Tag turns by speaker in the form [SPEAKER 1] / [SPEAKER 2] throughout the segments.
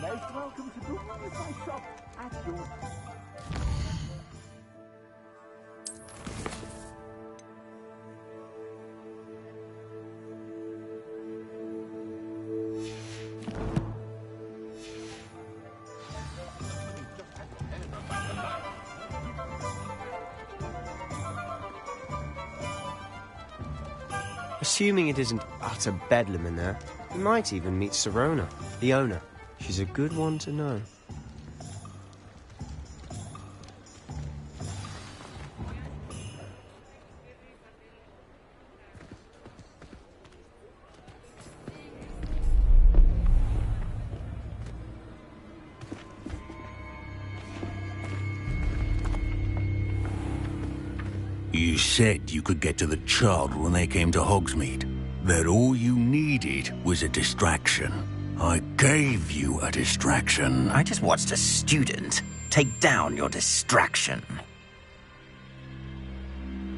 [SPEAKER 1] Most welcome to the Wi-Fi shop at your...
[SPEAKER 2] Assuming it isn't utter bedlam in there, we might even meet Sirona, the owner. She's a good one to know.
[SPEAKER 3] You said you could get to the child when they came to Hogsmeade. That all you needed was a distraction. I gave you a distraction.
[SPEAKER 4] I just watched a student take down your distraction.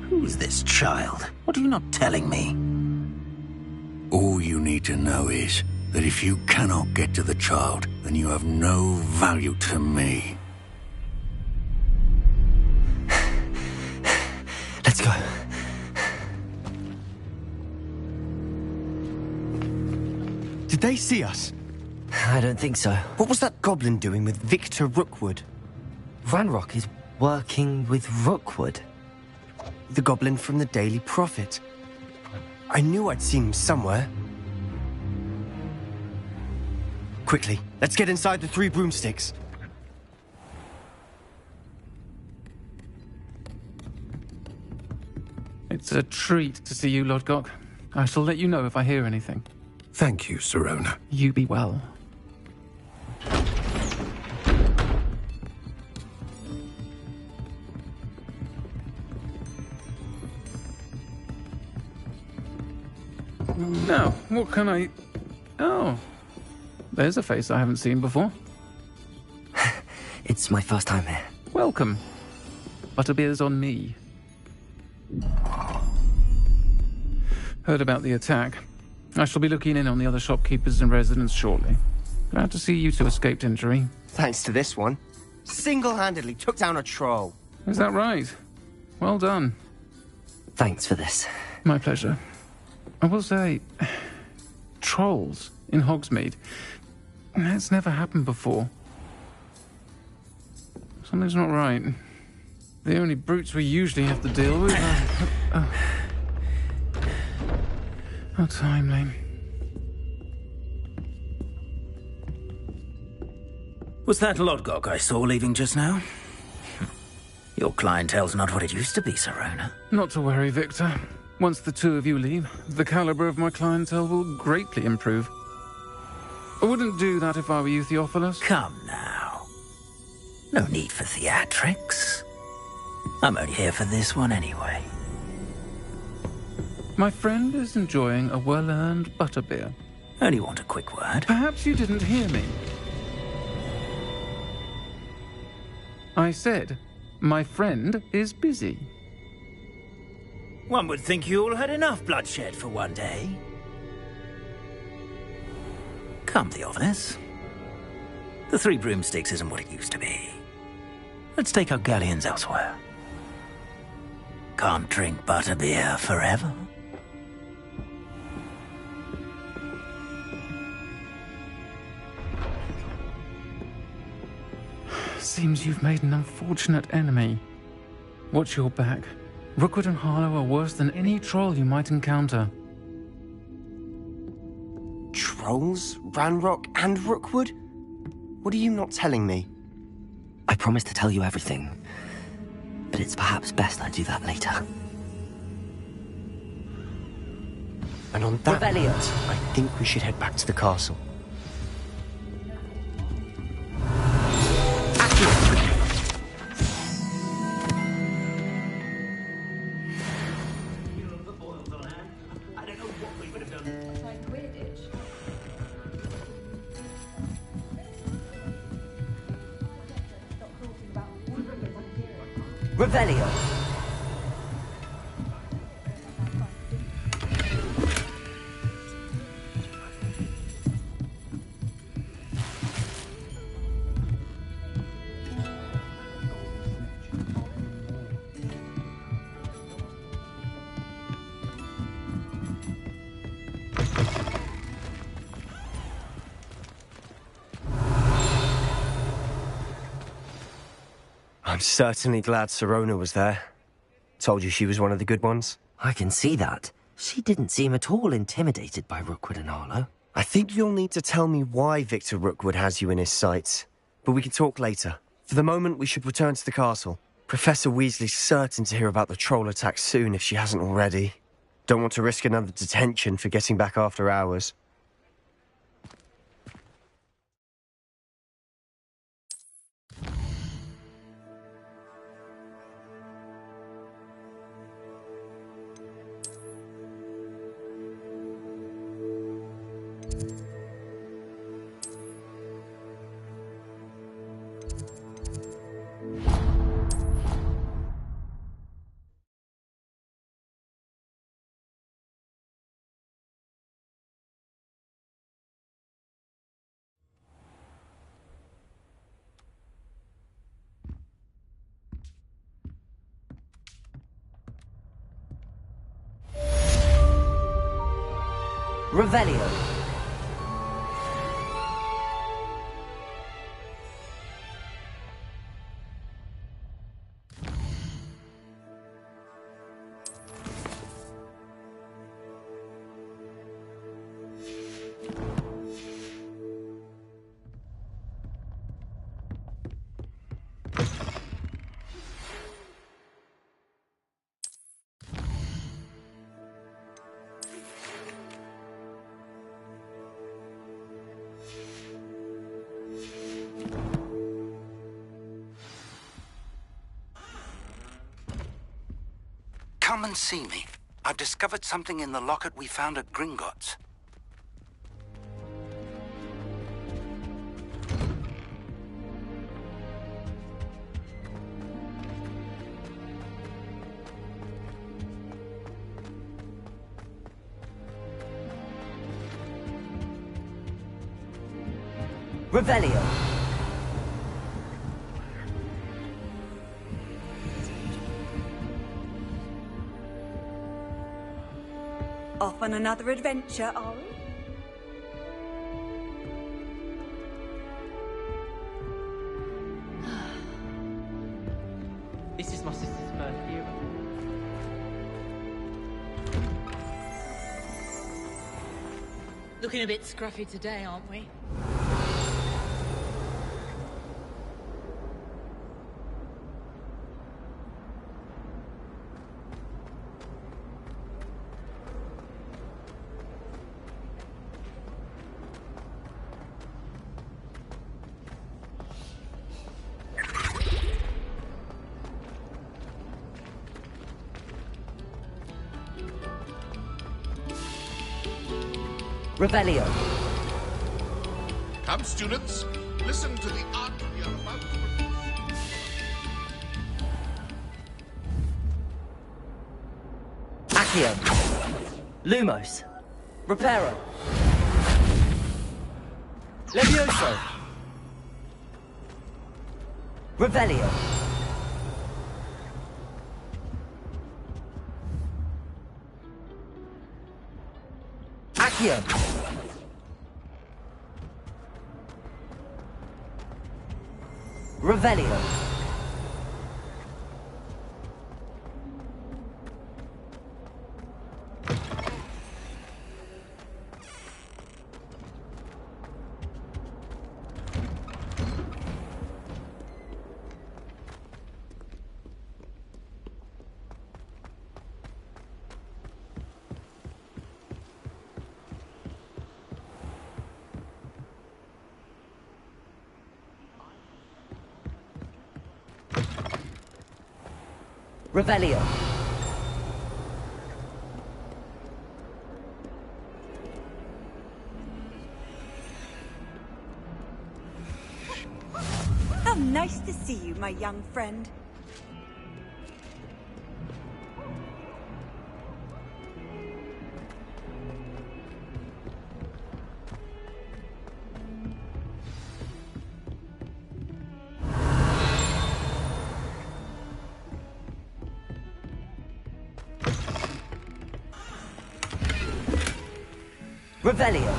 [SPEAKER 4] Who's this child? What are you not telling me?
[SPEAKER 3] All you need to know is that if you cannot get to the child, then you have no value to me.
[SPEAKER 2] Let's go. Did they see us?
[SPEAKER 5] I don't think so.
[SPEAKER 2] What was that goblin doing with Victor Rookwood?
[SPEAKER 5] Ranrock is working with Rookwood.
[SPEAKER 2] The goblin from the Daily Prophet. I knew I'd seen him somewhere. Quickly, let's get inside the 3 broomsticks.
[SPEAKER 6] It's a treat to see you, Lodgok. I shall let you know if I hear anything.
[SPEAKER 3] Thank you, Sirona.
[SPEAKER 6] You be well. Now, what can I... Oh, there's a face I haven't seen before.
[SPEAKER 5] It's my first time here.
[SPEAKER 6] Welcome. Butterbeer's on me. Heard about the attack. I shall be looking in on the other shopkeepers and residents shortly. Glad to see you two escaped injury.
[SPEAKER 2] Thanks to this one. Single-handedly took down a troll.
[SPEAKER 6] Is that right? Well done.
[SPEAKER 5] Thanks for this.
[SPEAKER 6] My pleasure. I will say, trolls in Hogsmeade. That's never happened before. Something's not right. The only brutes we usually have to deal with are... How timely.
[SPEAKER 4] Was that Lodgok I saw leaving just now? Your clientele's not what it used to be, Sirona.
[SPEAKER 6] Not to worry, Victor. Once the two of you leave, the caliber of my clientele will greatly improve. I wouldn't do that if I were you, Theophilus.
[SPEAKER 4] Come now. No need for theatrics. I'm only here for this one anyway.
[SPEAKER 6] My friend is enjoying a well-earned butterbeer.
[SPEAKER 4] Only want a quick word.
[SPEAKER 6] Perhaps you didn't hear me. I said, my friend is busy.
[SPEAKER 4] One would think you all had enough bloodshed for one day. Come, Theophilus. The 3 broomsticks isn't what it used to be. Let's take our galleons elsewhere. Can't drink butterbeer forever.
[SPEAKER 6] Seems you've made an unfortunate enemy. Watch your back. Rookwood and Harlow are worse than any troll you might encounter.
[SPEAKER 2] Trolls? Ranrock and Rookwood? What are you not telling me?
[SPEAKER 5] I promised to tell you everything, but it's perhaps best I do that later.
[SPEAKER 2] And on that
[SPEAKER 5] Revelio.
[SPEAKER 2] note, I think we should head back to the castle.
[SPEAKER 5] Revelio.
[SPEAKER 2] I'm certainly glad Sirona was there. Told you she was one of the good ones.
[SPEAKER 5] I can see that. She didn't seem at all intimidated by Rookwood and Arlo.
[SPEAKER 2] I think you'll need to tell me why Victor Rookwood has you in his sights. But we can talk later. For the moment, we should return to the castle. Professor Weasley's certain to hear about the troll attack soon if she hasn't already. Don't want to risk another detention for getting back after hours.
[SPEAKER 5] Revelio.
[SPEAKER 3] Come and see me. I've discovered something in the locket we found at Gringotts.
[SPEAKER 5] Revelio.
[SPEAKER 7] Off on another adventure, are we?
[SPEAKER 8] This is my sister's first year.
[SPEAKER 9] Looking a bit scruffy today, aren't we?
[SPEAKER 5] Revelio.
[SPEAKER 10] Come, students, listen to the art we are about to produce.
[SPEAKER 5] Accio. Lumos. Reparo. Levioso. Revelio. Accio. Revelio. Revelio.
[SPEAKER 7] How nice to see you, my young friend.
[SPEAKER 5] Revelio.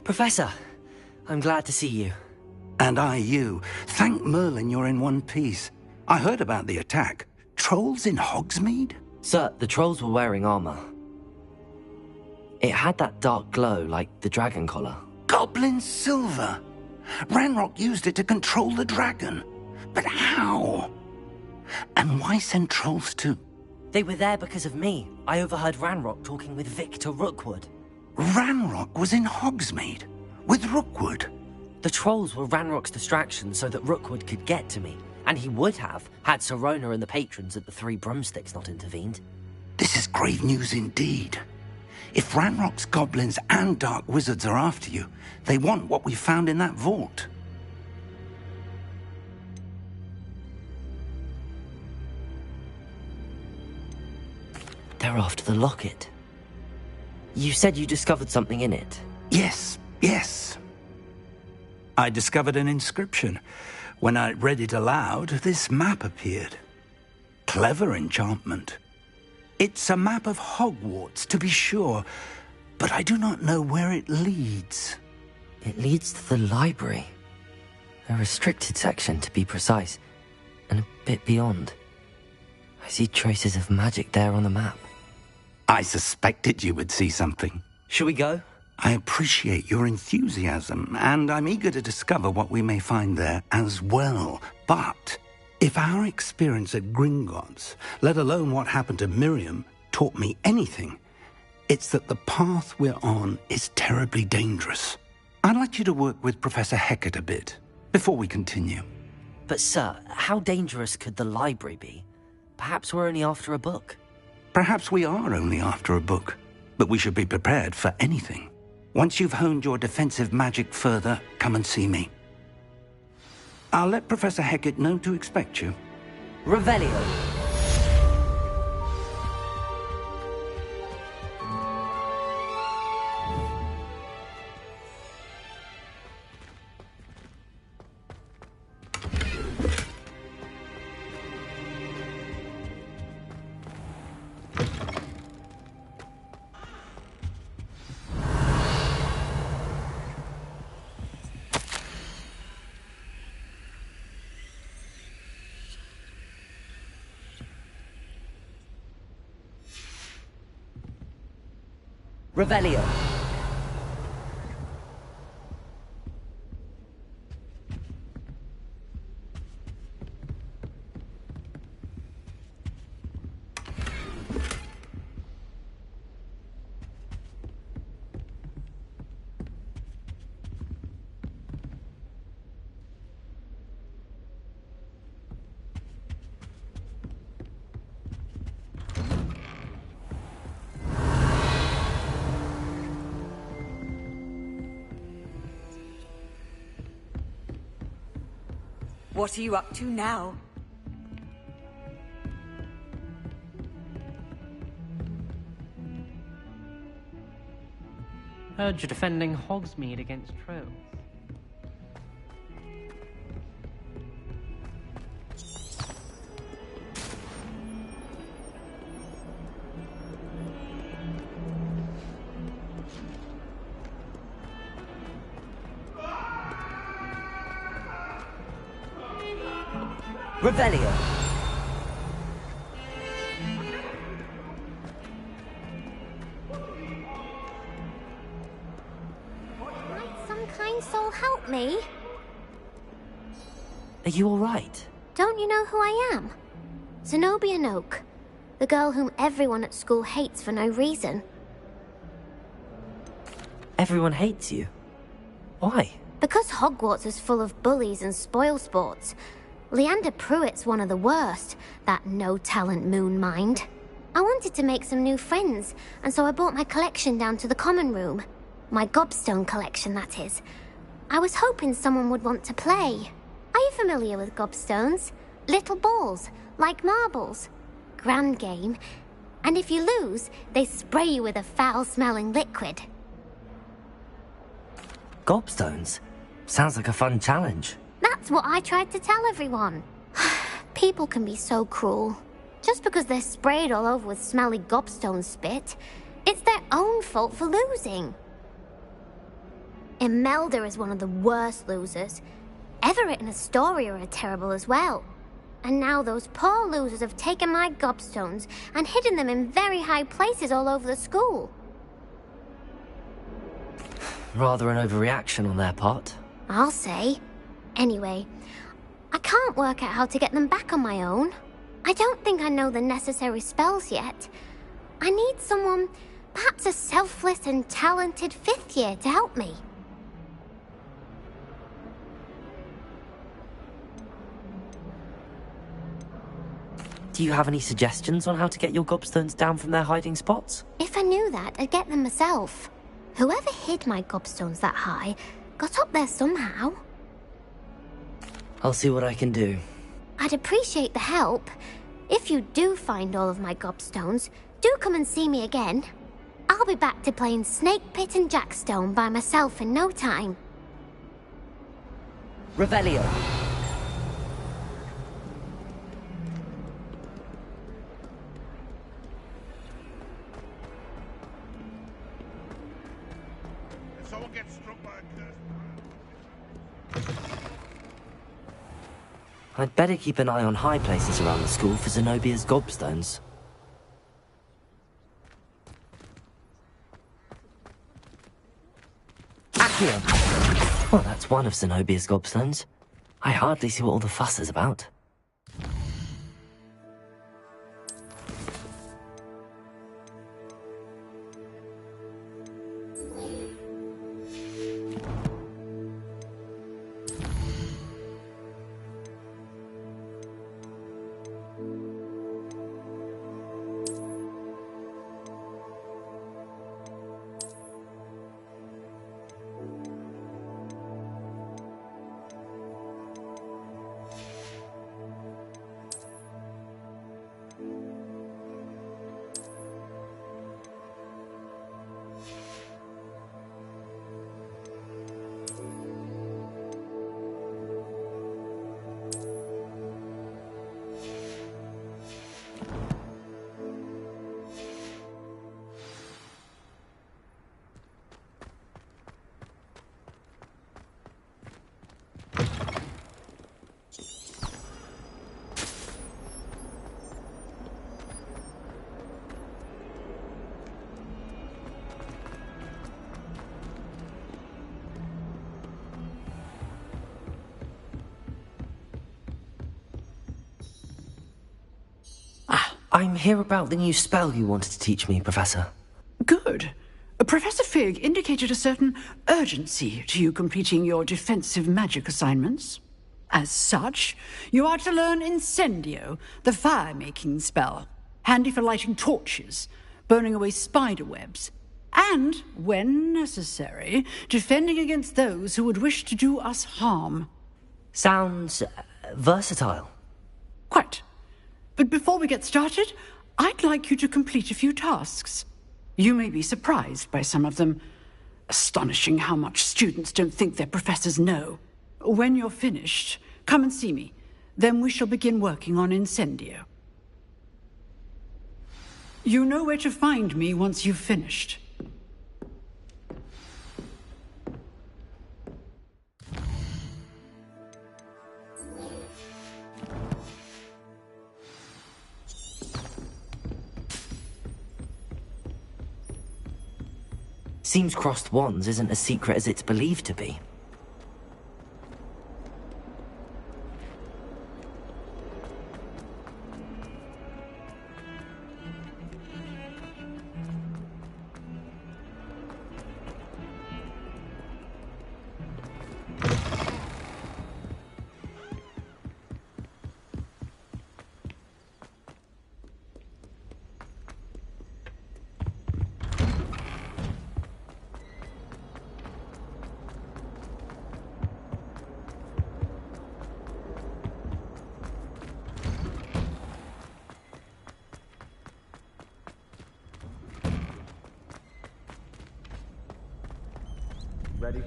[SPEAKER 5] Professor, I'm glad to see you.
[SPEAKER 3] And I you. Thank Merlin you're in one piece. I heard about the attack. Trolls in Hogsmeade?
[SPEAKER 5] Sir, the trolls were wearing armor. It had that dark glow like the dragon collar.
[SPEAKER 3] Goblin silver! Ranrock used it to control the dragon. But how? And why send trolls to...
[SPEAKER 5] They were there because of me. I overheard Ranrock talking with Victor Rookwood.
[SPEAKER 3] Ranrock was in Hogsmeade? With Rookwood?
[SPEAKER 5] The trolls were Ranrock's distraction so that Rookwood could get to me. And he would have, had Sirona and the patrons at the Three Broomsticks not intervened.
[SPEAKER 3] This is grave news indeed. If Ranrock's goblins and dark wizards are after you, they want what we found in that vault.
[SPEAKER 5] They're after the locket. You said you discovered something in it.
[SPEAKER 3] Yes. I discovered an inscription. When I read it aloud, this map appeared. Clever enchantment. It's a map of Hogwarts, to be sure, but I do not know where it leads.
[SPEAKER 5] It leads to the library. A restricted section, to be precise, and a bit beyond. I see traces of magic there on the map.
[SPEAKER 3] I suspected you would see something.
[SPEAKER 5] Shall we go?
[SPEAKER 3] I appreciate your enthusiasm, and I'm eager to discover what we may find there as well. But if our experience at Gringotts, let alone what happened to Miriam, taught me anything, it's that the path we're on is terribly dangerous. I'd like you to work with Professor Hecate a bit, before we continue.
[SPEAKER 5] But sir, how dangerous could the library be? Perhaps we're only after a book.
[SPEAKER 3] Perhaps we are only after a book, but we should be prepared for anything. Once you've honed your defensive magic further, come and see me. I'll let Professor Hecate know to expect you.
[SPEAKER 5] Revelio. Revelio.
[SPEAKER 7] What are you up to now?
[SPEAKER 8] Heard you're defending Hogsmeade against trolls.
[SPEAKER 5] Revelio.
[SPEAKER 11] Might some kind soul help me?
[SPEAKER 5] Are you all right?
[SPEAKER 11] Don't you know who I am? Zenobia Noak, the girl whom everyone at school hates for no reason.
[SPEAKER 5] Everyone hates you. Why?
[SPEAKER 11] Because Hogwarts is full of bullies and spoilsports. Leander Pruitt's one of the worst, that no-talent moon mind. I wanted to make some new friends, and so I brought my collection down to the common room. My gobstone collection, that is. I was hoping someone would want to play. Are you familiar with gobstones? Little balls, like marbles. Grand game. And if you lose, they spray you with a foul-smelling liquid.
[SPEAKER 5] Gobstones? Sounds like a fun challenge.
[SPEAKER 11] That's what I tried to tell everyone. People can be so cruel. Just because they're sprayed all over with smelly gobstone spit, it's their own fault for losing. Imelda is one of the worst losers. Everett and Astoria are terrible as well. And now those poor losers have taken my gobstones and hidden them in very high places all over the school.
[SPEAKER 5] Rather an overreaction on their part.
[SPEAKER 11] I'll say. Anyway, I can't work out how to get them back on my own. I don't think I know the necessary spells yet. I need someone, perhaps a selfless and talented 5th year to help me.
[SPEAKER 5] Do you have any suggestions on how to get your gobstones down from their hiding spots?
[SPEAKER 11] If I knew that, I'd get them myself. Whoever hid my gobstones that high got up there somehow.
[SPEAKER 5] I'll see what I can do.
[SPEAKER 11] I'd appreciate the help. If you do find all of my gobstones, do come and see me again. I'll be back to playing Snake Pit and Jackstone by myself in no time.
[SPEAKER 5] Revelio.
[SPEAKER 10] If someone gets struck by a curse,
[SPEAKER 5] I'd better keep an eye on high places around the school for Zenobia's gobstones. Accio! Well, that's one of Zenobia's gobstones. I hardly see what all the fuss is about. I'm here about the new spell you wanted to teach me, Professor.
[SPEAKER 12] Good. Professor Fig indicated a certain urgency to you completing your defensive magic assignments. As such, you are to learn Insendio, the fire-making spell, handy for lighting torches, burning away spider webs, and, when necessary, defending against those who would wish to do us harm.
[SPEAKER 5] Sounds versatile.
[SPEAKER 12] Quite. But before we get started, I'd like you to complete a few tasks. You may be surprised by some of them. Astonishing how much students don't think their professors know. When you're finished, come and see me. Then we shall begin working on Insendio. You know where to find me once you've finished.
[SPEAKER 5] Seems crossed wands isn't as secret as it's believed to be.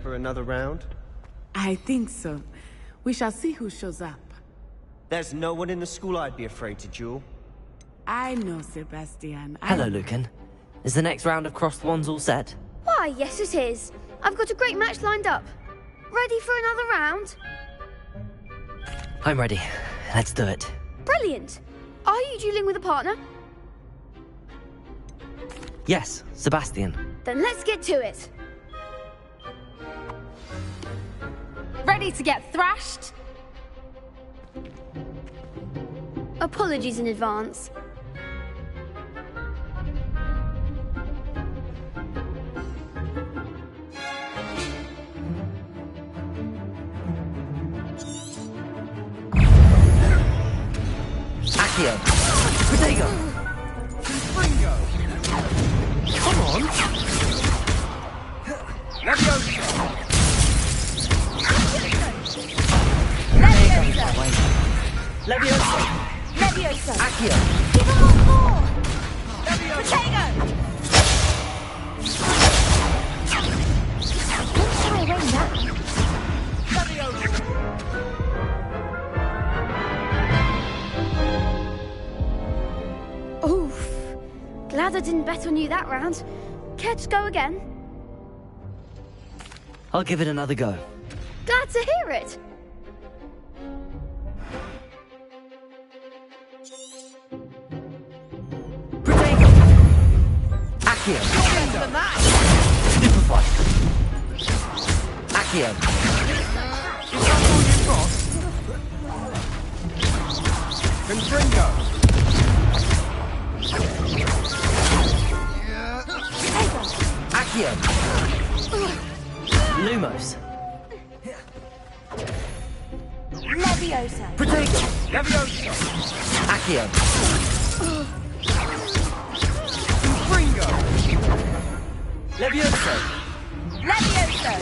[SPEAKER 2] for another round?
[SPEAKER 13] I think so. We shall see who shows up.
[SPEAKER 2] There's no one in the school I'd be afraid to duel.
[SPEAKER 13] I know, Sebastian.
[SPEAKER 5] Hello, Lucan. Is the next round of Crossed Wands all set?
[SPEAKER 11] Why, yes it is. I've got a great match lined up. Ready for another round?
[SPEAKER 5] I'm ready. Let's do it.
[SPEAKER 11] Brilliant. Are you dueling with a partner?
[SPEAKER 5] Yes, Sebastian.
[SPEAKER 11] Then let's get to it.
[SPEAKER 14] Ready to get thrashed?
[SPEAKER 11] Apologies in advance.
[SPEAKER 5] Accio. Protego.
[SPEAKER 10] Confringo.
[SPEAKER 5] Come on.
[SPEAKER 10] Leviosa.
[SPEAKER 5] Leviosa.
[SPEAKER 14] Leviosa.
[SPEAKER 5] Accio.
[SPEAKER 14] Give him all four.
[SPEAKER 10] Leviosa.
[SPEAKER 14] Protego. Don't try away now.
[SPEAKER 10] Leviosa.
[SPEAKER 11] Oof. Glad I didn't bet on you that round. Care to go again?
[SPEAKER 5] I'll give it another go.
[SPEAKER 11] Glad to hear it.
[SPEAKER 5] Protego. Accio. Stupefy. Accio.
[SPEAKER 10] Is that all you've got? Confringo.
[SPEAKER 5] Accio. Lumos.
[SPEAKER 14] Leviosa.
[SPEAKER 5] Protego.
[SPEAKER 10] Leviosa.
[SPEAKER 5] Accio.
[SPEAKER 10] Confringo.
[SPEAKER 5] Leviosa.
[SPEAKER 14] Leviosa.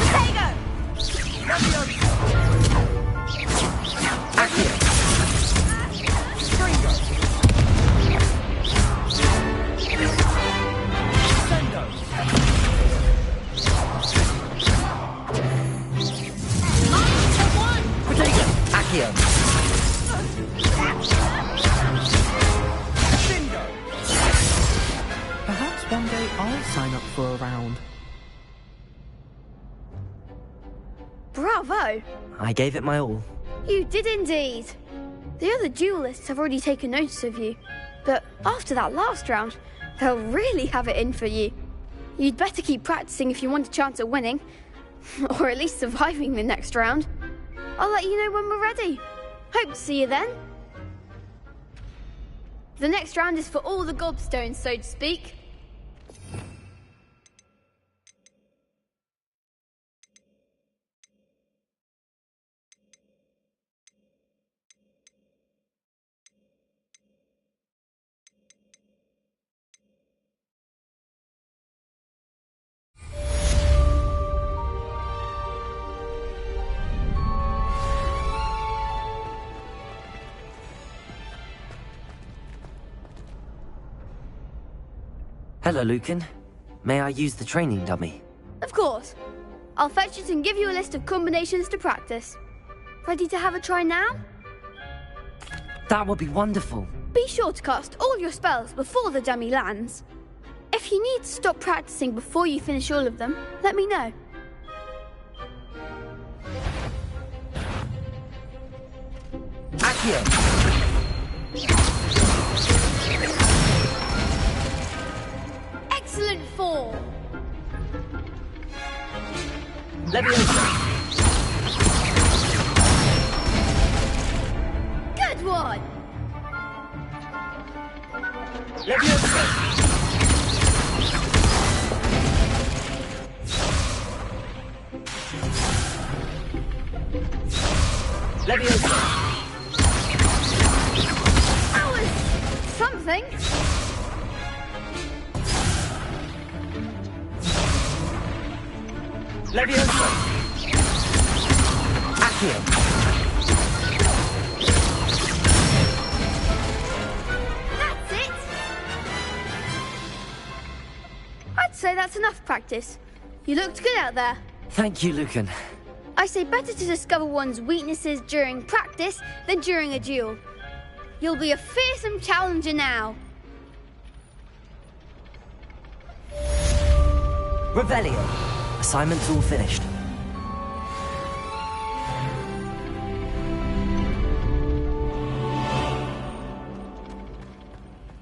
[SPEAKER 14] Protego.
[SPEAKER 10] Leviosa.
[SPEAKER 5] Accio.
[SPEAKER 10] Confringo. Sendo.
[SPEAKER 5] Protego. Accio.
[SPEAKER 10] Bingo.
[SPEAKER 15] Perhaps one day I'll sign up for a round.
[SPEAKER 11] Bravo.
[SPEAKER 5] I gave it my all.
[SPEAKER 11] You did indeed. The other duelists have already taken notice of you. But after that last round, they'll really have it in for you. You'd better keep practicing if you want a chance at winning. Or at least surviving the next round. I'll let you know when we're ready. Hope to see you then. The next round is for all the gobstones, so to speak.
[SPEAKER 5] Hello, Lucan. May I use the training dummy?
[SPEAKER 11] Of course. I'll fetch it and give you a list of combinations to practice. Ready to have a try now?
[SPEAKER 5] That would be wonderful.
[SPEAKER 11] Be sure to cast all your spells before the dummy lands. If you need to stop practicing before you finish all of them, let me know.
[SPEAKER 5] Accio.
[SPEAKER 11] Excellent form.
[SPEAKER 5] Leviosa.
[SPEAKER 11] Good one.
[SPEAKER 5] Leviosa. Leviosa.
[SPEAKER 11] That was something.
[SPEAKER 5] Leviosa. Accio.
[SPEAKER 11] That's it. I'd
[SPEAKER 16] say that's enough practice. You looked good out there.
[SPEAKER 5] Thank you, Lucan.
[SPEAKER 16] I say better to discover one's weaknesses during practice than during a duel. You'll be a fearsome challenger now.
[SPEAKER 5] Revelio. Assignments all finished.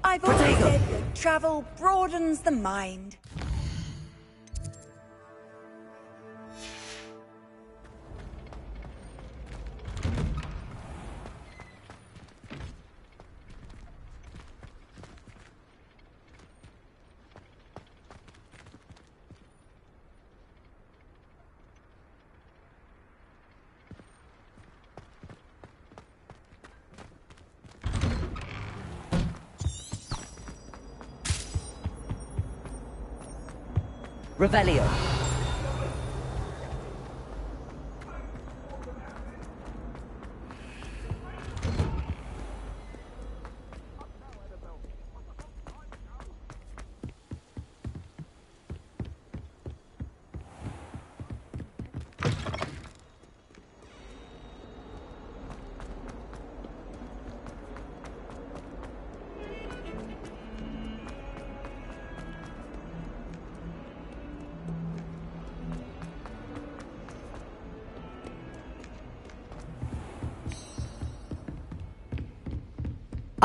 [SPEAKER 7] I've always said that travel broadens the mind.
[SPEAKER 5] Revelio.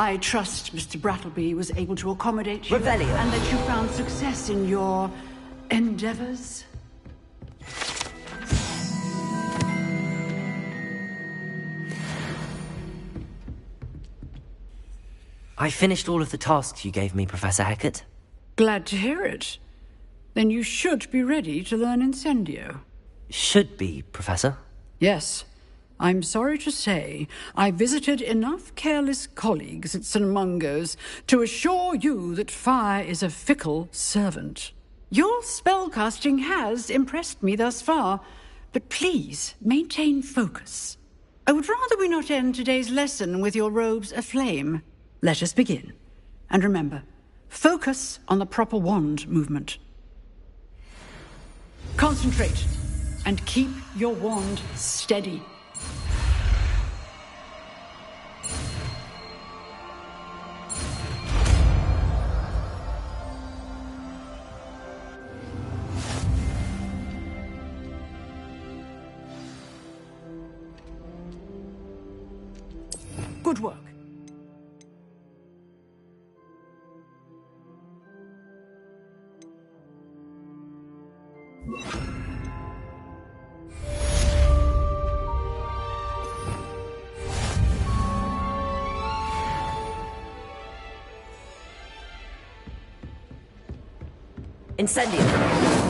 [SPEAKER 12] I trust Mr. Brattleby was able to accommodate you
[SPEAKER 5] Revelio.
[SPEAKER 12] and that you found success in your endeavors.
[SPEAKER 5] I finished all of the tasks you gave me, Professor Hecate.
[SPEAKER 12] Glad to hear it. Then you should be ready to learn Insendio.
[SPEAKER 5] Should be, Professor.
[SPEAKER 12] Yes. I'm sorry to say, I visited enough careless colleagues at St. Mungo's to assure you that fire is a fickle servant. Your spellcasting has impressed me thus far, but please maintain focus. I would rather we not end today's lesson with your robes aflame. Let us begin. And remember, focus on the proper wand movement. Concentrate, and keep your wand steady. Good work.
[SPEAKER 5] Incendio.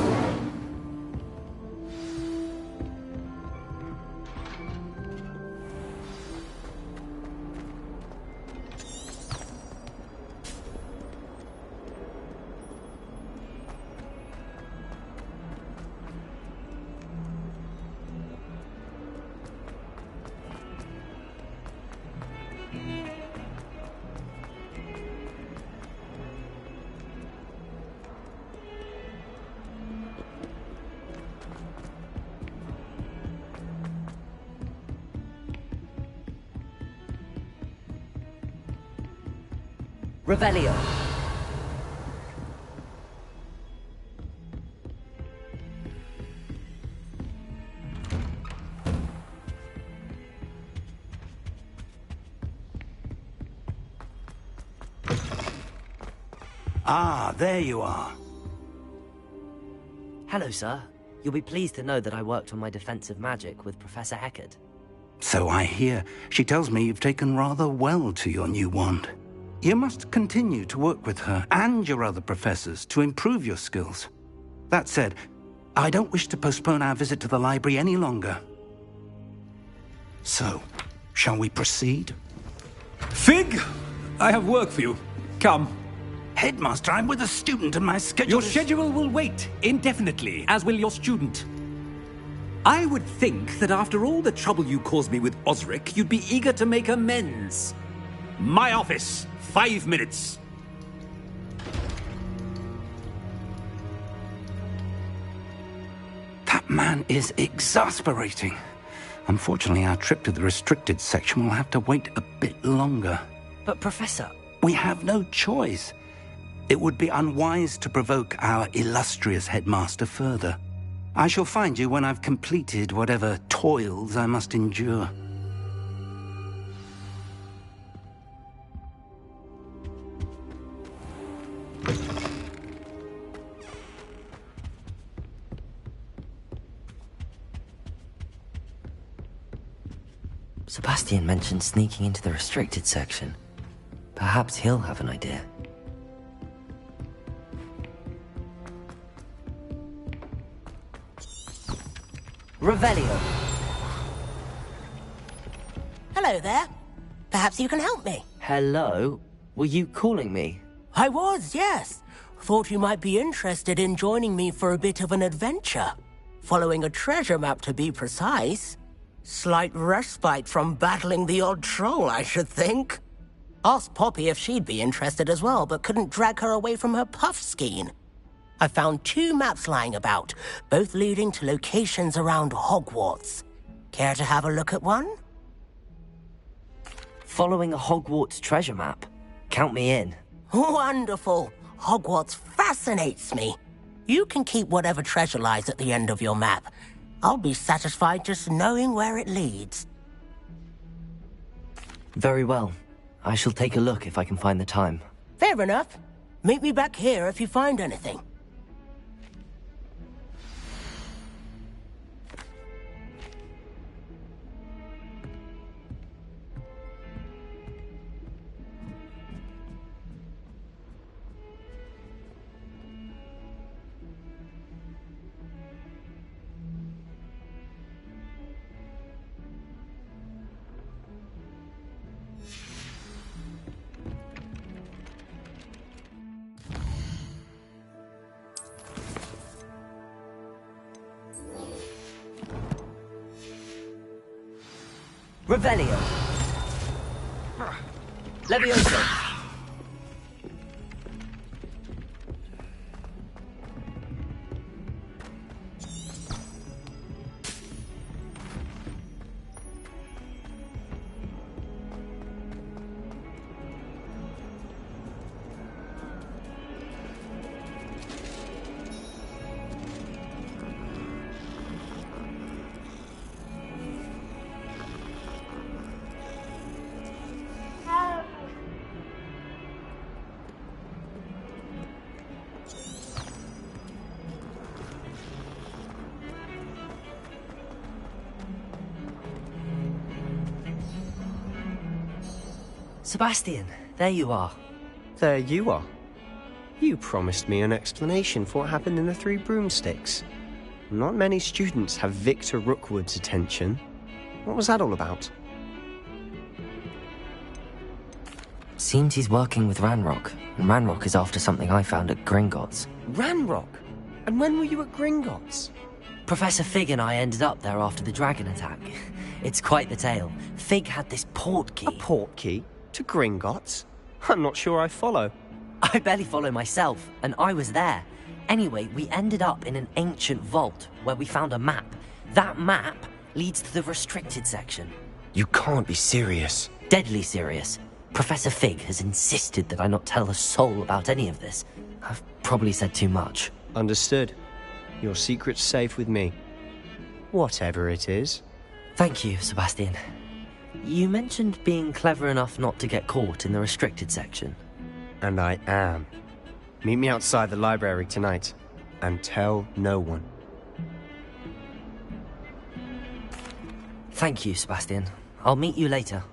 [SPEAKER 5] Revelio.
[SPEAKER 3] Ah, there you are.
[SPEAKER 5] Hello, sir. You'll be pleased to know that I worked on my defensive magic with Professor Hecate.
[SPEAKER 3] So I hear. She tells me you've taken rather well to your new wand. You must continue to work with her and your other professors to improve your skills. That said, I don't wish to postpone our visit to the library any longer. So, shall we proceed?
[SPEAKER 17] Fig! I have work for you. Come.
[SPEAKER 3] Headmaster, I'm with a student and my schedule
[SPEAKER 17] Your schedule will wait indefinitely, as will your student. I would think that after all the trouble you caused me with Osric, you'd be eager to make amends. My office. 5 minutes.
[SPEAKER 3] man is exasperating. Unfortunately, our trip to the restricted section will have to wait a bit longer.
[SPEAKER 5] But, Professor...
[SPEAKER 3] We have no choice. It would be unwise to provoke our illustrious headmaster further. I shall find you when I've completed whatever toils I must endure.
[SPEAKER 5] Sebastian mentioned sneaking into the restricted section. Perhaps he'll have an idea. Revelio.
[SPEAKER 18] Hello there. Perhaps you can help me.
[SPEAKER 5] Hello? Were you calling me?
[SPEAKER 18] I was, yes. Thought you might be interested in joining me for a bit of an adventure. Following a treasure map, to be precise. Slight respite from battling the odd troll, I should think. Asked Poppy if she'd be interested as well, but couldn't drag her away from her puff skein. I found 2 maps lying about, both leading to locations around Hogwarts. Care to have a look at one?
[SPEAKER 5] Following a Hogwarts treasure map? Count me in.
[SPEAKER 18] Wonderful. Hogwarts fascinates me. You can keep whatever treasure lies at the end of your map. I'll be satisfied just knowing where it leads.
[SPEAKER 5] Very well. I shall take a look if I can find the time.
[SPEAKER 18] Fair enough. Meet me back here if you find anything.
[SPEAKER 5] Revelio. Levioso. Sebastian, there you are.
[SPEAKER 2] There you are. You promised me an explanation for what happened in the 3 broomsticks. Not many students have Victor Rookwood's attention. What was that all about?
[SPEAKER 5] Seems he's working with Ranrock, and Ranrock is after something I found at Gringotts.
[SPEAKER 2] Ranrock? And when were you at Gringotts?
[SPEAKER 5] Professor Fig and I ended up there after the dragon attack. It's quite the tale. Fig had this port key.
[SPEAKER 2] A port key? To Gringotts? I'm not sure I follow.
[SPEAKER 5] I barely follow myself, and I was there. Anyway, we ended up in an ancient vault where we found a map. That map leads to the restricted section.
[SPEAKER 2] You can't be serious.
[SPEAKER 5] Deadly serious. Professor Fig has insisted that I not tell a soul about any of this. I've probably said too much.
[SPEAKER 2] Understood. Your secret's safe with me. Whatever it is.
[SPEAKER 5] Thank you, Sebastian. You mentioned being clever enough not to get caught in the restricted section.
[SPEAKER 2] And I am. Meet me outside the library tonight, and tell no one.
[SPEAKER 5] Thank you, Sebastian. I'll meet you later.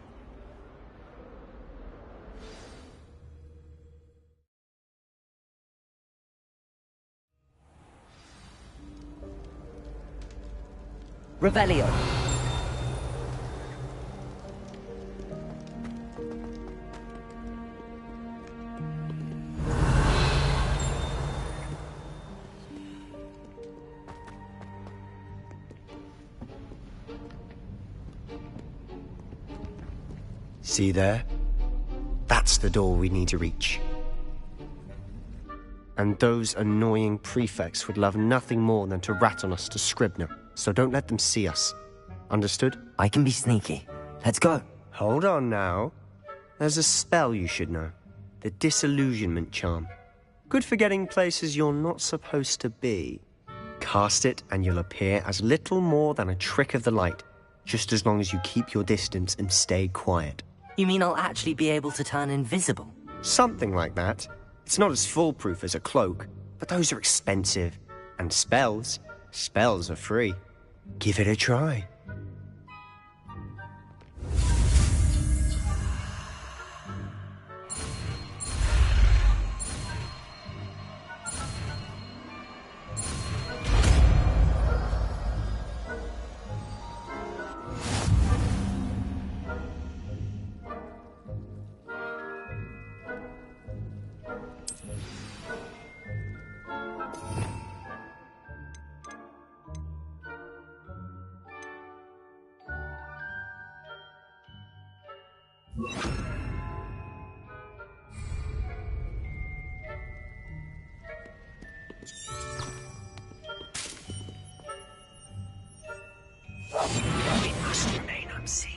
[SPEAKER 5] Revelio.
[SPEAKER 2] See there? That's the door we need to reach. And those annoying prefects would love nothing more than to rat on us to Scribner, so don't let them see us. Understood?
[SPEAKER 5] I can be sneaky. Let's go.
[SPEAKER 2] Hold on now. There's a spell you should know. The Disillusionment Charm. Good for getting places you're not supposed to be. Cast it and you'll appear as little more than a trick of the light, just as long as you keep your distance and stay quiet.
[SPEAKER 5] You mean I'll actually be able to turn invisible?
[SPEAKER 2] Something like that. It's not as foolproof as a cloak, but those are expensive. And spells are free. Give it a try. We must remain unseen.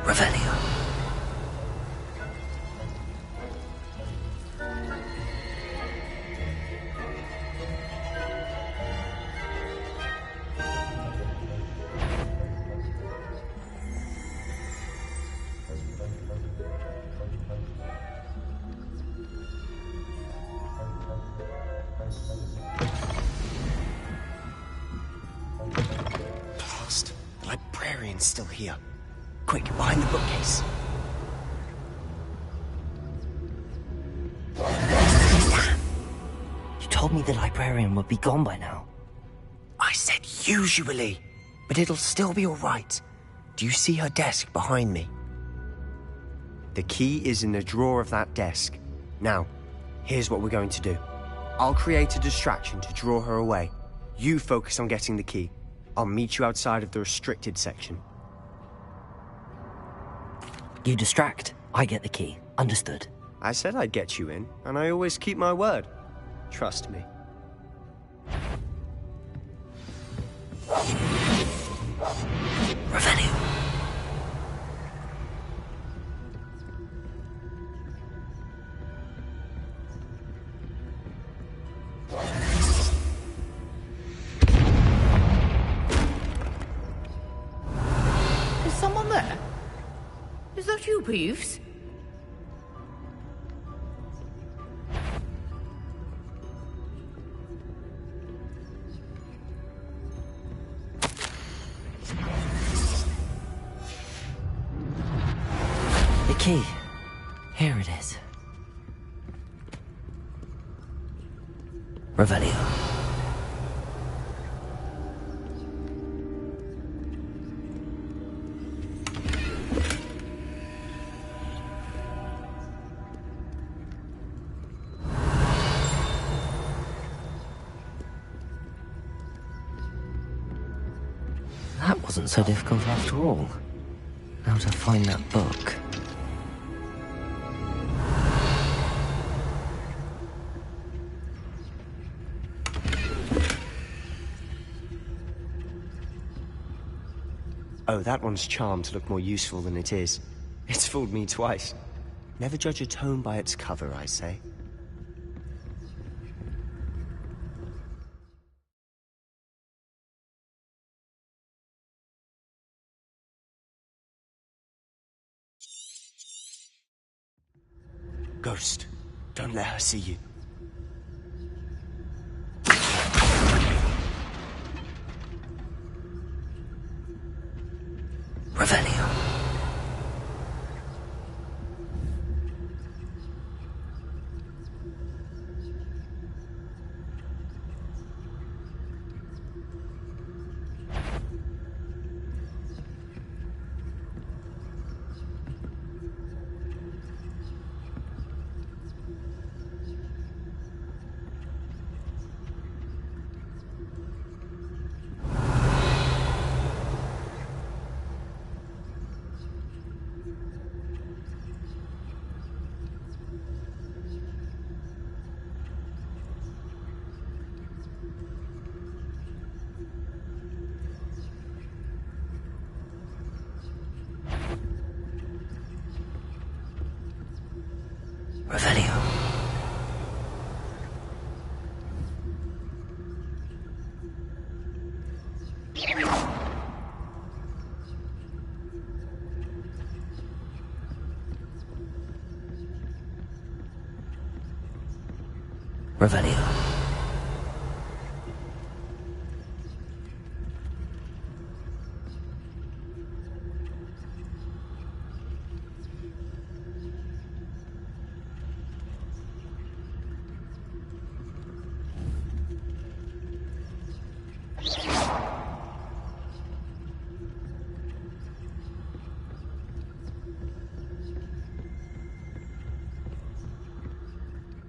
[SPEAKER 5] Revelio.
[SPEAKER 2] Blast. The librarian's still here. Quick, behind the bookcase.
[SPEAKER 5] You told me the librarian would be gone by now.
[SPEAKER 2] I said usually, but it'll still be all right. Do you see her desk behind me? The key is in the drawer of that desk. Now, here's what we're going to do. I'll create a distraction to draw her away. You focus on getting the key. I'll meet you outside of the restricted section.
[SPEAKER 5] You distract, I get the key. Understood.
[SPEAKER 2] I said I'd get you in, and I always keep my word. Trust me.
[SPEAKER 5] Revelio.
[SPEAKER 9] Is someone there? Is that you, Peeves?
[SPEAKER 5] The key. Here it is. Revelio. That wasn't so difficult after all. Now to find that book.
[SPEAKER 2] Oh, that one's charmed to look more useful than it is. It's fooled me twice. Never judge a tome by its cover, I say. Ghost, don't let her see you.
[SPEAKER 5] Revelio. Revelio. Revelio.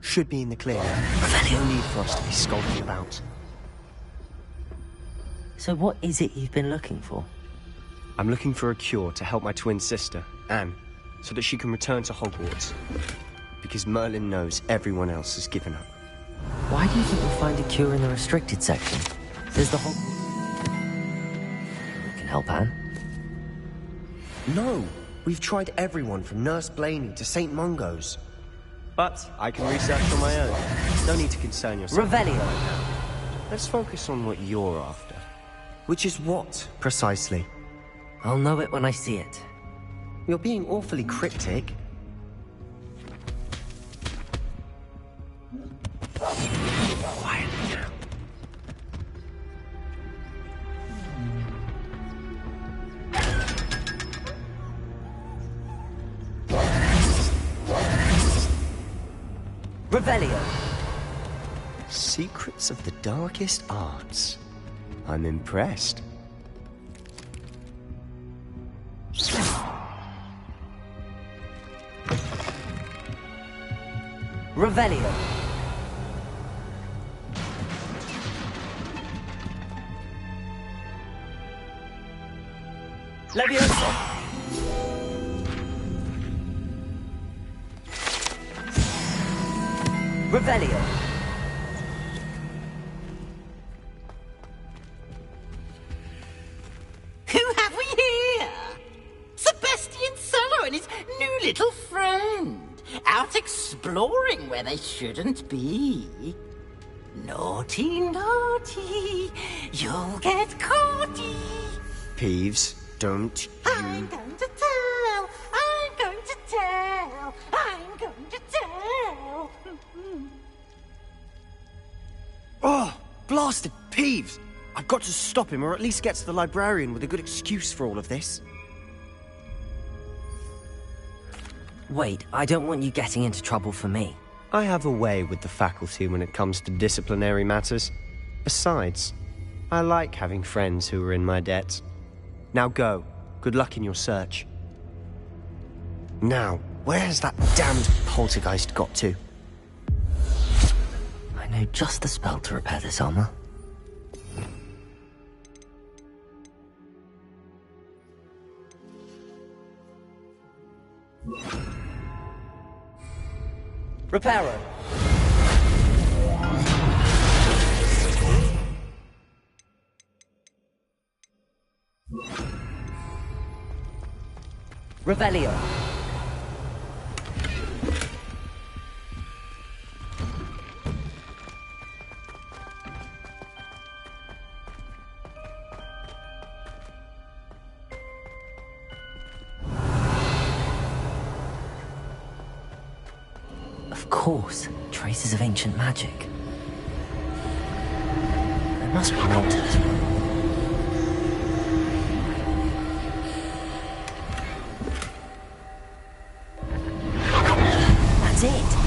[SPEAKER 2] Should be in the clear. No need for us to be skulking about.
[SPEAKER 5] So what is it you've been looking for?
[SPEAKER 2] I'm looking for a cure to help my twin sister, Anne, so that she can return to Hogwarts. Because Merlin knows everyone else has given up.
[SPEAKER 5] Why do you think we'll find a cure in the restricted section? There's the whole... can help Anne.
[SPEAKER 2] No! We've tried everyone from Nurse Blaney to St. Mungo's. But I can research on my own. No need to concern yourself.
[SPEAKER 5] Revelio.
[SPEAKER 2] Let's focus on what you're after. Which is what, precisely?
[SPEAKER 5] I'll know it when I see it.
[SPEAKER 2] You're being awfully cryptic. Quietly now.
[SPEAKER 5] Revelio.
[SPEAKER 2] Secrets of the darkest arts. I'm impressed.
[SPEAKER 5] Revelio. Leviosa. Revelio.
[SPEAKER 19] Who have we here? Sebastian Sallow and his new little friend. Out exploring where they shouldn't be. Naughty, naughty. You'll get caughty.
[SPEAKER 2] Peeves, don't you...
[SPEAKER 19] I'm going to tell. I'm going to tell. I'm going to tell.
[SPEAKER 2] Oh, blasted Peeves! I've got to stop him, or at least get to the librarian with a good excuse for all of this.
[SPEAKER 5] Wait, I don't want you getting into trouble for me.
[SPEAKER 2] I have a way with the faculty when it comes to disciplinary matters. Besides, I like having friends who are in my debt. Now go. Good luck in your search. Now, where has that damned poltergeist got to?
[SPEAKER 5] I know just the spell to repair this armor. Reparo. Revelio. Of course, traces of ancient magic. There must be more to this one. That's it.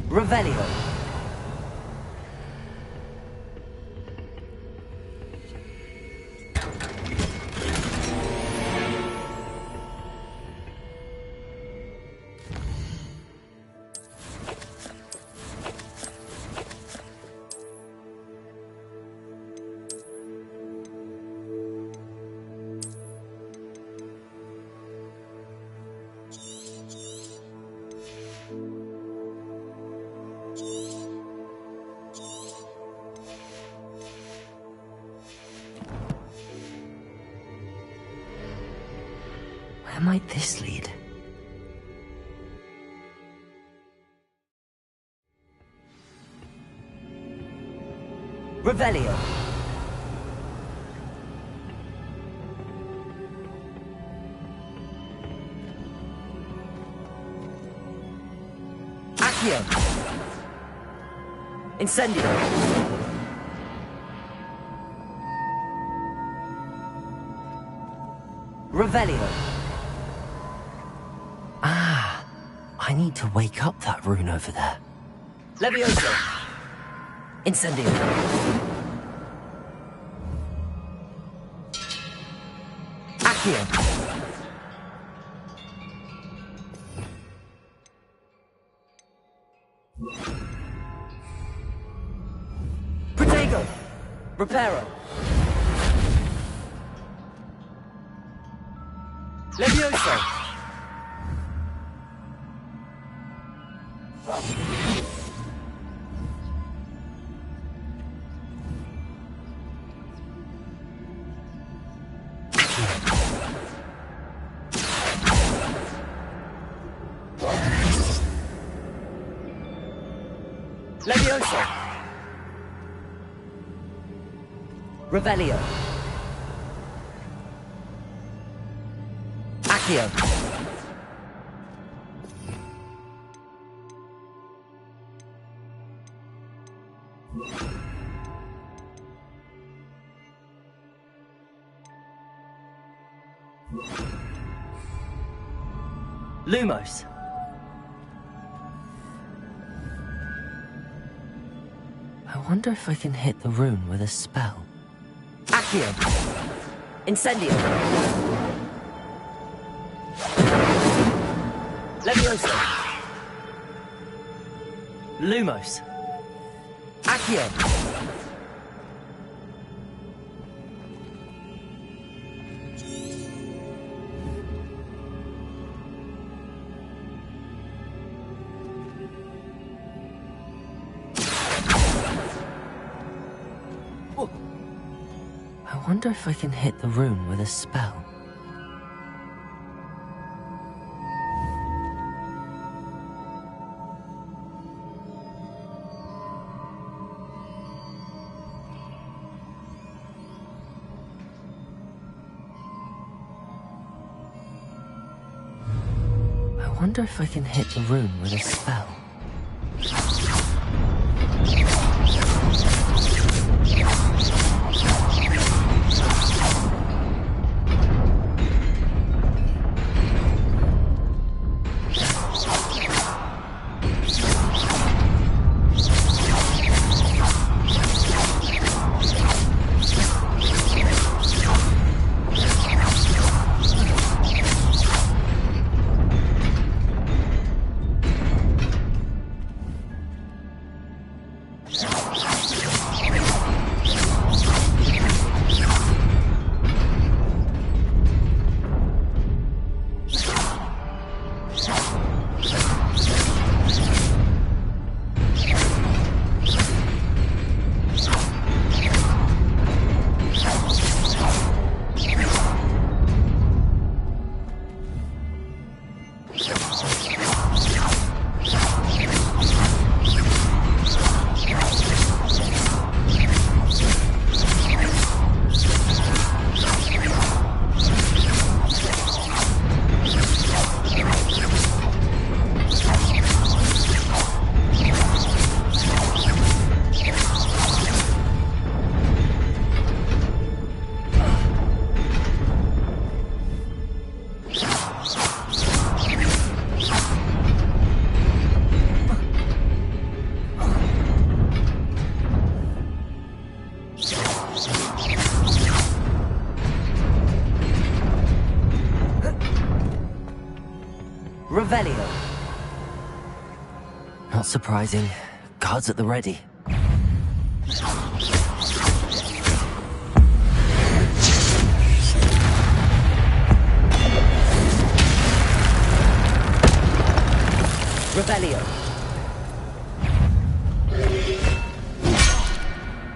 [SPEAKER 5] Revelio. Where might this lead? Revelio. Accio. Insendio. Revelio. Ah, I need to wake up that rune over there. Levioso. Incendio. Accio. Protego. Reparo. Levioso. Levioso. Revelio. Accio. Lumos. I wonder if I can hit the rune with a spell. Accio. Incendio. Levioso. Lumos. Accio. I wonder if I can hit the rune with a spell. I wonder if I can hit the rune with a spell. Revelio. Not surprising. Guards at the ready. Revelio.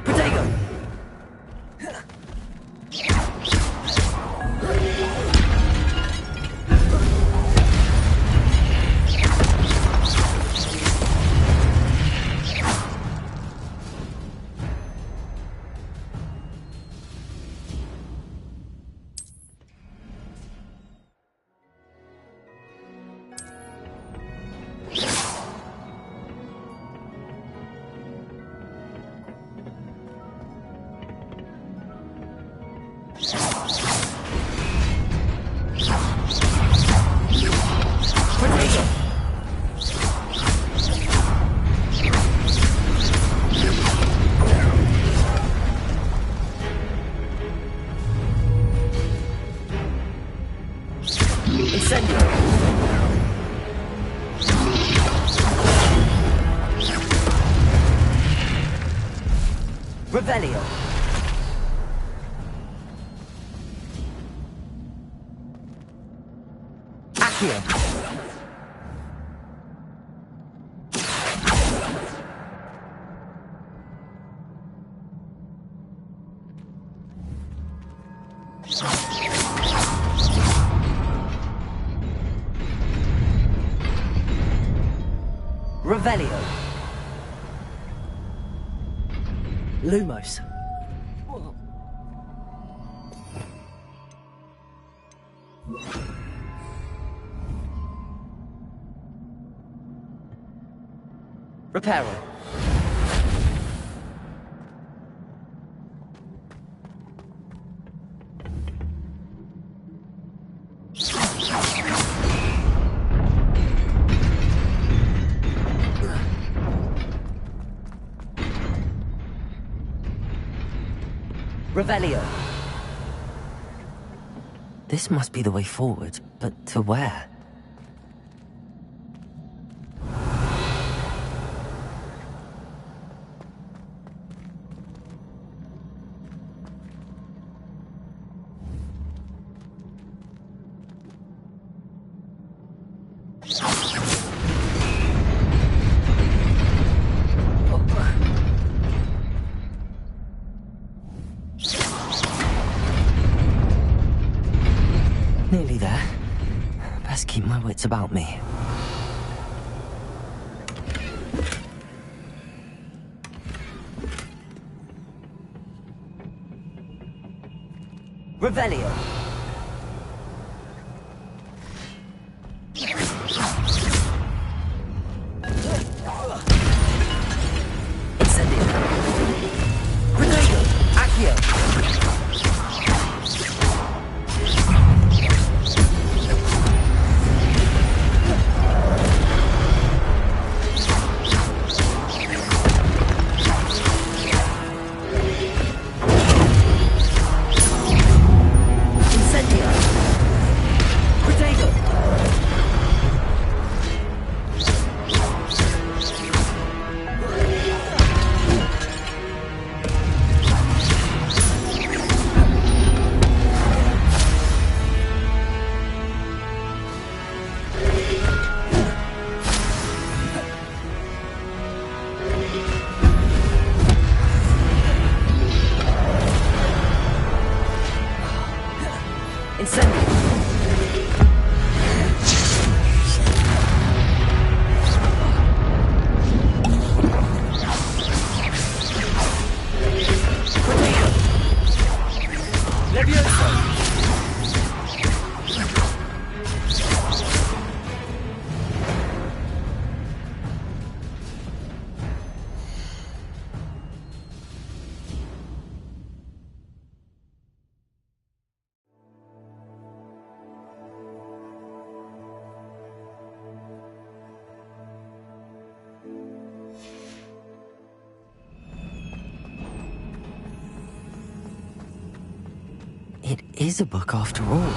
[SPEAKER 5] Protego.
[SPEAKER 18] Incendio. Revelio. Accio. Revelio. Lumos. Reparo. Revelio.
[SPEAKER 5] This must be the way forward, but to where? Nearly there. Best keep my wits about me.
[SPEAKER 18] Revelio. Incendio. Regrego. Accio.
[SPEAKER 5] It is a book after all.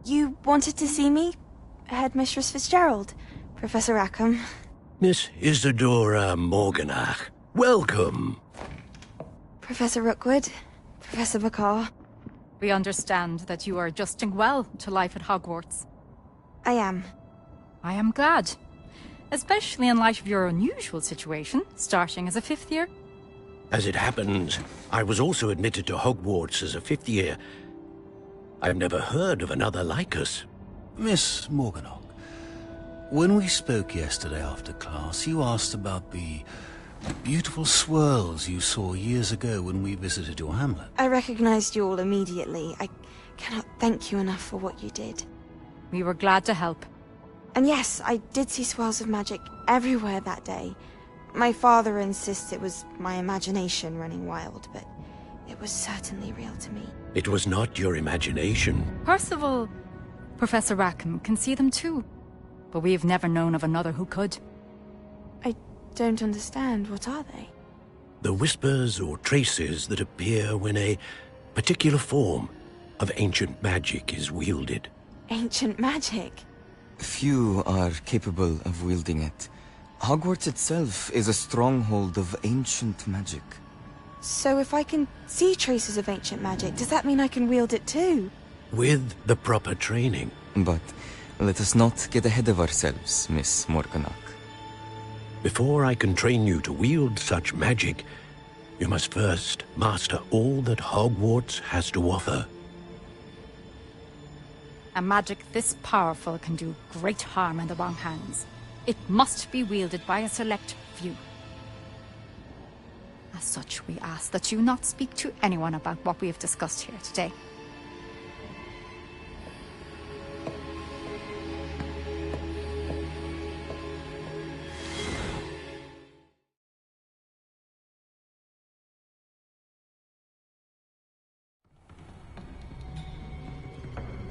[SPEAKER 20] You wanted to see me? Headmistress Fitzgerald, Professor Rackham.
[SPEAKER 21] Miss Isadora Morganach, welcome.
[SPEAKER 20] Professor Rookwood, Professor Bakar.
[SPEAKER 22] We understand that you are adjusting well to life at Hogwarts.
[SPEAKER 20] I am.
[SPEAKER 22] I am glad. Especially in light of your unusual situation, starting as a 5th year.
[SPEAKER 21] As it happens, I was also admitted to Hogwarts as a 5th year. I've never heard of another like us.
[SPEAKER 23] Miss Morganach, when we spoke yesterday after class, you asked about the beautiful swirls you saw years ago when we visited your hamlet.
[SPEAKER 20] I recognized you all immediately. I cannot thank you enough for what you did.
[SPEAKER 22] We were glad to help.
[SPEAKER 20] And yes, I did see swirls of magic everywhere that day. My father insists it was my imagination running wild, but it was certainly real to me.
[SPEAKER 21] It was not your imagination.
[SPEAKER 22] Percival, Professor Rackham can see them too. But we've never known of another who could.
[SPEAKER 20] I don't understand. What are they?
[SPEAKER 21] The whispers or traces that appear when a particular form of ancient magic is wielded.
[SPEAKER 20] Ancient magic?
[SPEAKER 24] Few are capable of wielding it. Hogwarts itself is a stronghold of ancient magic.
[SPEAKER 20] So if I can see traces of ancient magic, does that mean I can wield it too?
[SPEAKER 21] With the proper training.
[SPEAKER 24] But let us not get ahead of ourselves, Miss Morganach.
[SPEAKER 21] Before I can train you to wield such magic, you must first master all that Hogwarts has to offer.
[SPEAKER 22] A magic this powerful can do great harm in the wrong hands. It must be wielded by a select few. As such, we ask that you not speak to anyone about what we have discussed here today.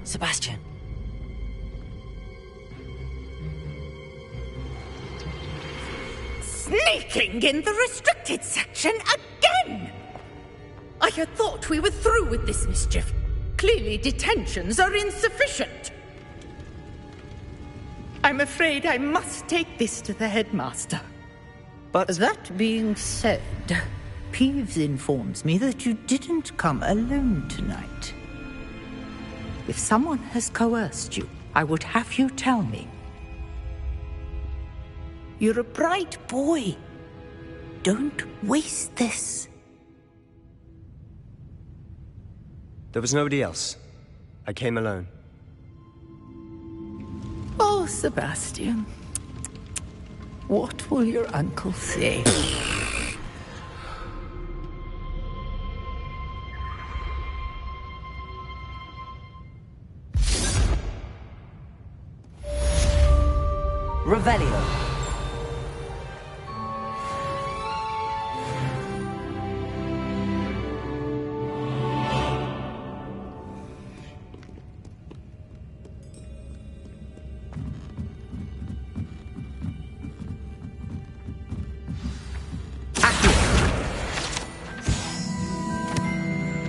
[SPEAKER 5] Sebastian.
[SPEAKER 9] Sneaking in the restricted section again! I had thought we were through with this mischief. Clearly detentions are insufficient. I'm afraid I must take this to the headmaster.
[SPEAKER 25] But that being said, Peeves informs me that you didn't come alone tonight. If someone has coerced you, I would have you tell me. You're a bright boy. Don't waste this.
[SPEAKER 2] There was nobody else. I came alone.
[SPEAKER 25] Oh, Sebastian. What will your uncle say?
[SPEAKER 5] Revelio.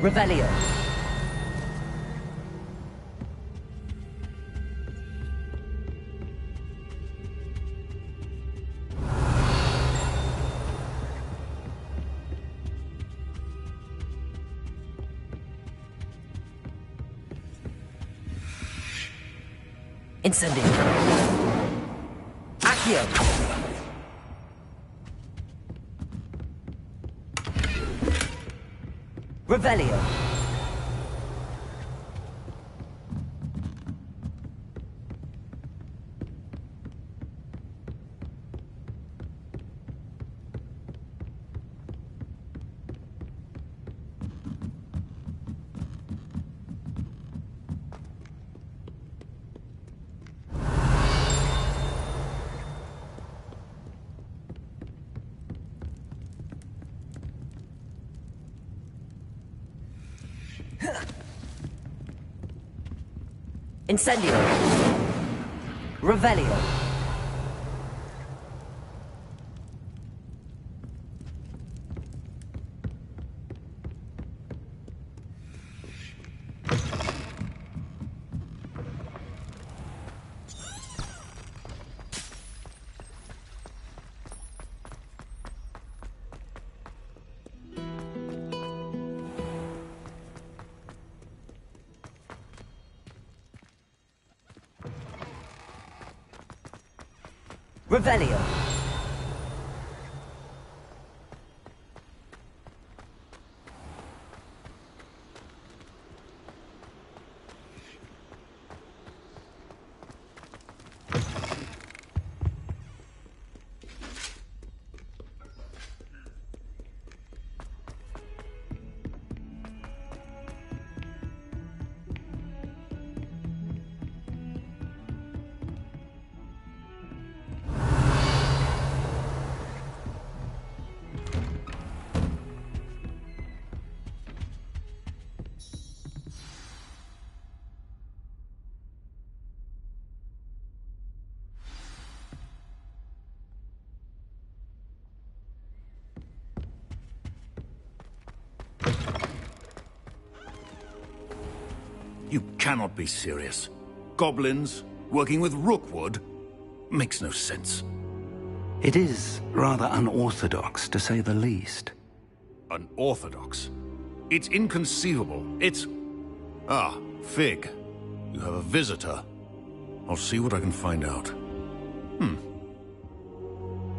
[SPEAKER 5] Revelio. Incendio. Accio. Revelio. Incendio. Revelio. Revelio.
[SPEAKER 23] You cannot be serious. Goblins working with Rookwood? Makes no sense.
[SPEAKER 3] It is rather unorthodox, to say the least.
[SPEAKER 23] Unorthodox? It's inconceivable. It's... Ah, Fig. You have a visitor. I'll see what I can find out.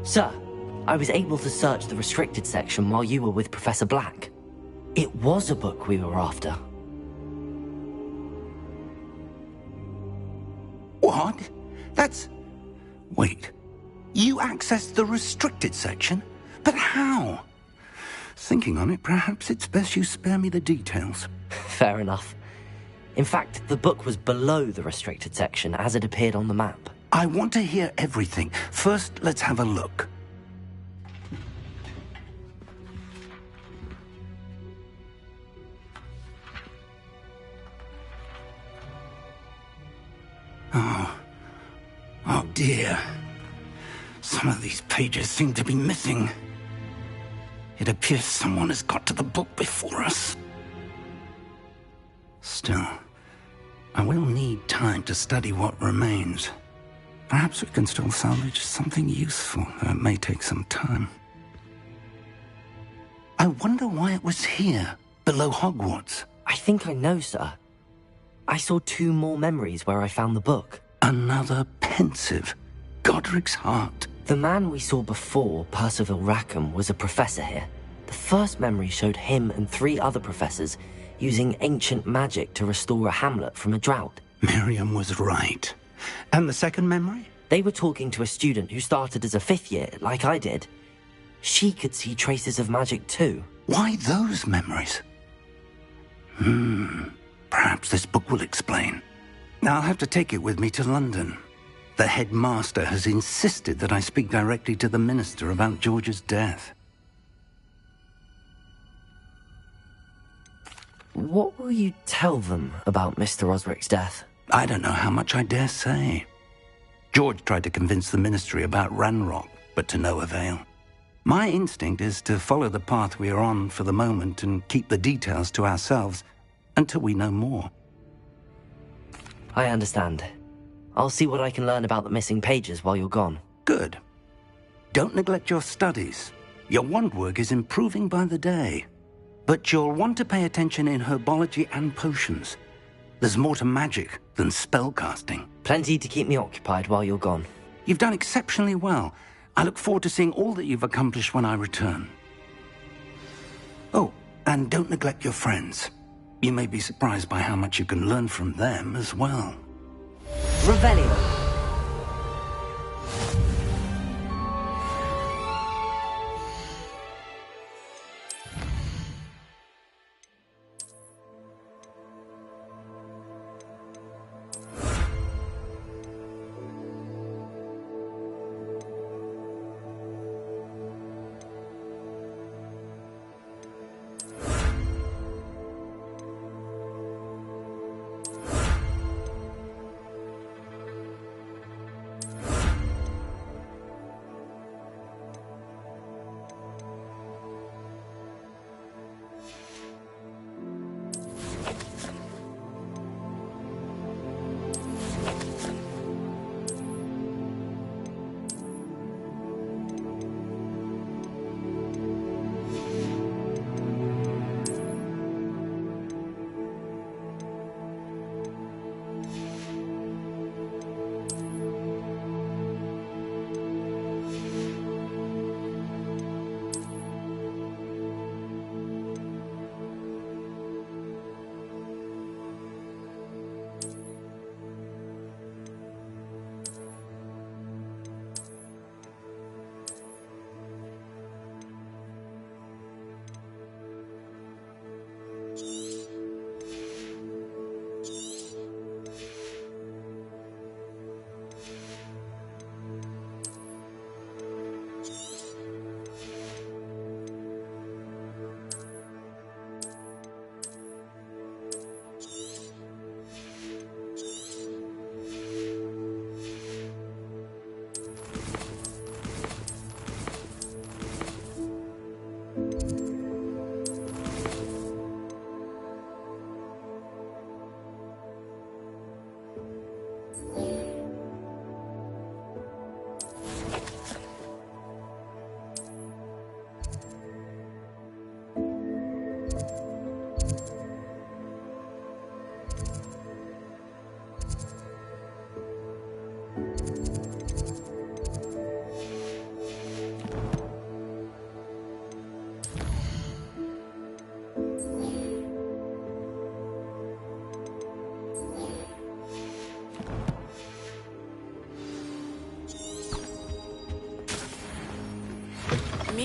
[SPEAKER 5] Sir, I was able to search the restricted section while you were with Professor Black. It was a book we were after.
[SPEAKER 3] What? That's... Wait. You accessed the restricted section? But how? Thinking on it, perhaps it's best you spare me the details.
[SPEAKER 5] Fair enough. In fact, the book was below the restricted section as it appeared on the map.
[SPEAKER 3] I want to hear everything. First, let's have a look. Oh dear. Some of these pages seem to be missing. It appears someone has got to the book before us. Still, I will need time to study what remains. Perhaps we can still salvage something useful, though it may take some time. I wonder why it was here, below Hogwarts.
[SPEAKER 5] I think I know, sir. I saw 2 more memories where I found the book.
[SPEAKER 3] Another pensive. Godric's heart.
[SPEAKER 5] The man we saw before, Percival Rackham, was a professor here. The first memory showed him and 3 other professors using ancient magic to restore a hamlet from a drought.
[SPEAKER 3] Miriam was right. And the second memory?
[SPEAKER 5] They were talking to a student who started as a 5th year, like I did. She could see traces of magic too.
[SPEAKER 3] Why those memories? Perhaps this book will explain. Now I'll have to take it with me to London. The headmaster has insisted that I speak directly to the minister about George's death.
[SPEAKER 5] What will you tell them about Mr. Osric's death?
[SPEAKER 3] I don't know how much I dare say. George tried to convince the ministry about Ranrock, but to no avail. My instinct is to follow the path we are on for the moment and keep the details to ourselves until we know more.
[SPEAKER 5] I understand. I'll see what I can learn about the missing pages while you're gone.
[SPEAKER 3] Good. Don't neglect your studies. Your wand work is improving by the day. But you'll want to pay attention in herbology and potions. There's more to magic than spellcasting.
[SPEAKER 5] Plenty to keep me occupied while you're gone.
[SPEAKER 3] You've done exceptionally well. I look forward to seeing all that you've accomplished when I return. Oh, and don't neglect your friends. You may be surprised by how much you can learn from them as well.
[SPEAKER 5] Revelio.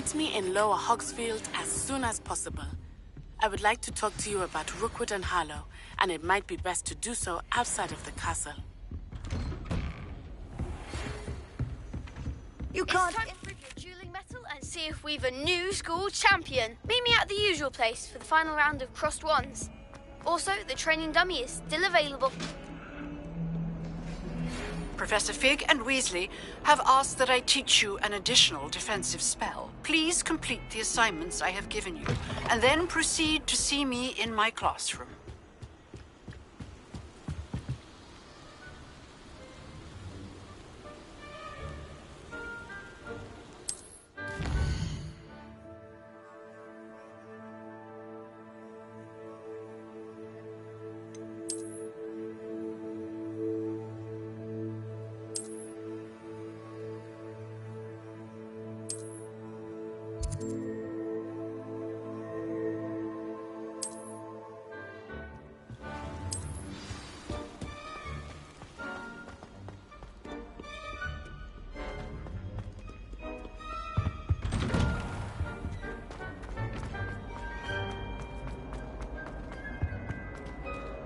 [SPEAKER 1] Meet me in Lower Hogsfield as soon as possible. I would like to talk to you about Rookwood and Harlow, and it might be best to do so outside of the castle.
[SPEAKER 16] You can't improve your dueling metal and see if we've a new school champion. Meet me at the usual place for the final round of crossed wands. Also, the training dummy is still available.
[SPEAKER 12] Professor Fig and Weasley have asked that I teach you an additional defensive spell. Please complete the assignments I have given you, and then proceed to see me in my classroom.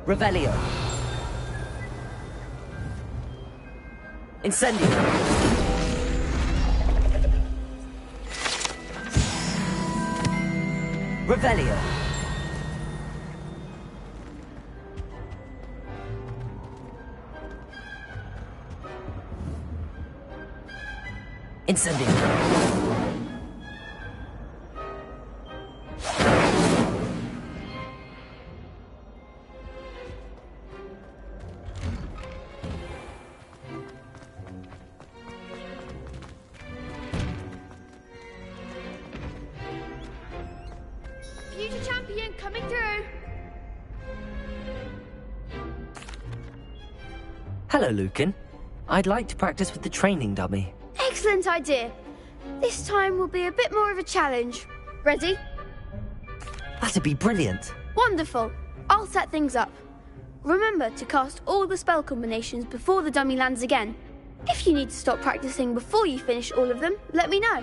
[SPEAKER 5] Revelio. Incendio. Revelio. Incendio.
[SPEAKER 16] Future champion coming through.
[SPEAKER 5] Hello, Lucan. I'd like to practice with the training dummy.
[SPEAKER 16] Excellent idea. This time will be a bit more of a challenge. Ready?
[SPEAKER 5] That'd be brilliant.
[SPEAKER 16] Wonderful. I'll set things up. Remember to cast all the spell combinations before the dummy lands again. If you need to stop practicing before you finish all of them, let me know.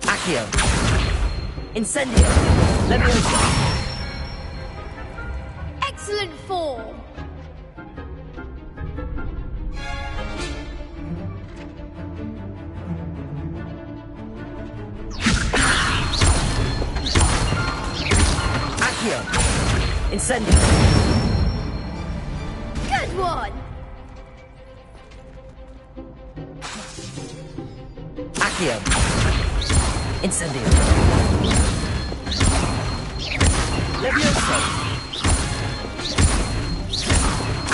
[SPEAKER 5] Accio. Incendio. Leviosa.
[SPEAKER 16] Excellent form.
[SPEAKER 5] Accio. Incendio.
[SPEAKER 16] Good one.
[SPEAKER 5] Accio. Incendio. Leviosa.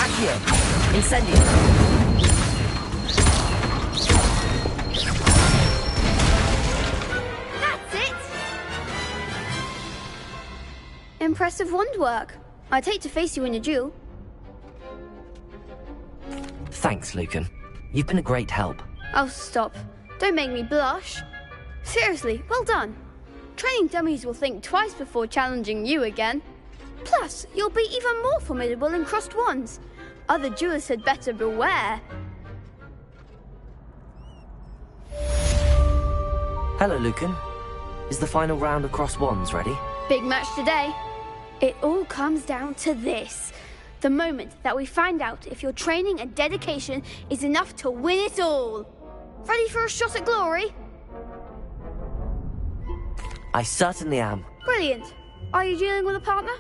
[SPEAKER 5] Accio. Incendio.
[SPEAKER 16] That's it. Impressive wand work. I'd hate to face you in a duel.
[SPEAKER 5] Thanks, Lucan. You've been a great help.
[SPEAKER 16] Oh, stop. Don't make me blush. Seriously, well done. Training dummies will think twice before challenging you again. Plus, you'll be even more formidable in crossed wands. Other duelists had better beware.
[SPEAKER 5] Hello, Lucan. Is the final round of crossed wands ready?
[SPEAKER 16] Big match today. It all comes down to this. The moment that we find out if your training and dedication is enough to win it all. Ready for a shot at glory?
[SPEAKER 5] I certainly am.
[SPEAKER 16] Brilliant. Are you dealing with a partner?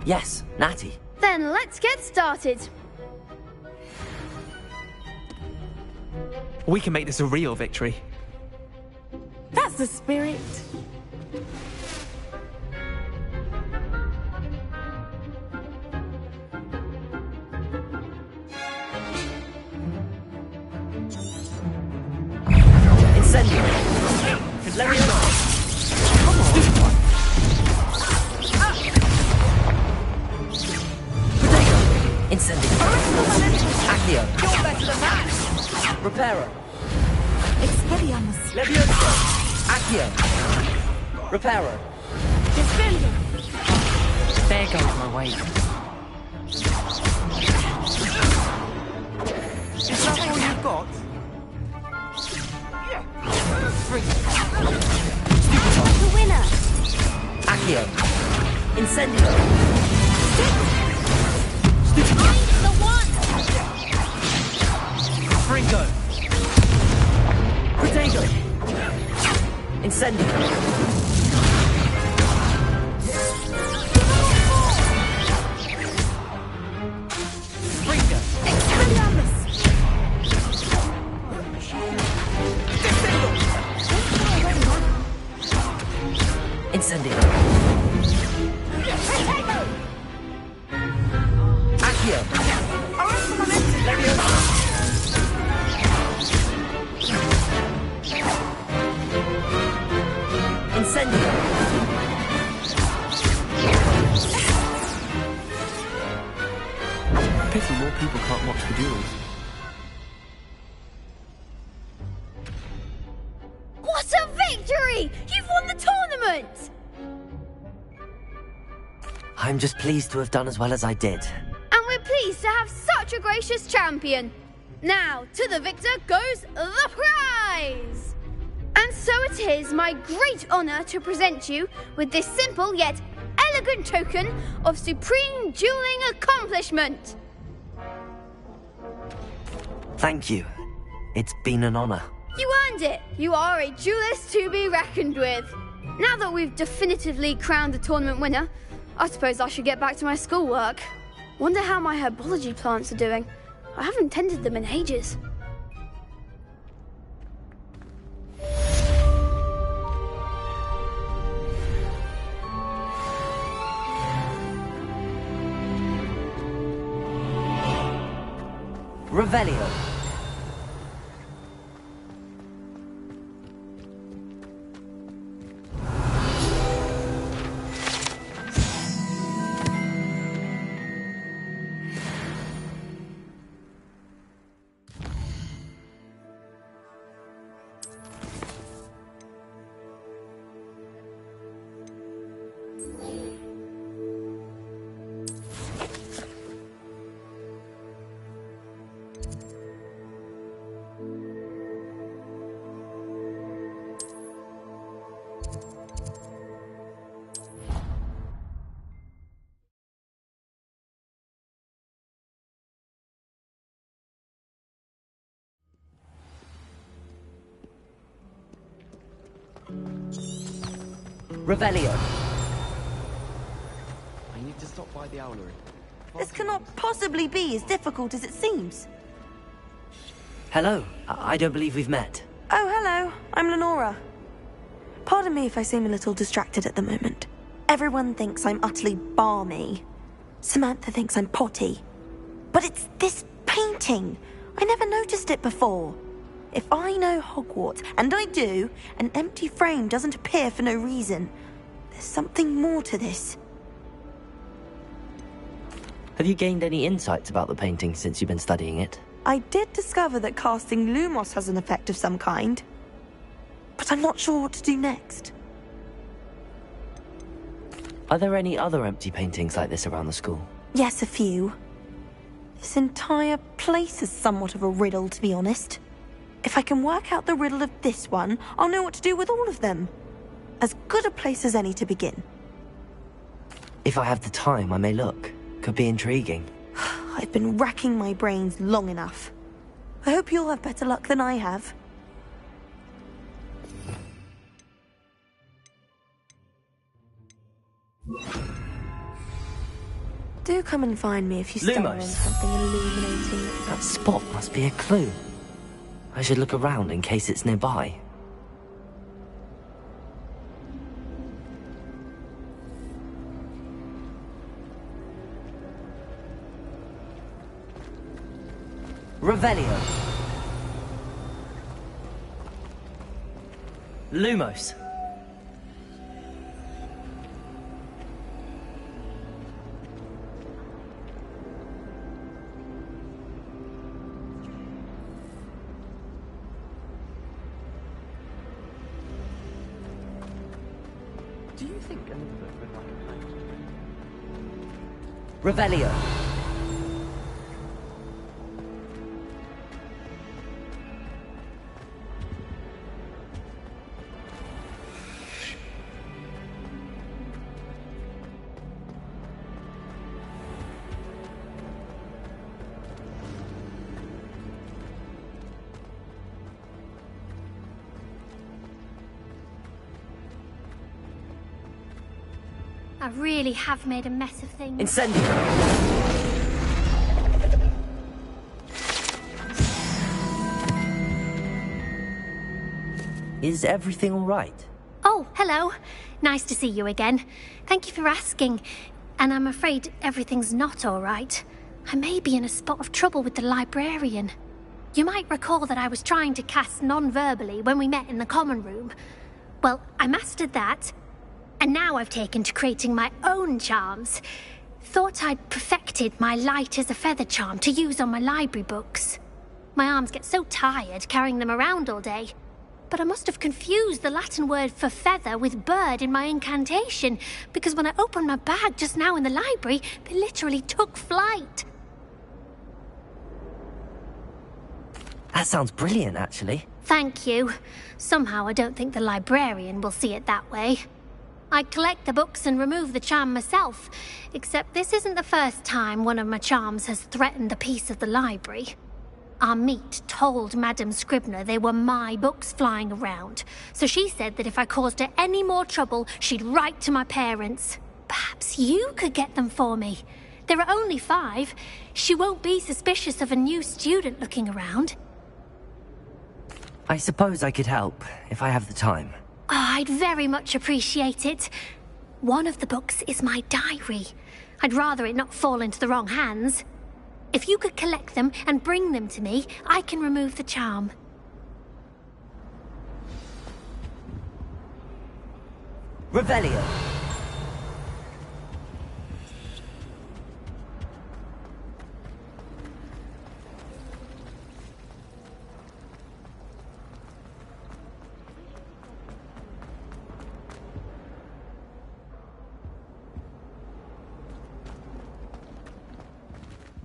[SPEAKER 5] Yes, Natty.
[SPEAKER 16] Then let's get started.
[SPEAKER 15] We can make this a real victory.
[SPEAKER 1] That's the spirit.
[SPEAKER 5] Incendio. Leviosa. Come on. Incendio. Accio.
[SPEAKER 9] You're better than that.
[SPEAKER 5] Reparo.
[SPEAKER 9] Expelliarmus.
[SPEAKER 5] Leviosa. Accio. Reparo.
[SPEAKER 9] Dispendio.
[SPEAKER 15] There goes my weight.
[SPEAKER 2] Is that all you've got?
[SPEAKER 11] The winner!
[SPEAKER 5] Accio. Incendio.
[SPEAKER 11] Find the one!
[SPEAKER 2] Fringo.
[SPEAKER 5] Protego. Incendio.
[SPEAKER 2] Fringo.
[SPEAKER 11] Expelliarmus!
[SPEAKER 5] Incendio. Accio. Leviosa. Incendio.
[SPEAKER 15] Pity more people can't watch the duels.
[SPEAKER 16] What a victory! You've won the tournament!
[SPEAKER 5] I'm just pleased to have done as well as I did.
[SPEAKER 16] And we're pleased to have such a gracious champion. Now, to the victor goes the prize! And so it is my great honour to present you with this simple yet elegant token of supreme dueling accomplishment.
[SPEAKER 5] Thank you. It's been an honour.
[SPEAKER 16] You earned it. You are a duelist to be reckoned with. Now that we've definitively crowned the tournament winner, I suppose I should get back to my schoolwork. Wonder how my herbology plants are doing. I haven't tended them in ages.
[SPEAKER 5] Revelio. Revelio.
[SPEAKER 2] I need to stop by the owlery.
[SPEAKER 4] This cannot possibly be as difficult as it seems.
[SPEAKER 5] Hello. I don't believe we've met.
[SPEAKER 4] Oh, hello. I'm Lenora. Pardon me if I seem a little distracted at the moment. Everyone thinks I'm utterly balmy. Samantha thinks I'm potty. But it's this painting. I never noticed it before. If I know Hogwarts, and I do, an empty frame doesn't appear for no reason. There's something more to this.
[SPEAKER 5] Have you gained any insights about the painting since you've been studying it?
[SPEAKER 4] I did discover that casting Lumos has an effect of some kind. But I'm not sure what to do next.
[SPEAKER 5] Are there any other empty paintings like this around the school?
[SPEAKER 4] Yes, a few. This entire place is somewhat of a riddle, to be honest. If I can work out the riddle of this one, I'll know what to do with all of them. As good a place as any to begin.
[SPEAKER 5] If I have the time, I may look. Could be intriguing.
[SPEAKER 4] I've been racking my brains long enough. I hope you'll have better luck than I have. Do come and find me if you stumble on something illuminating.
[SPEAKER 5] That spot must be a clue. I should look around in case it's nearby. Revelio. Lumos.
[SPEAKER 2] Do you think Elizabeth would like a pint?
[SPEAKER 5] Revelio.
[SPEAKER 11] I really have made a mess of things.
[SPEAKER 5] Incendio! Is everything all right?
[SPEAKER 11] Oh, hello. Nice to see you again. Thank you for asking. And I'm afraid everything's not all right. I may be in a spot of trouble with the librarian. You might recall that I was trying to cast non-verbally when we met in the common room. Well, I mastered that. And now I've taken to creating my own charms. Thought I'd perfected my light as a feather charm to use on my library books. My arms get so tired carrying them around all day. But I must have confused the Latin word for feather with bird in my incantation, because when I opened my bag just now in the library, they literally took flight.
[SPEAKER 5] That sounds brilliant, actually.
[SPEAKER 11] Thank you. Somehow I don't think the librarian will see it that way. I collect the books and remove the charm myself, except this isn't the first time one of my charms has threatened a piece of the library. Our meet told Madame Scribner they were my books flying around, so she said that if I caused her any more trouble, she'd write to my parents. Perhaps you could get them for me. There are only 5. She won't be suspicious of a new student looking around.
[SPEAKER 5] I suppose I could help, if I have the time.
[SPEAKER 11] Oh, I'd very much appreciate it. One of the books is my diary. I'd rather it not fall into the wrong hands. If you could collect them and bring them to me, I can remove the charm.
[SPEAKER 5] Revelio.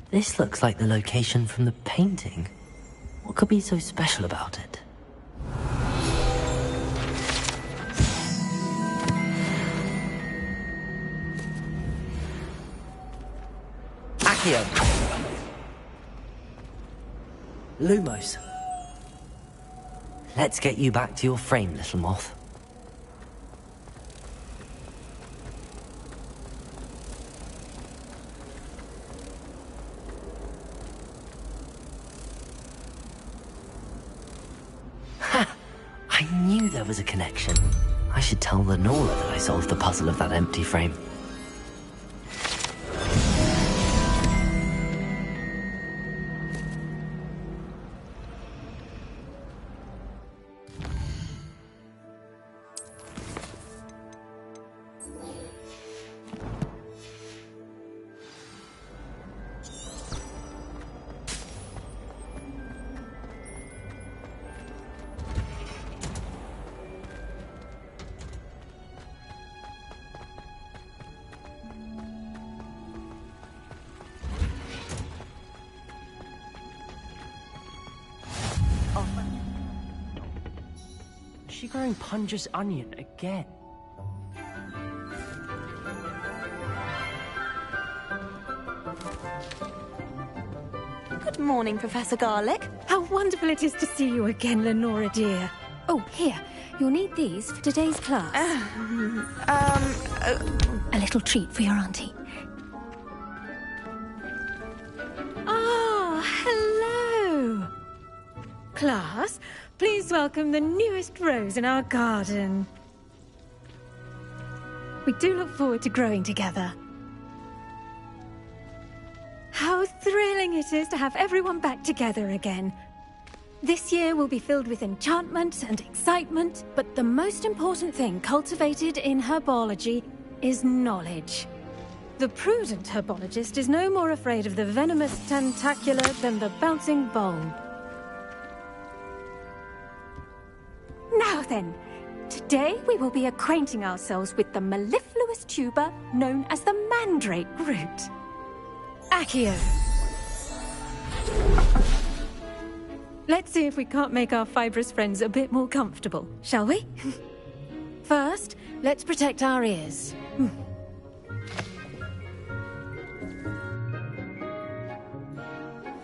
[SPEAKER 5] This looks like the location from the painting. What could be so special about it? Accio! Lumos. Let's get you back to your frame, little moth. I knew there was a connection. I should tell Lenora that I solved the puzzle of that empty frame.
[SPEAKER 18] Is she growing Punja's onion again?
[SPEAKER 4] Good morning, Professor Garlic.
[SPEAKER 6] How wonderful it is to see you again, Lenora dear. Oh, here. You'll need these for today's class. A little treat for your auntie. Ah, hello. Class, please welcome the newest rose in our garden. We do look forward to growing together. How thrilling it is to have everyone back together again. This year will be filled with enchantment and excitement, but the most important thing cultivated in herbology is knowledge. The prudent herbologist is no more afraid of the venomous tentacula than the bouncing bulb. Now then, today we will be acquainting ourselves with the mellifluous tuber known as the mandrake root. Accio. Let's see if we can't make our fibrous friends a bit more comfortable, shall we? First, let's protect our ears.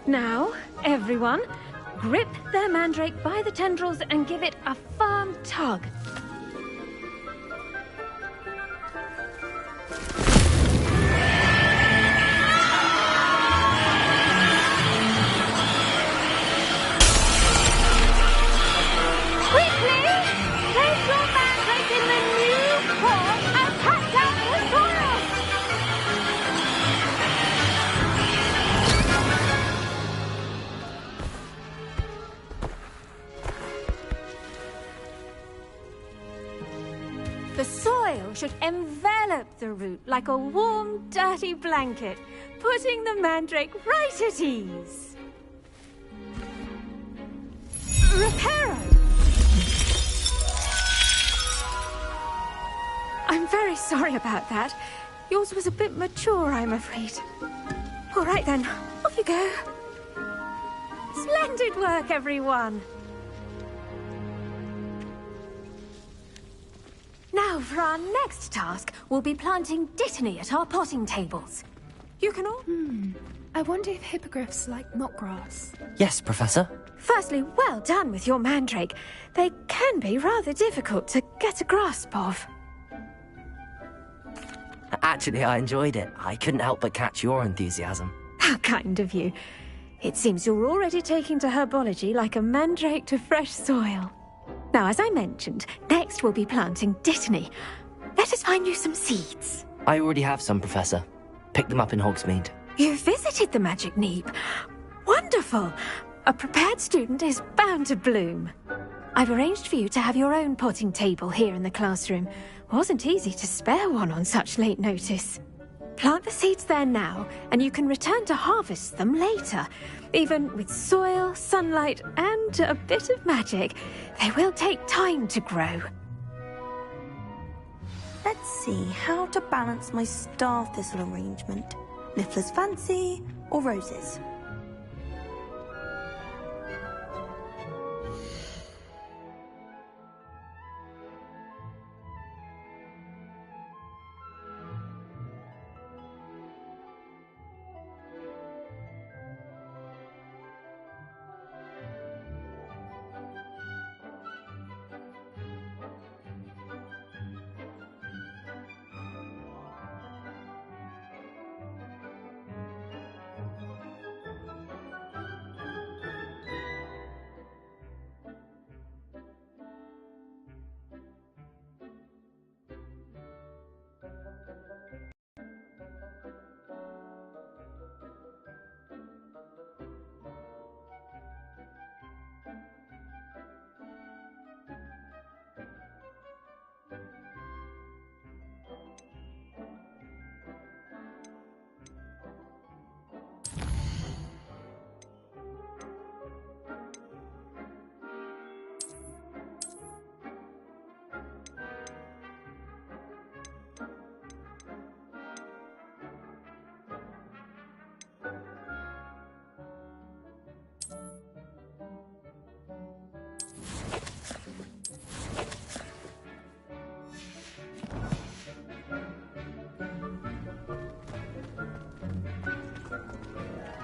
[SPEAKER 6] Now, everyone, grip their mandrake by the tendrils and give it a firm tug. The soil should envelop the root like a warm, dirty blanket, putting the mandrake right at ease. Reparo! I'm very sorry about that. Yours was a bit mature, I'm afraid. All right then, off you go. Splendid work, everyone. Now, for our next task, we'll be planting dittany at our potting tables. You can all...
[SPEAKER 7] I wonder if hippogriffs like knotgrass.
[SPEAKER 5] Yes, Professor.
[SPEAKER 6] Firstly, well done with your mandrake. They can be rather difficult to get a grasp of.
[SPEAKER 5] Actually, I enjoyed it. I couldn't help but catch your enthusiasm.
[SPEAKER 6] How kind of you. It seems you're already taking to herbology like a mandrake to fresh soil. Now, as I mentioned, next we'll be planting dittany. Let us find you some seeds.
[SPEAKER 5] I already have some, Professor. Picked them up in Hogsmeade.
[SPEAKER 6] You visited the Magic Neep. Wonderful! A prepared student is bound to bloom. I've arranged for you to have your own potting table here in the classroom. Wasn't easy to spare one on such late notice. Plant the seeds there now, and you can return to harvest them later. Even with soil, sunlight, and a bit of magic, they will take time to grow.
[SPEAKER 4] Let's see how to balance my star thistle arrangement. Niffler's fancy or roses?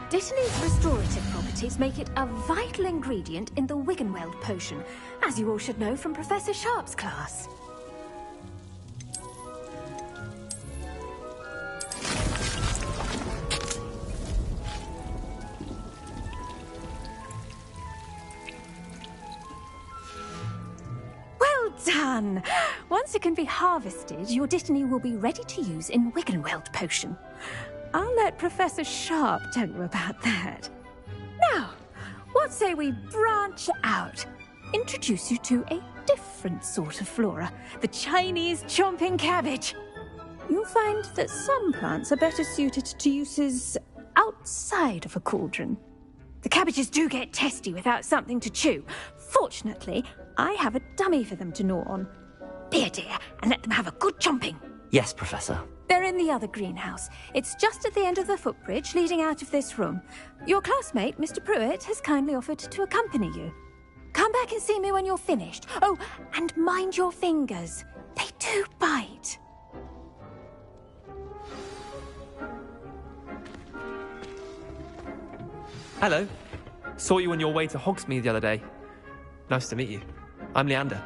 [SPEAKER 6] Dittany's restorative properties make it a vital ingredient in the Wiggenweld potion, as you all should know from Professor Sharp's class. Well done! Once it can be harvested, your dittany will be ready to use in Wiggenweld potion. I'll let Professor Sharp tell you about that. Now, what say we branch out? Introduce you to a different sort of flora, the Chinese chomping cabbage. You'll find that some plants are better suited to uses outside of a cauldron. The cabbages do get testy without something to chew. Fortunately, I have a dummy for them to gnaw on. Be a dear and let them have a good chomping.
[SPEAKER 5] Yes, Professor.
[SPEAKER 6] They're in the other greenhouse. It's just at the end of the footbridge leading out of this room. Your classmate, Mr. Pruitt, has kindly offered to accompany you. Come back and see me when you're finished. Oh, and mind your fingers. They do bite.
[SPEAKER 15] Hello. Saw you on your way to Hogsmeade the other day. Nice to meet you. I'm Leander.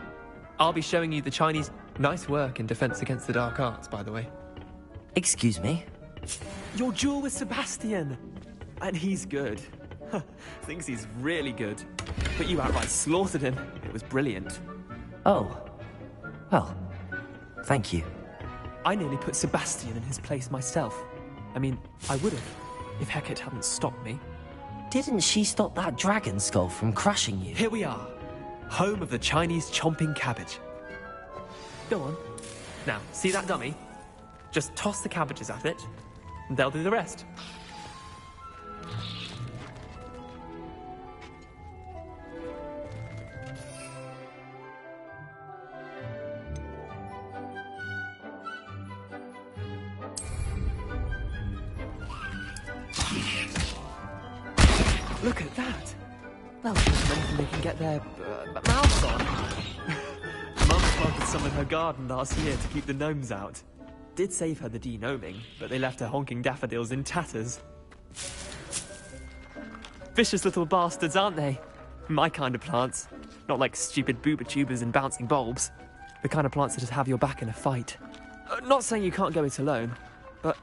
[SPEAKER 15] I'll be showing you the Chinese... Nice work in Defense Against the Dark Arts, by the way.
[SPEAKER 5] Excuse me?
[SPEAKER 15] Your duel with Sebastian. And he's good. Thinks he's really good. But you outright slaughtered him. It was brilliant.
[SPEAKER 5] Oh. Well, thank you.
[SPEAKER 15] I nearly put Sebastian in his place myself. I mean, I would have, if Hecate hadn't stopped me.
[SPEAKER 5] Didn't she stop that dragon skull from crushing you?
[SPEAKER 15] Here we are. Home of the Chinese chomping cabbage. Go on. Now, see that dummy? Just toss the cabbages at it, and they'll do the rest. Look at that! Well, anything they can get their mouths on. Mum planted some in her garden last year to keep the gnomes out. Did save her the de-gnoming, but they left her honking daffodils in tatters. Vicious little bastards, aren't they? My kind of plants. Not like stupid booba tubers and bouncing bulbs. The kind of plants that just have your back in a fight. Not saying you can't go it alone, but...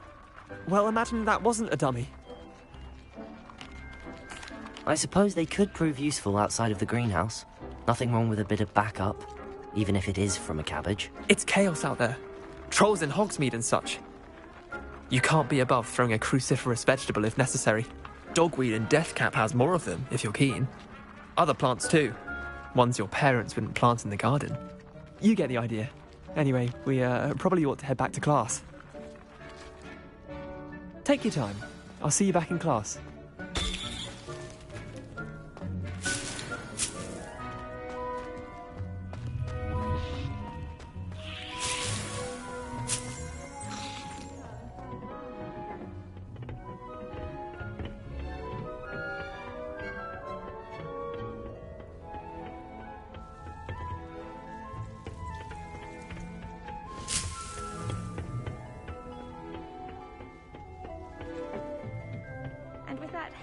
[SPEAKER 15] well, imagine that wasn't a dummy.
[SPEAKER 5] I suppose they could prove useful outside of the greenhouse. Nothing wrong with a bit of backup, even if it is from a cabbage.
[SPEAKER 15] It's chaos out there. Trolls in Hogsmeade and such. You can't be above throwing a cruciferous vegetable if necessary. Dogweed and deathcap has more of them, if you're keen. Other plants too. Ones your parents wouldn't plant in the garden. You get the idea. Anyway, we probably ought to head back to class. Take your time. I'll see you back in class.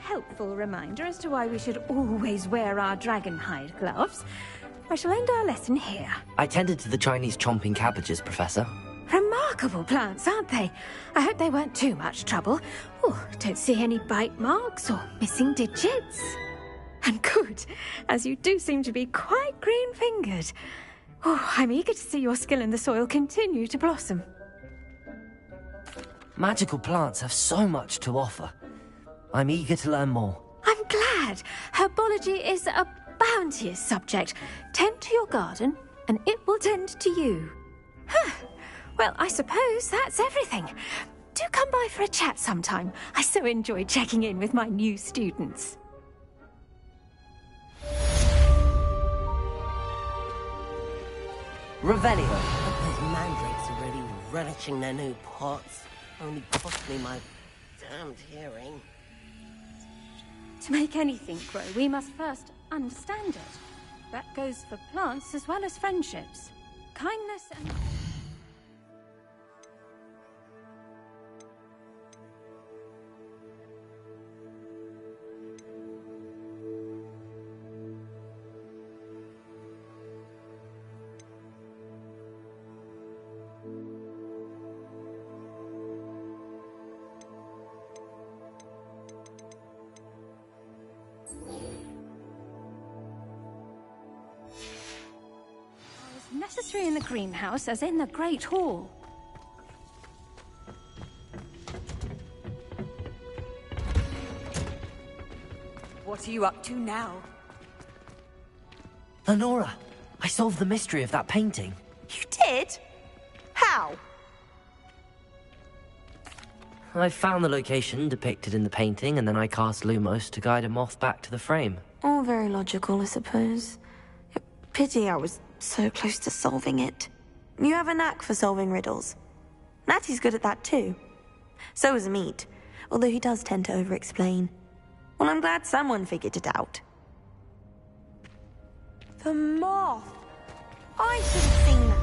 [SPEAKER 6] Helpful reminder as to why we should always wear our dragonhide gloves, I shall end our lesson here.
[SPEAKER 5] I tended to the Chinese chomping cabbages, Professor.
[SPEAKER 6] Remarkable plants, aren't they? I hope they weren't too much trouble. Oh, don't see any bite marks or missing digits. And good, as you do seem to be quite green-fingered. Oh, I'm eager to see your skill in the soil continue to blossom.
[SPEAKER 5] Magical plants have so much to offer. I'm eager to learn more.
[SPEAKER 6] I'm glad. Herbology is a bounteous subject. Tend to your garden, and it will tend to you. Huh. Well, I suppose that's everything. Do come by for a chat sometime. I so enjoy checking in with my new students.
[SPEAKER 5] Revelio.
[SPEAKER 18] Those mandrakes are really relishing their new pots. Only cost me my damned hearing.
[SPEAKER 6] To make anything grow, we must first understand it. That goes for plants as well as friendships. Kindness and... necessary in the greenhouse as in the Great Hall.
[SPEAKER 8] What are you up to now?
[SPEAKER 5] Lenora, I solved the mystery of that painting.
[SPEAKER 8] You did? How?
[SPEAKER 5] I found the location depicted in the painting, and then I cast Lumos to guide a moth back to the frame.
[SPEAKER 4] All very logical, I suppose. Pity I was so close to solving it. You have a knack for solving riddles. Natty's good at that too. So is Meat, although he does tend to over-explain. Well, I'm glad someone figured it out. The moth! I should have seen that.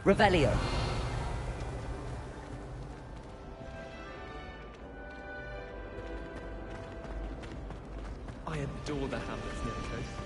[SPEAKER 5] Revelio.
[SPEAKER 15] I adore the hamlets near the coast.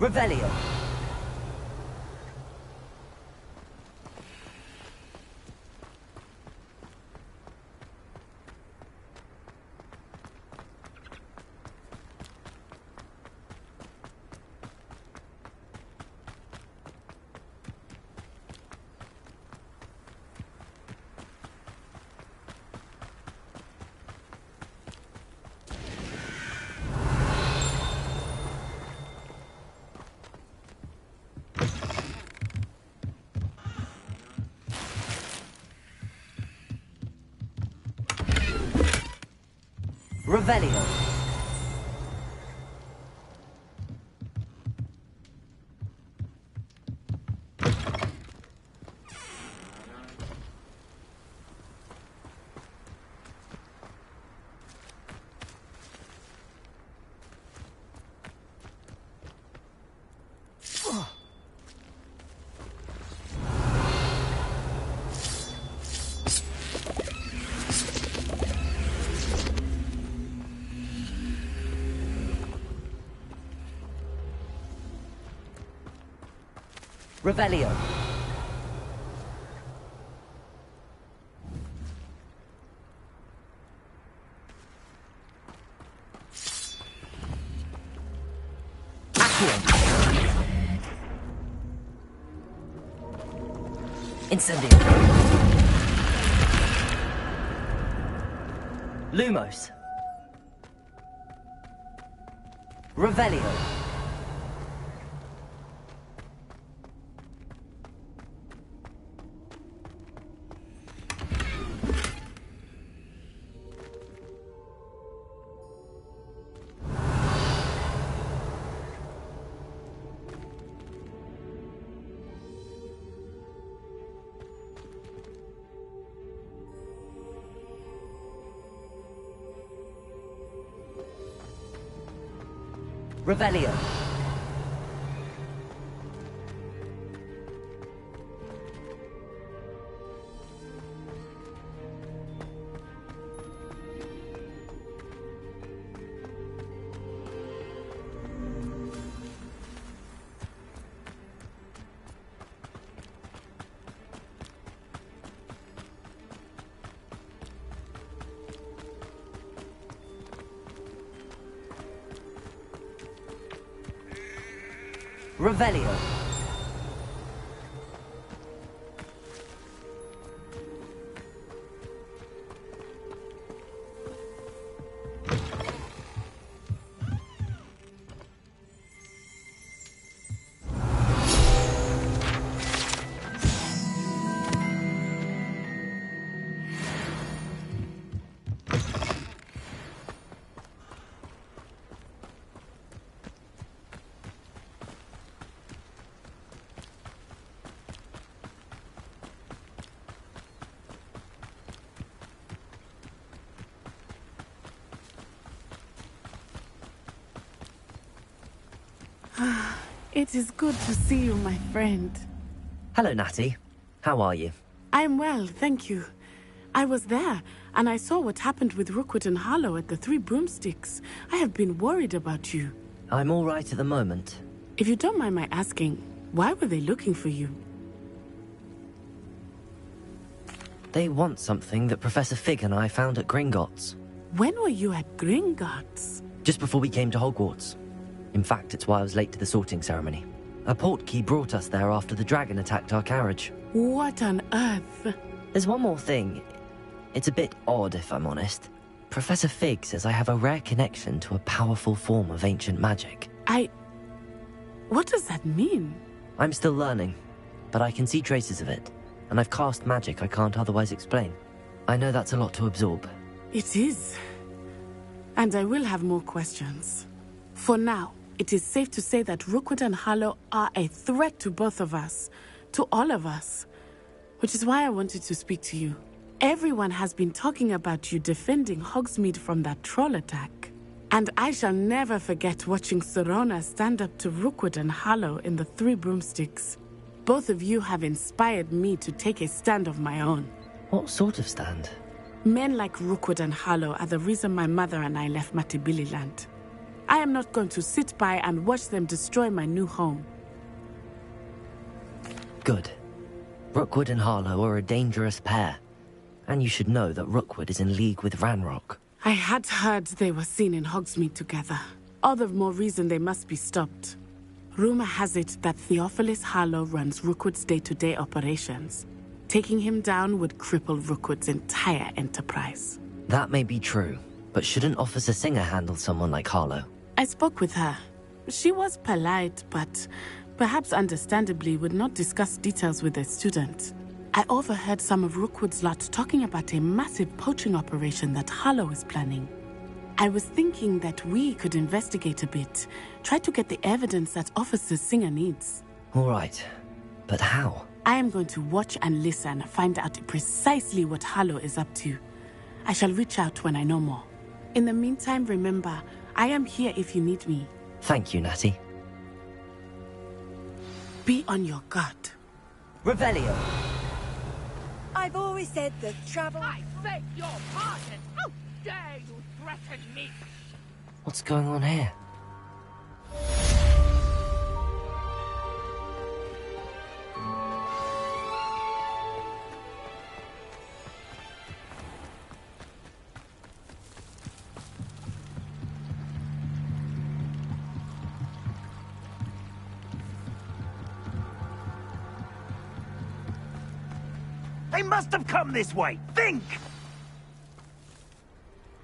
[SPEAKER 5] Revelio. Revelio. Revelio. Incendio. Lumos. Revelio. Revelio. Revelio.
[SPEAKER 1] It is good to see you, my friend.
[SPEAKER 5] Hello, Natty. How are you?
[SPEAKER 1] I'm well, thank you. I was there, and I saw what happened with Rookwood and Harlow at the Three Broomsticks. I have been worried about you.
[SPEAKER 5] I'm all right at the moment.
[SPEAKER 1] If you don't mind my asking, why were they looking for you?
[SPEAKER 5] They want something that Professor Fig and I found at Gringotts.
[SPEAKER 1] When were you at Gringotts?
[SPEAKER 5] Just before we came to Hogwarts. In fact, it's why I was late to the sorting ceremony. A portkey brought us there after the dragon attacked our carriage.
[SPEAKER 1] What on earth?
[SPEAKER 5] There's one more thing. It's a bit odd, if I'm honest. Professor Fig says I have a rare connection to a powerful form of ancient magic.
[SPEAKER 1] What does that mean?
[SPEAKER 5] I'm still learning, but I can see traces of it, and I've cast magic I can't otherwise explain. I know that's a lot to absorb.
[SPEAKER 1] It is. And I will have more questions. For now, it is safe to say that Rookwood and Harlow are a threat to both of us, to all of us, which is why I wanted to speak to you. Everyone has been talking about you defending Hogsmeade from that troll attack. And I shall never forget watching Serona stand up to Rookwood and Harlow in the Three Broomsticks. Both of you have inspired me to take a stand of my own.
[SPEAKER 5] What sort of stand?
[SPEAKER 1] Men like Rookwood and Harlow are the reason my mother and I left Matabeleland. I am not going to sit by and watch them destroy my new home.
[SPEAKER 5] Good. Rookwood and Harlow are a dangerous pair. And you should know that Rookwood is in league with Ranrock.
[SPEAKER 1] I had heard they were seen in Hogsmeade together. All the more reason they must be stopped. Rumor has it that Theophilus Harlow runs Rookwood's day-to-day operations. Taking him down would cripple Rookwood's entire enterprise.
[SPEAKER 5] That may be true, but shouldn't Officer Singer handle someone like Harlow?
[SPEAKER 1] I spoke with her. She was polite, but perhaps understandably would not discuss details with a student. I overheard some of Rookwood's lot talking about a massive poaching operation that Harlow is planning. I was thinking that we could investigate a bit, try to get the evidence that Officer Singer needs.
[SPEAKER 5] All right, but how?
[SPEAKER 1] I am going to watch and listen, find out precisely what Harlow is up to. I shall reach out when I know more. In the meantime, remember, I am here if you need me.
[SPEAKER 5] Thank you, Natty.
[SPEAKER 1] Be on your guard.
[SPEAKER 5] Revelio.
[SPEAKER 8] I've always said that travel...
[SPEAKER 9] I beg your pardon! How dare you threaten me?
[SPEAKER 5] What's going on here?
[SPEAKER 10] They must have come this way. Think!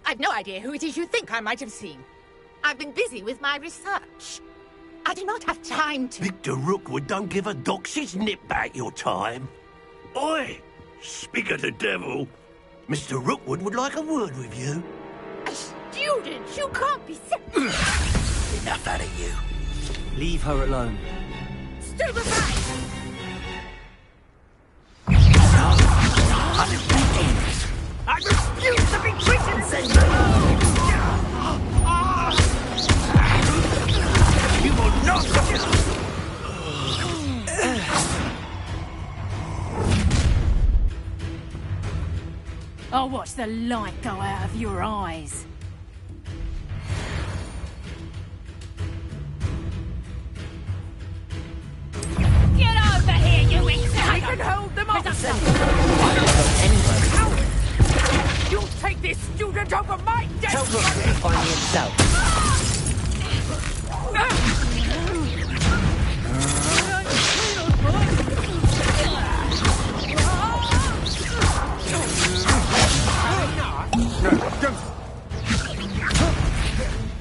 [SPEAKER 9] I've no idea who it is you think I might have seen. I've been busy with my research. I do not have time to...
[SPEAKER 21] Victor Rookwood don't give a doxy's nip back your time. Oi! Speak of the devil. Mr. Rookwood would like a word with you.
[SPEAKER 9] A student? You can't be
[SPEAKER 21] Enough out of you.
[SPEAKER 5] Leave her alone.
[SPEAKER 9] Stupefy!
[SPEAKER 10] I refuse to be treated Insendio! You will not...
[SPEAKER 22] I'll watch the light go out of your eyes.
[SPEAKER 9] Get over here, you insect! I can hold them off!
[SPEAKER 5] I don't go anywhere.
[SPEAKER 9] You'll take this student over my desk!
[SPEAKER 5] Tell Rookwood to find me himself.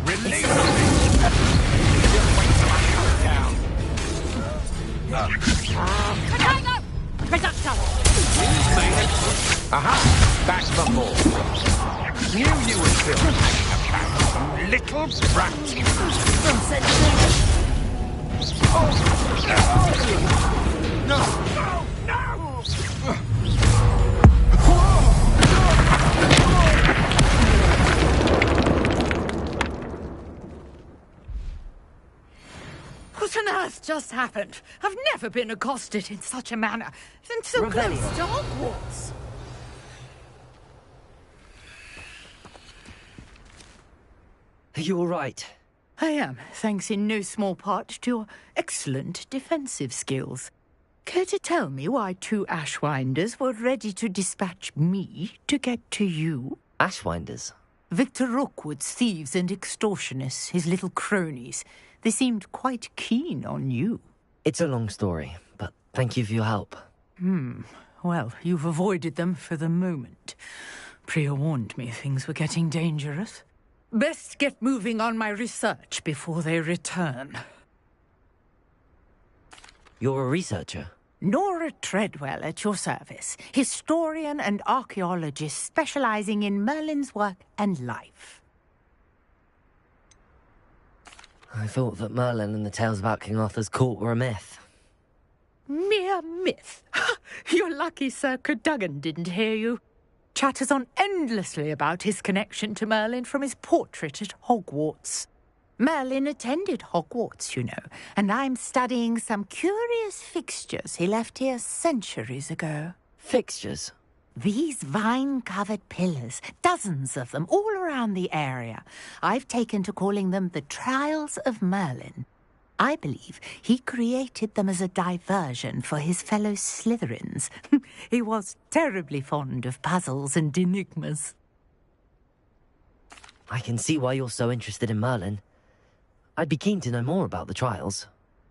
[SPEAKER 10] Release
[SPEAKER 9] Potato! Reduction!
[SPEAKER 10] Aha! Back for more. Knew you were still hanging about, little brat. No!
[SPEAKER 25] on earth just happened? I've never been accosted in such a manner. And so
[SPEAKER 5] Rebellion.
[SPEAKER 25] close to Hogwarts.
[SPEAKER 5] Are you all right?
[SPEAKER 25] I am, thanks in no small part to your excellent defensive skills. Care to tell me why 2 Ashwinders were ready to dispatch me to get to you?
[SPEAKER 5] Ashwinders?
[SPEAKER 25] Victor Rookwood's thieves and extortionists, his little cronies. They seemed quite keen on you.
[SPEAKER 5] It's a long story, but thank you for your help.
[SPEAKER 25] Well, you've avoided them for the moment. Priya warned me things were getting dangerous. Best get moving on my research before they return.
[SPEAKER 5] You're a researcher?
[SPEAKER 25] Nora Treadwell at your service, historian and archaeologist specializing in Merlin's work and life.
[SPEAKER 5] I thought that Merlin and the tales about King Arthur's court were a myth.
[SPEAKER 25] Mere myth? You're lucky Sir Cadogan didn't hear you. Chatters on endlessly about his connection to Merlin from his portrait at Hogwarts. Merlin attended Hogwarts, you know, and I'm studying some curious fixtures he left here centuries ago.
[SPEAKER 5] Fixtures?
[SPEAKER 25] These vine-covered pillars, dozens of them, all around the area. I've taken to calling them the Trials of Merlin. I believe he created them as a diversion for his fellow Slytherins. He was terribly fond of puzzles and enigmas.
[SPEAKER 5] I can see why you're so interested in Merlin. I'd be keen to know more about the trials.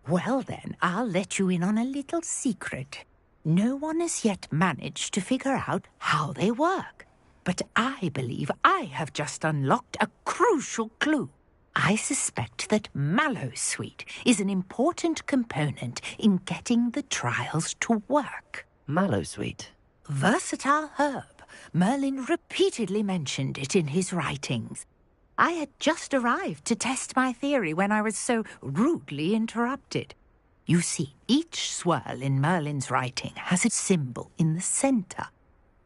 [SPEAKER 25] Well then, I'll let you in on a little secret. No one has yet managed to figure out how they work. But I believe I have just unlocked a crucial clue. I suspect that Mallowsweet is an important component in getting the trials to work.
[SPEAKER 5] Mallowsweet?
[SPEAKER 25] Versatile herb. Merlin repeatedly mentioned it in his writings. I had just arrived to test my theory when I was so rudely interrupted. You see, each swirl in Merlin's writing has its symbol in the centre.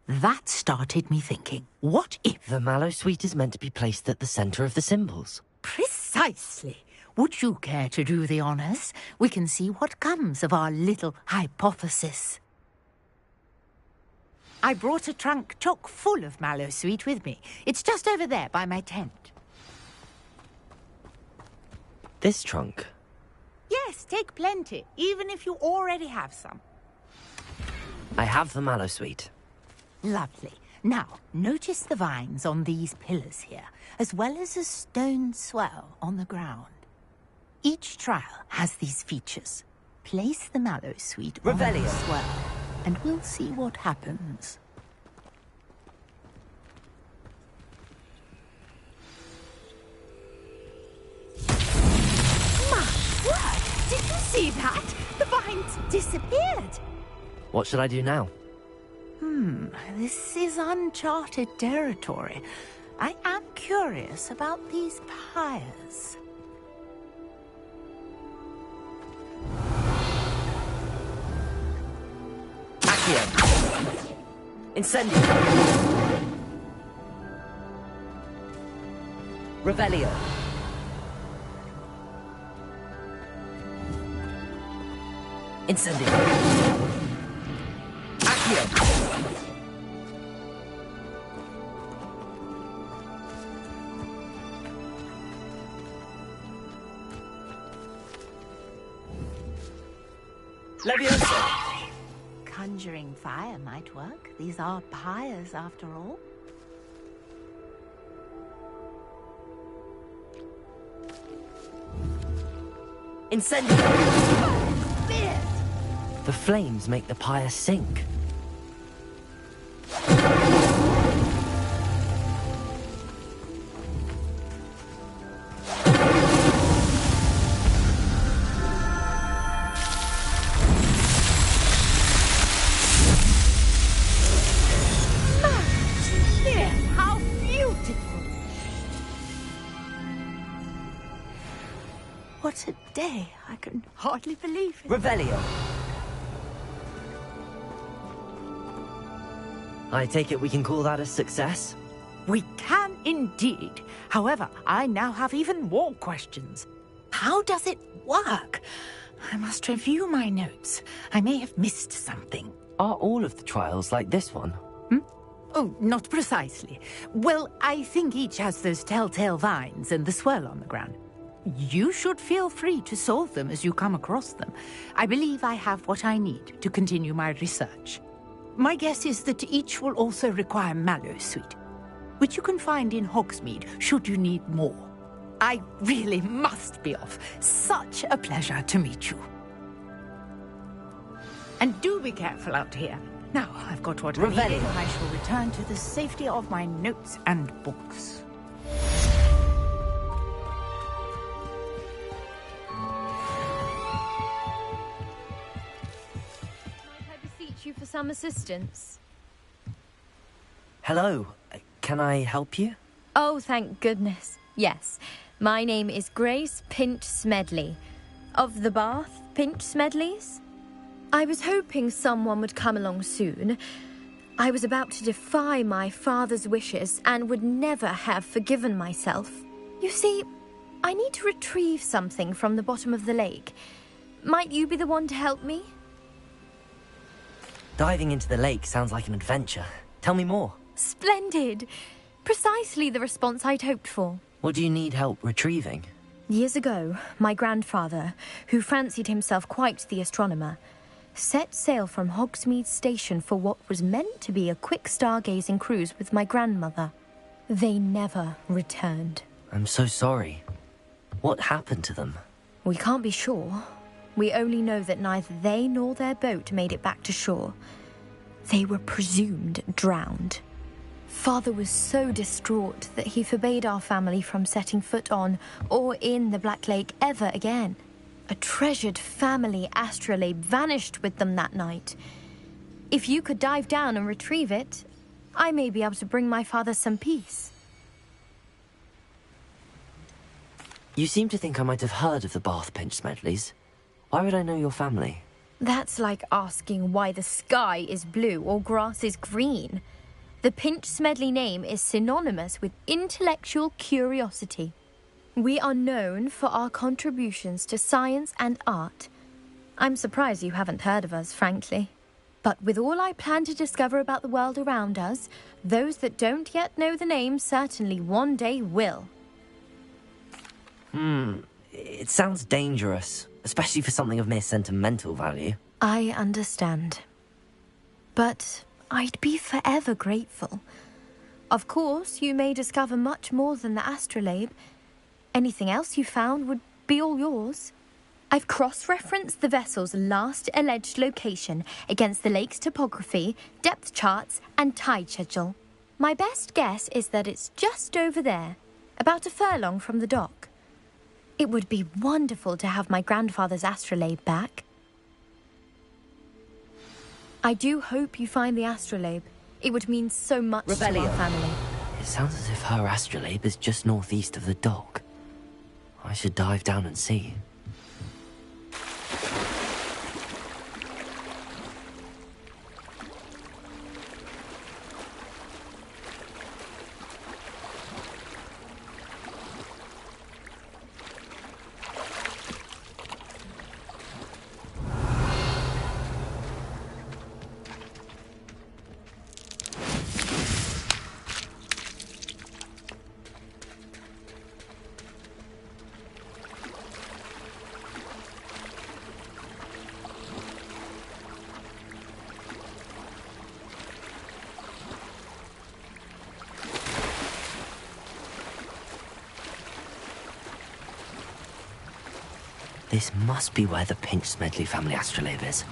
[SPEAKER 25] That started me thinking, what if...
[SPEAKER 5] The Mallowsweet is meant to be placed at the centre of the symbols.
[SPEAKER 25] Precisely. Would you care to do the honours? We can see what comes of our little hypothesis. I brought a trunk chock full of Mallowsweet with me. It's just over there by my tent.
[SPEAKER 5] This trunk?
[SPEAKER 25] Yes, take plenty, even if you already have some.
[SPEAKER 5] I have the Mallowsweet.
[SPEAKER 25] Lovely. Now, notice the vines on these pillars here, as well as a stone swell on the ground. Each trial has these features. Place the Mallowsweet on the swell, and we'll see what happens. My word! Did you see that? The vines disappeared!
[SPEAKER 5] What should I do now?
[SPEAKER 25] This is uncharted territory. I am curious about these pyres.
[SPEAKER 5] Accio! Incendio! Revelio! Incendio! Accio! Leviosa!
[SPEAKER 25] Conjuring fire might work. These are pyres, after all.
[SPEAKER 5] Incendio! The flames make the pyre sink.
[SPEAKER 25] What a day. I can hardly believe it.
[SPEAKER 5] Revelio. I take it we can call that a success?
[SPEAKER 25] We can indeed. However, I now have even more questions. how does it work? I must review my notes. I may have missed something.
[SPEAKER 5] Are all of the trials like this one?
[SPEAKER 25] Oh, not precisely. Well, I think each has those telltale vines and the swirl on the ground. You should feel free to solve them as you come across them. I believe I have what I need to continue my research. My guess is that each will also require mallow sweet, which you can find in Hogsmeade should you need more. I really must be off. Such a pleasure to meet you. And do be careful out here. Now I've got what I need. I shall return to the safety of my notes and books.
[SPEAKER 13] I beseech you for some assistance.
[SPEAKER 5] Hello. Can I help you?
[SPEAKER 13] Oh, thank goodness. Yes. My name is Grace Pinch Smedley. Of the Bath Pinch Smedleys? I was hoping someone would come along soon. I was about to defy my father's wishes and would never have forgiven myself. You see, I need to retrieve something from the bottom of the lake. Might you be the one to help me?
[SPEAKER 5] Diving into the lake sounds like an adventure. Tell me more.
[SPEAKER 13] Splendid! Precisely the response I'd hoped for.
[SPEAKER 5] What do you need help retrieving?
[SPEAKER 13] Years ago, my grandfather, who fancied himself quite the astronomer, set sail from Hogsmeade Station for what was meant to be a quick stargazing cruise with my grandmother. They never returned.
[SPEAKER 5] I'm so sorry. What happened to them?
[SPEAKER 13] We can't be sure. We only know that neither they nor their boat made it back to shore. They were presumed drowned. Father was so distraught that he forbade our family from setting foot on or in the Black Lake ever again. A treasured family astrolabe vanished with them that night. If you could dive down and retrieve it, I may be able to bring my father some peace.
[SPEAKER 5] You seem to think I might have heard of the Bath Pinch Smedleys. Why would I know your family?
[SPEAKER 13] That's like asking why the sky is blue or grass is green. The Pinch Smedley name is synonymous with intellectual curiosity. We are known for our contributions to science and art. I'm surprised you haven't heard of us, frankly. But with all I plan to discover about the world around us, those that don't yet know the name certainly one day will.
[SPEAKER 5] It sounds dangerous, especially for something of mere sentimental value.
[SPEAKER 13] I understand. But I'd be forever grateful. Of course, you may discover much more than the astrolabe. Anything else you found would be all yours. I've cross-referenced the vessel's last alleged location against the lake's topography, depth charts, and tide schedule. My best guess is that it's just over there, about a furlong from the dock. It would be wonderful to have my grandfather's astrolabe back. I do hope you find the astrolabe. It would mean so much to our family.
[SPEAKER 5] It sounds as if her astrolabe is just northeast of the dock. I should dive down and see. This must be where the Pinch Smedley family astrolabe is.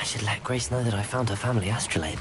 [SPEAKER 5] I should let Grace know that I found her family astrolabe.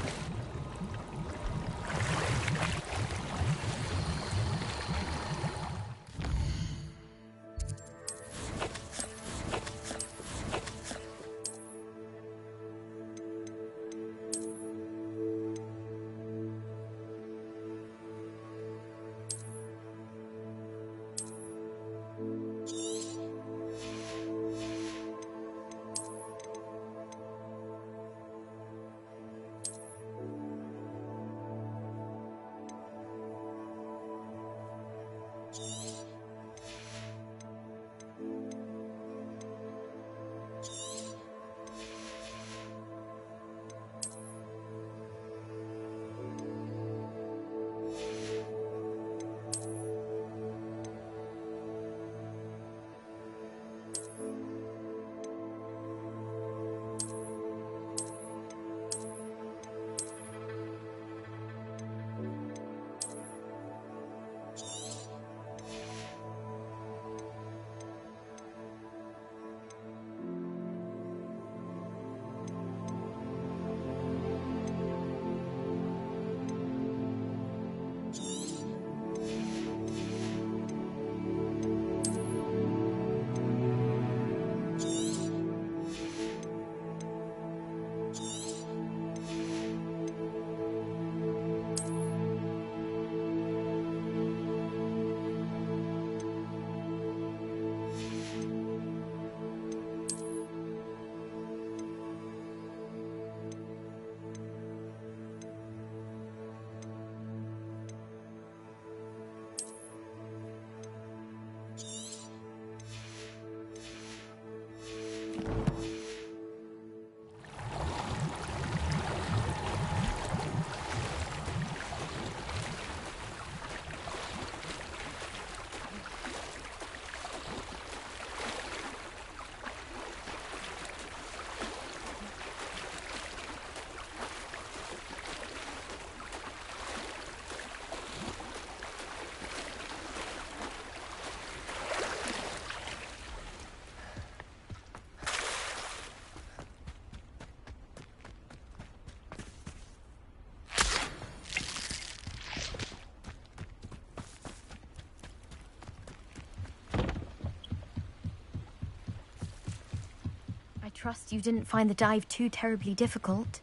[SPEAKER 13] I trust you didn't find the dive too terribly difficult.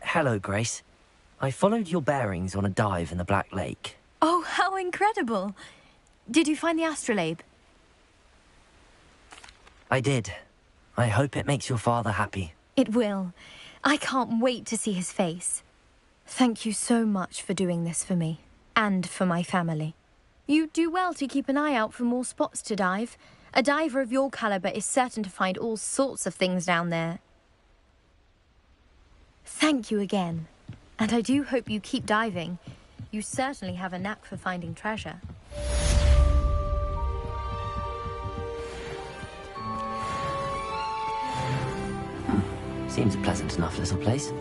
[SPEAKER 5] Hello, Grace. I followed your bearings on a dive in the Black Lake.
[SPEAKER 13] Oh, how incredible! Did you find the astrolabe?
[SPEAKER 5] I did. I hope it makes your father happy.
[SPEAKER 13] It will. I can't wait to see his face. Thank you so much for doing this for me, and for my family. You do well to keep an eye out for more spots to dive. A diver of your caliber is certain to find all sorts of things down there. Thank you again. And I do hope you keep diving. You certainly have a knack for finding treasure.
[SPEAKER 5] Seems a pleasant enough little place.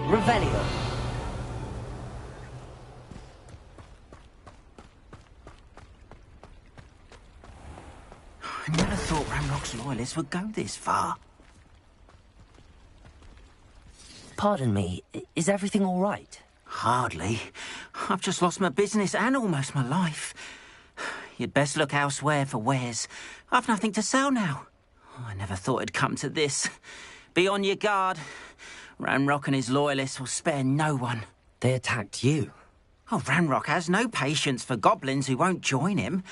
[SPEAKER 5] Revelio!
[SPEAKER 14] I never thought Ranrock's loyalists would go this far.
[SPEAKER 5] Pardon me, is everything all right?
[SPEAKER 14] Hardly. I've just lost my business and almost my life. You'd best look elsewhere for wares. I've nothing to sell now. I never thought it'd come to this. Be on your guard. Ranrock and his loyalists will spare no one.
[SPEAKER 5] They attacked you?
[SPEAKER 14] Oh, Ranrock has no patience for goblins who won't join him.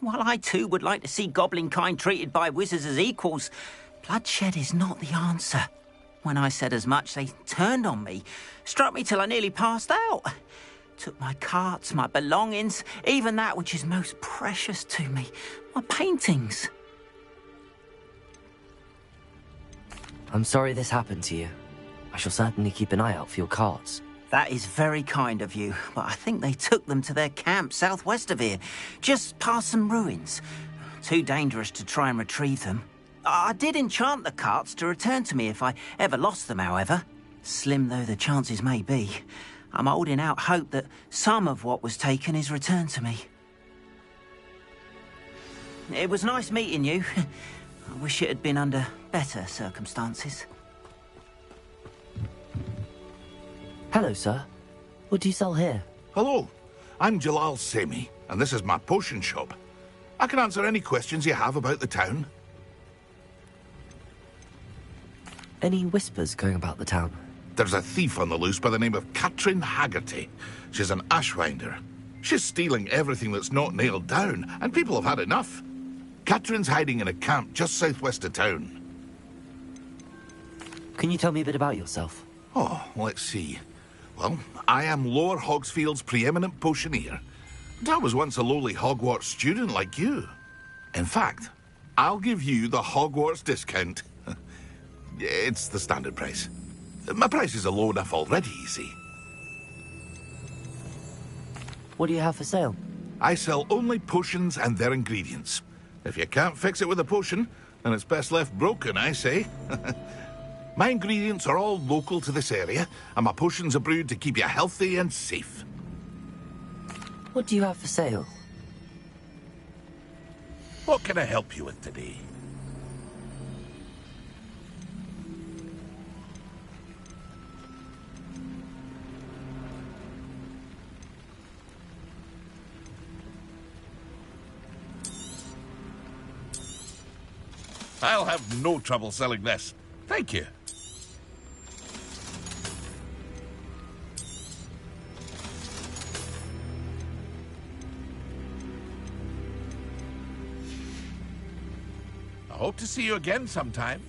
[SPEAKER 14] While I too would like to see goblin kind treated by wizards as equals, bloodshed is not the answer. When I said as much, they turned on me, struck me till I nearly passed out. Took my carts, my belongings, even that which is most precious to me, my paintings.
[SPEAKER 5] I'm sorry this happened to you. I shall certainly keep an eye out for your carts.
[SPEAKER 14] That is very kind of you, but I think they took them to their camp southwest of here, just past some ruins. Too dangerous to try and retrieve them. I did enchant the carts to return to me if I ever lost them, however. Slim though the chances may be, I'm holding out hope that some of what was taken is returned to me. It was nice meeting you. I wish it had been under better circumstances.
[SPEAKER 5] Hello, sir. What do you sell here?
[SPEAKER 17] Hello. I'm Jalal Semi, and this is my potion shop. I can answer any questions you have about the town.
[SPEAKER 5] Any whispers going about the town?
[SPEAKER 17] There's a thief on the loose by the name of Katrin Haggerty. She's an ashwinder. She's stealing everything that's not nailed down, and people have had enough. Katrin's hiding in a camp just southwest of town.
[SPEAKER 5] Can you tell me a bit about yourself?
[SPEAKER 17] Oh, let's see. Well, I am Lower Hogsfield's preeminent potioneer. I was once a lowly Hogwarts student like you. In fact, I'll give you the Hogwarts discount. It's the standard price. My prices are low enough already, you see.
[SPEAKER 5] What do you have for sale?
[SPEAKER 17] I sell only potions and their ingredients. If you can't fix it with a potion, then it's best left broken, I say. My ingredients are all local to this area, and my potions are brewed to keep you healthy and safe.
[SPEAKER 5] What do you have for sale?
[SPEAKER 17] What can I help you with today? I'll have no trouble selling this. Thank you. I hope to see you again sometime.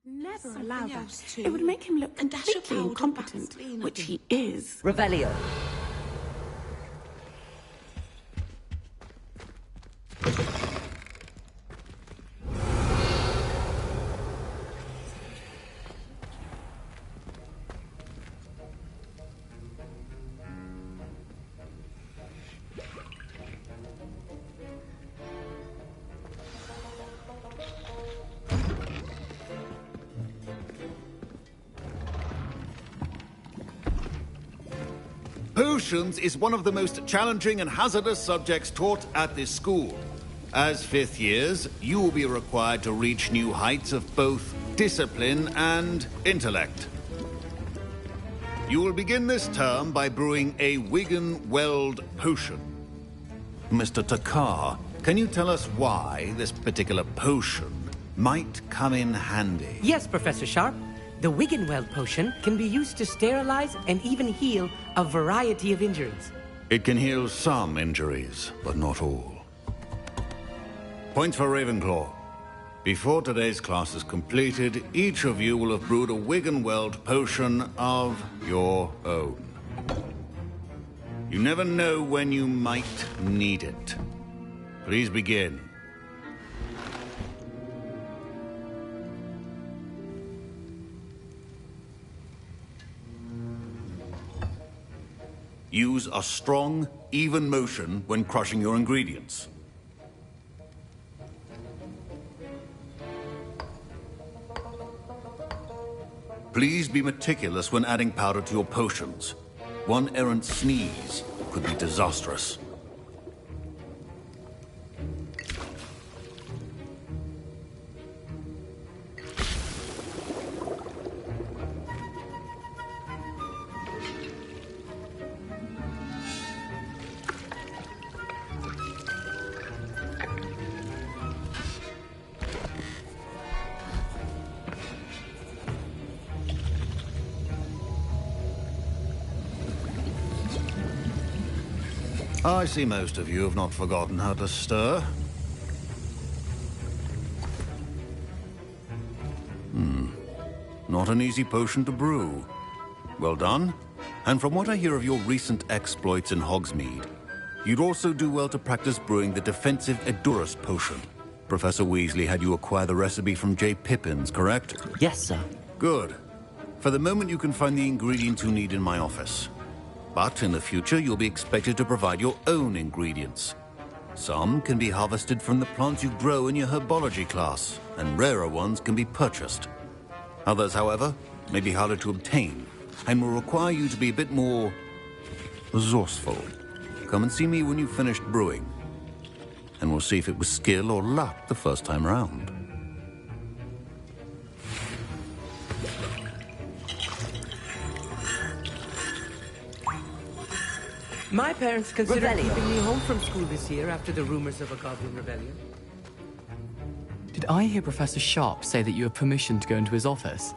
[SPEAKER 1] Never allow that. It would make him look completely incompetent, which he is.
[SPEAKER 5] Revelio.
[SPEAKER 3] Potions is one of the most challenging and hazardous subjects taught at this school. As fifth years, you will be required to reach new heights of both discipline and intellect. You will begin this term by brewing a Wiggen-Weld potion. Mr. Takar, can you tell us why this particular potion might come in handy?
[SPEAKER 19] Yes, Professor Sharp. The Wiggen-Weld potion can be used to sterilize and even heal a variety of injuries.
[SPEAKER 3] It can heal some injuries, but not all. Points for Ravenclaw. Before today's class is completed, each of you will have brewed a Wiggen-Weld potion of your own. You never know when you might need it. Please begin. Use a strong, even motion when crushing your ingredients. Please be meticulous when adding powder to your potions. One errant sneeze could be disastrous. I see most of you have not forgotten how to stir. Not an easy potion to brew. Well done. And from what I hear of your recent exploits in Hogsmeade, you'd also do well to practice brewing the defensive Edurus potion. Professor Weasley had you acquire the recipe from J. Pippin's, correct?
[SPEAKER 5] Yes, sir.
[SPEAKER 3] Good. For the moment, you can find the ingredients you need in my office. But in the future, you'll be expected to provide your own ingredients. Some can be harvested from the plants you grow in your herbology class, and rarer ones can be purchased. Others, however, may be harder to obtain, and will require you to be a bit more resourceful. Come and see me when you've finished brewing. and we'll see if it was skill or luck the first time round.
[SPEAKER 19] My parents considered keeping me home from school this year after the rumors of a goblin rebellion.
[SPEAKER 12] Did I hear Professor Sharp say that you have permission to go into his office?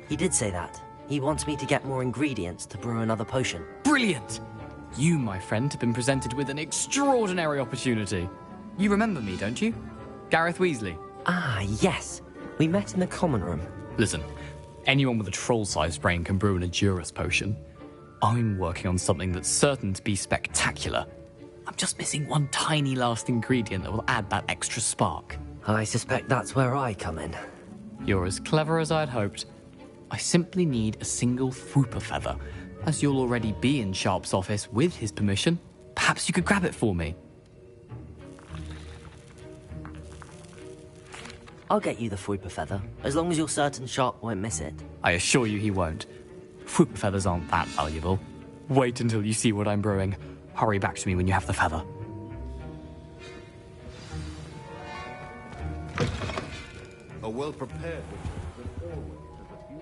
[SPEAKER 5] He did say that. He wants me to get more ingredients to brew another potion.
[SPEAKER 12] Brilliant! You, my friend, have been presented with an extraordinary opportunity. You remember me, don't you? Gareth Weasley.
[SPEAKER 5] Ah, yes. We met in the common room.
[SPEAKER 12] Listen, anyone with a troll-sized brain can brew an Edurus potion. I'm working on something that's certain to be spectacular. I'm just missing one tiny last ingredient that will add that extra spark.
[SPEAKER 5] I suspect that's where I come in.
[SPEAKER 12] You're as clever as I'd hoped. I simply need a single Fwooper feather. As you'll already be in Sharp's office with his permission, perhaps you could grab it for me.
[SPEAKER 5] I'll get you the Fwooper feather, as long as you're certain Sharp won't miss it.
[SPEAKER 12] I assure you he won't. Fwooper feathers aren't that valuable. Wait until you see what I'm brewing. Hurry back to me when you have the feather.
[SPEAKER 3] A well-prepared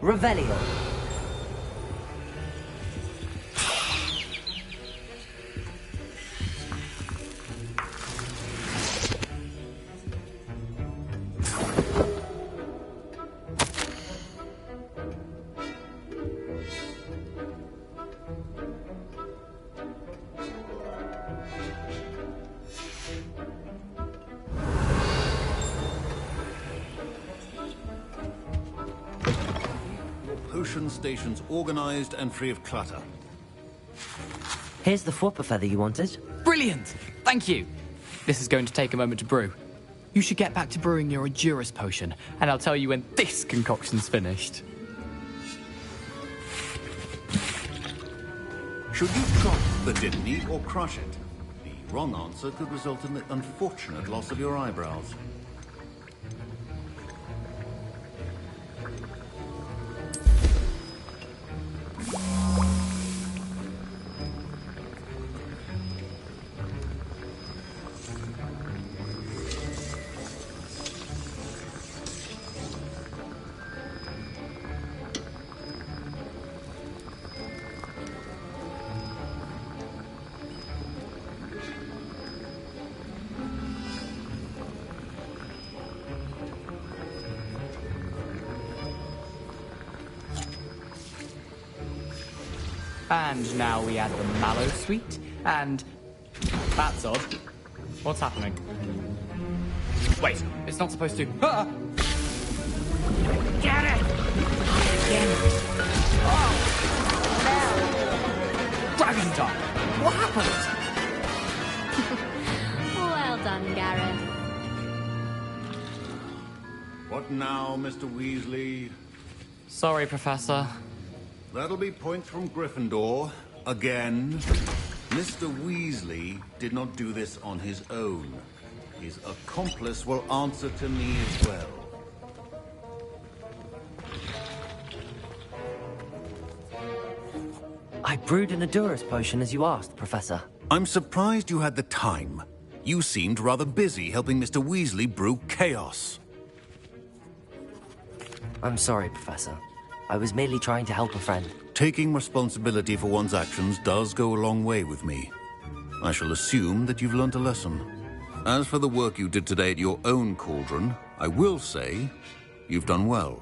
[SPEAKER 5] Revelio.
[SPEAKER 3] Potion stations organized and free of clutter.
[SPEAKER 5] Here's the Fwooper feather you wanted.
[SPEAKER 12] Brilliant! Thank you. This is going to take a moment to brew. You should get back to brewing your Edurus potion, and I'll tell you when this concoction's finished.
[SPEAKER 3] Should you drop the didn't or crush it? The wrong answer could result in the unfortunate loss of your eyebrows.
[SPEAKER 12] And now we add the mallow sweet, and... That's odd. What's happening? Wait, it's not supposed to... Ah! Get it! Again. Oh! Dragon time! What happened?
[SPEAKER 11] Well done, Gareth.
[SPEAKER 3] What now, Mr. Weasley?
[SPEAKER 12] Sorry, Professor.
[SPEAKER 3] That'll be points from Gryffindor. Again. Mr. Weasley did not do this on his own. His accomplice will answer to me as well.
[SPEAKER 5] I brewed an Edurus potion as you asked, Professor.
[SPEAKER 3] I'm surprised you had the time. You seemed rather busy helping Mr. Weasley brew chaos.
[SPEAKER 5] I'm sorry, Professor. I was merely trying to help a friend.
[SPEAKER 3] Taking responsibility for one's actions does go a long way with me. I shall assume that you've learnt a lesson. As for the work you did today at your own cauldron, I will say you've done well.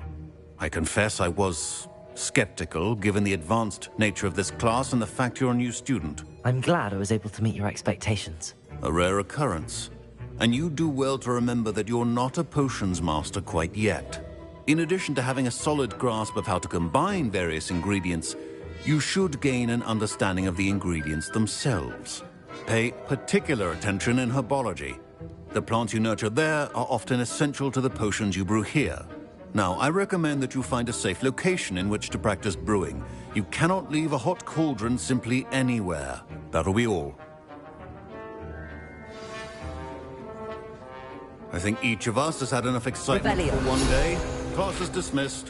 [SPEAKER 3] I confess I was skeptical, given the advanced nature of this class and the fact you're a new student.
[SPEAKER 5] I'm glad I was able to meet your expectations.
[SPEAKER 3] A rare occurrence. And you do well to remember that you're not a potions master quite yet. In addition to having a solid grasp of how to combine various ingredients, you should gain an understanding of the ingredients themselves. Pay particular attention in herbology. The plants you nurture there are often essential to the potions you brew here. Now, I recommend that you find a safe location in which to practice brewing. You cannot leave a hot cauldron simply anywhere. That'll be all. I think each of us has had enough excitement for one day. Class is dismissed.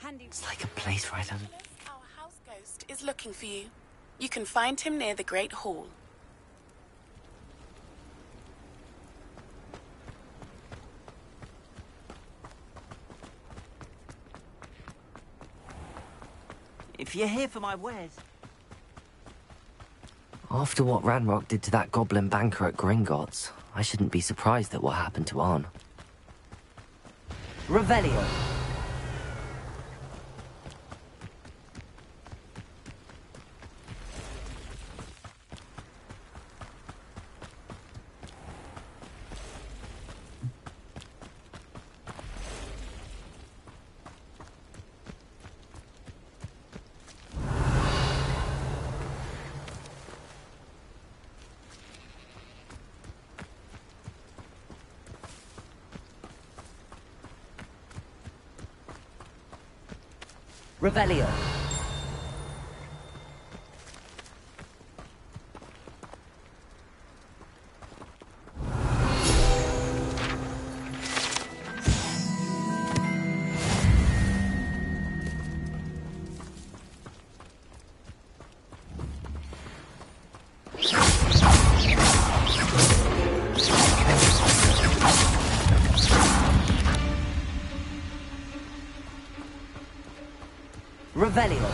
[SPEAKER 5] It's like a place right under...
[SPEAKER 1] Our house ghost is looking for you. You can find him near the Great Hall.
[SPEAKER 14] If you're here for my wares...
[SPEAKER 5] After what Ranrock did to that goblin banker at Gringotts, I shouldn't be surprised at what happened to Arn. Revelio. Revelio. Revelio.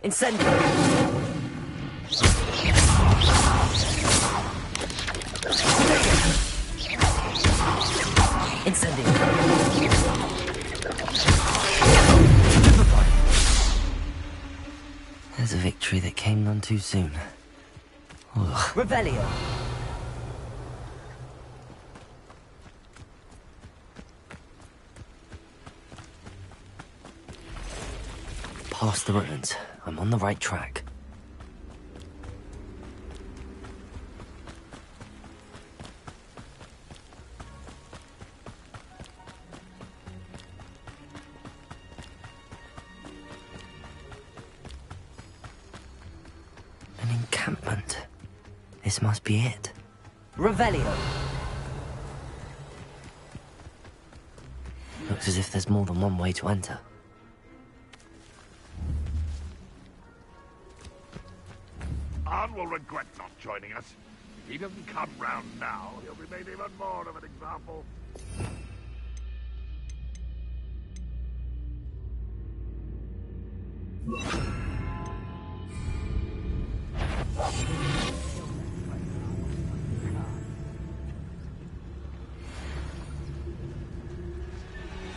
[SPEAKER 5] Incendio. Incendio. There's a victory that came none too soon. Ugh. Revelio. Past the ruins. I'm on the right track. An encampment. This must be it. Revelio. Looks as if there's more than one way to enter.
[SPEAKER 17] Arn will regret not joining us. If he doesn't come round now, he'll be made even more of an example.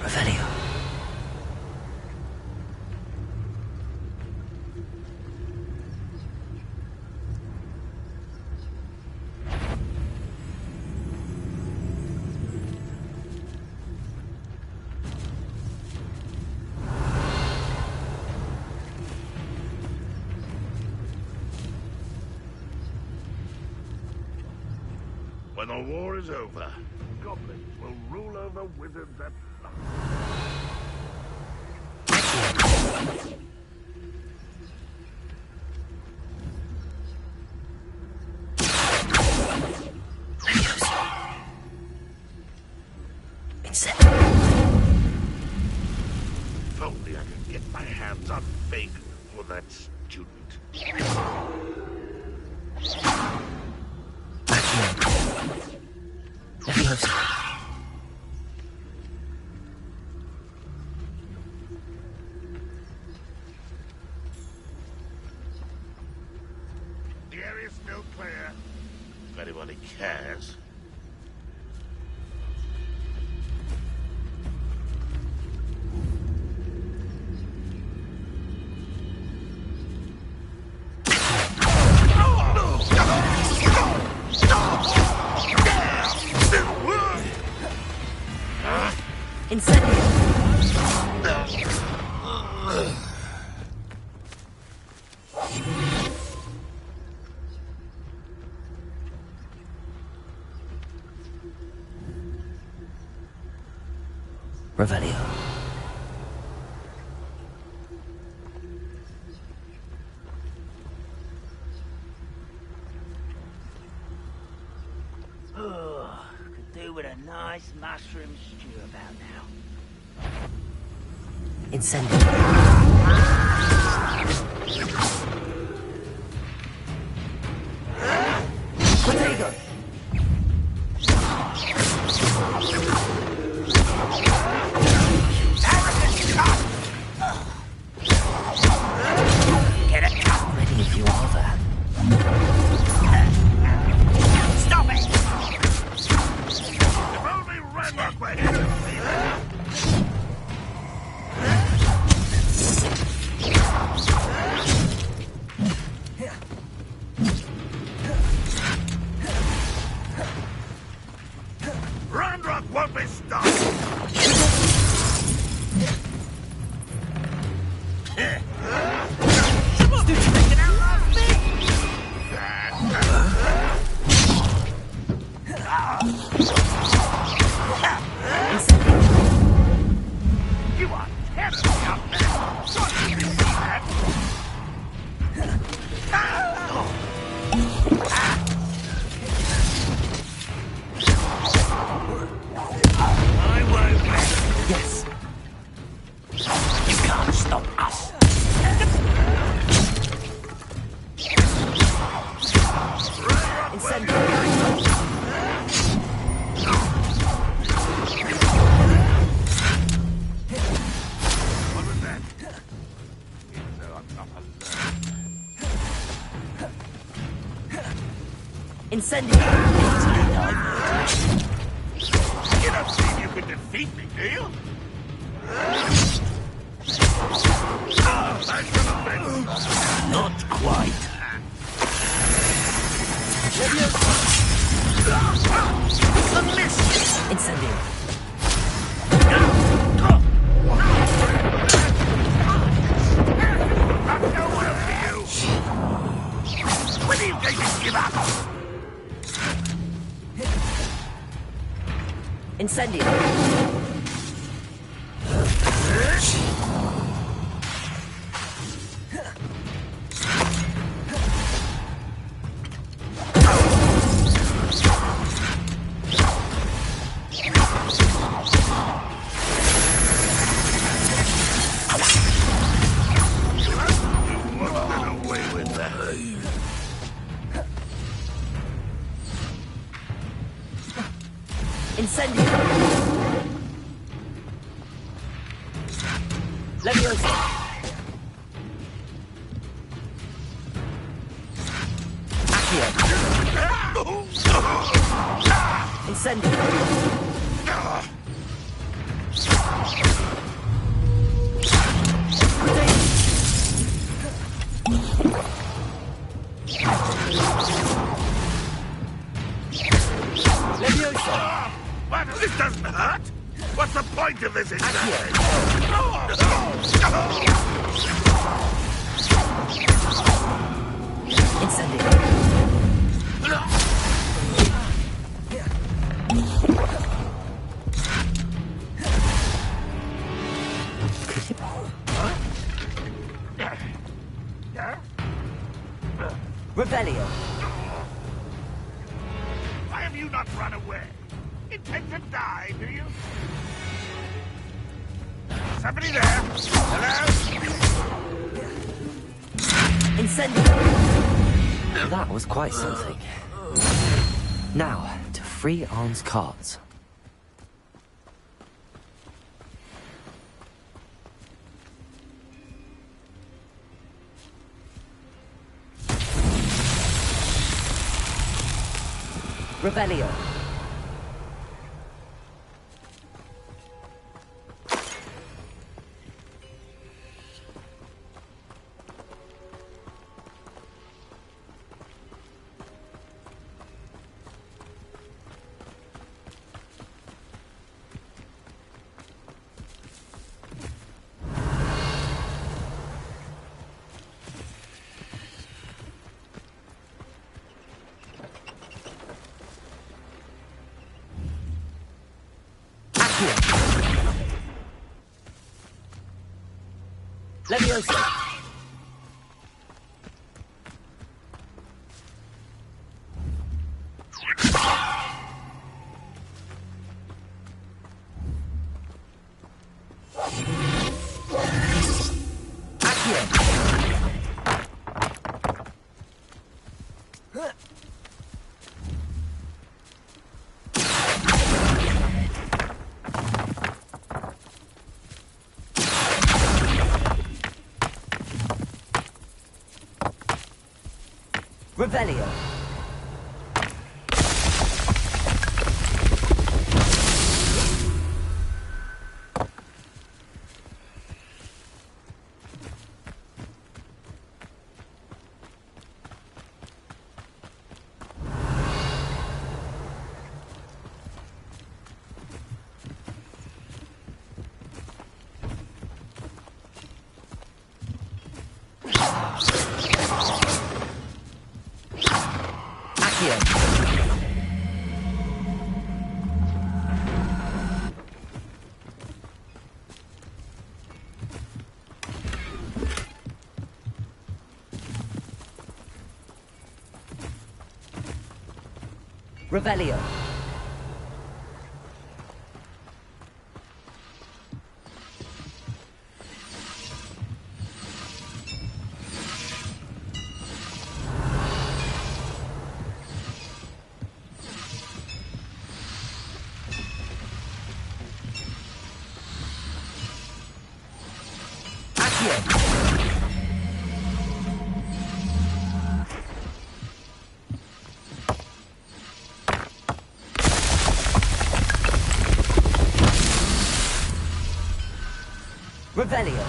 [SPEAKER 5] Revelio.
[SPEAKER 17] When the war is over, goblins will rule over wizards at If only I could get my hands on Fig for that student. The area's still clear. If anybody cares.
[SPEAKER 5] Incendio. Revelio.
[SPEAKER 14] Could
[SPEAKER 2] with a nice mushroom stew about now.
[SPEAKER 5] Incendio. Potato.
[SPEAKER 2] Get a cup
[SPEAKER 5] Ready if you are there.
[SPEAKER 2] Stop it!
[SPEAKER 17] If only Renlock were here to see that. Ranrock won't be stopped! You are terribly up there! Don't you see that? I won't let
[SPEAKER 5] Yes.
[SPEAKER 2] you can't stop us.
[SPEAKER 17] What was that? Even though I'm not alert.
[SPEAKER 5] Incendio.
[SPEAKER 17] You don't think you could defeat me, do you?
[SPEAKER 21] Not quite.
[SPEAKER 17] A miss!
[SPEAKER 5] Incendio.
[SPEAKER 17] I've no will for you! When are you going to give up?
[SPEAKER 5] Incendio. Incendio. Leviosa. Accio. Incendio. Leviosa.
[SPEAKER 17] What? This doesn't hurt! What's the point of this exactly?
[SPEAKER 5] Revelio.
[SPEAKER 17] Why have you not run away? Intend to die, do you? Somebody there? Hello?
[SPEAKER 5] Incendio. That was quite something. Now, to free Arn's cards. Revelio. Leviosa. Revelio. Revelio. Revelio.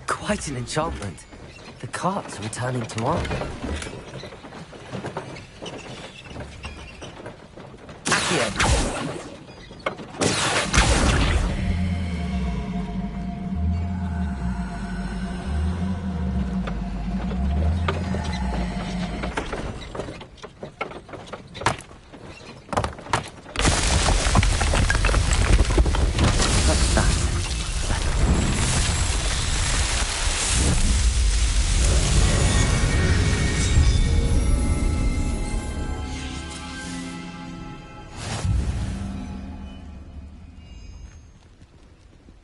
[SPEAKER 5] Quite an enchantment. The carts are returning to art. Accio.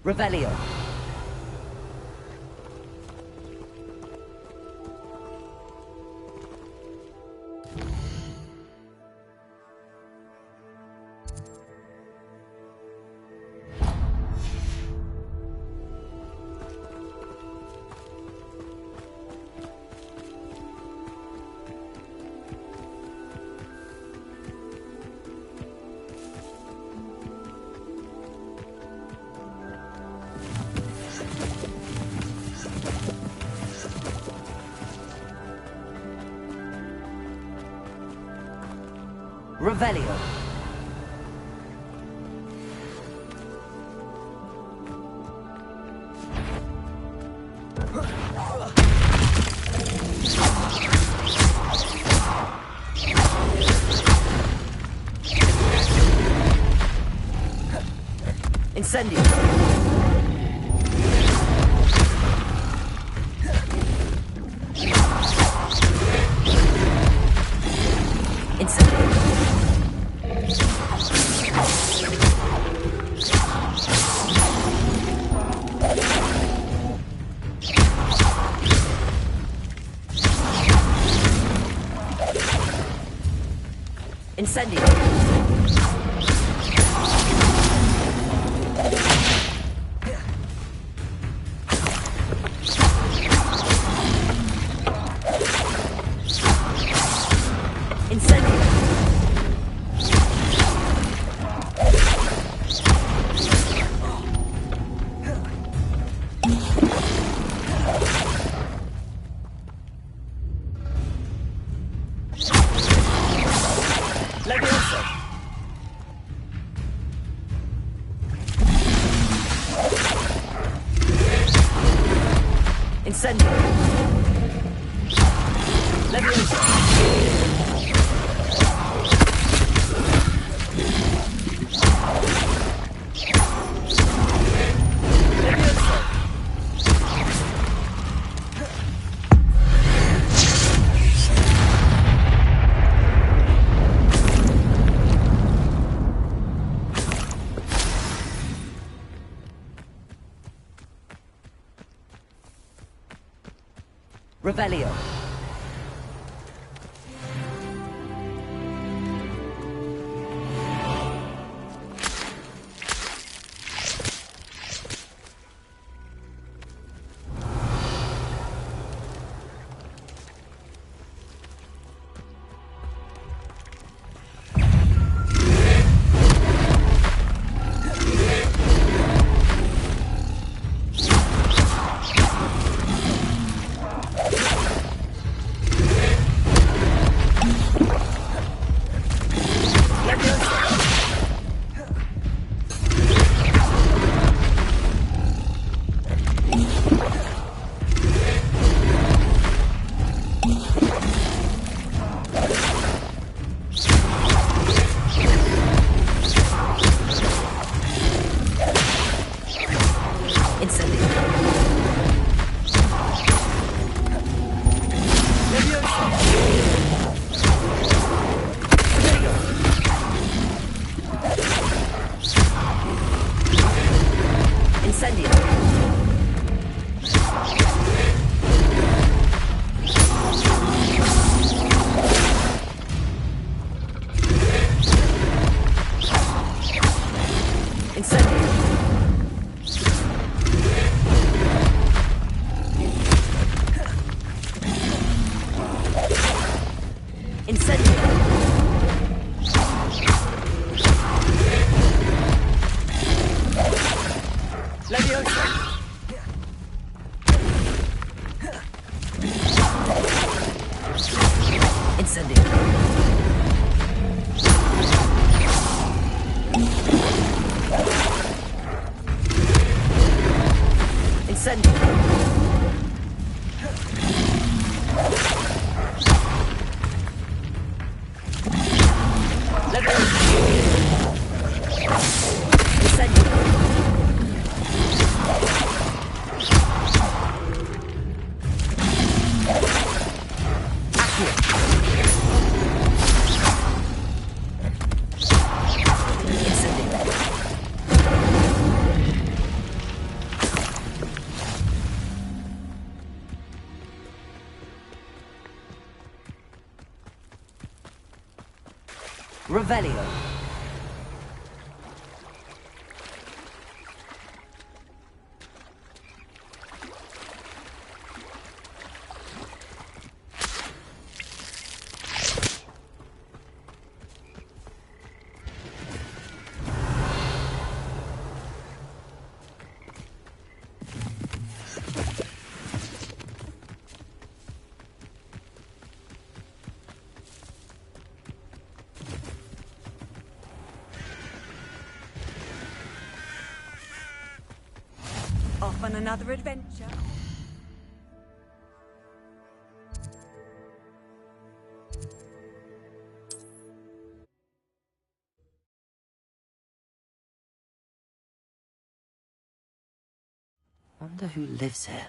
[SPEAKER 5] Revelio. Revelio. Incendio. Incendio. Revelio. Revelio.
[SPEAKER 8] Off on another adventure.
[SPEAKER 5] Wonder who lives here.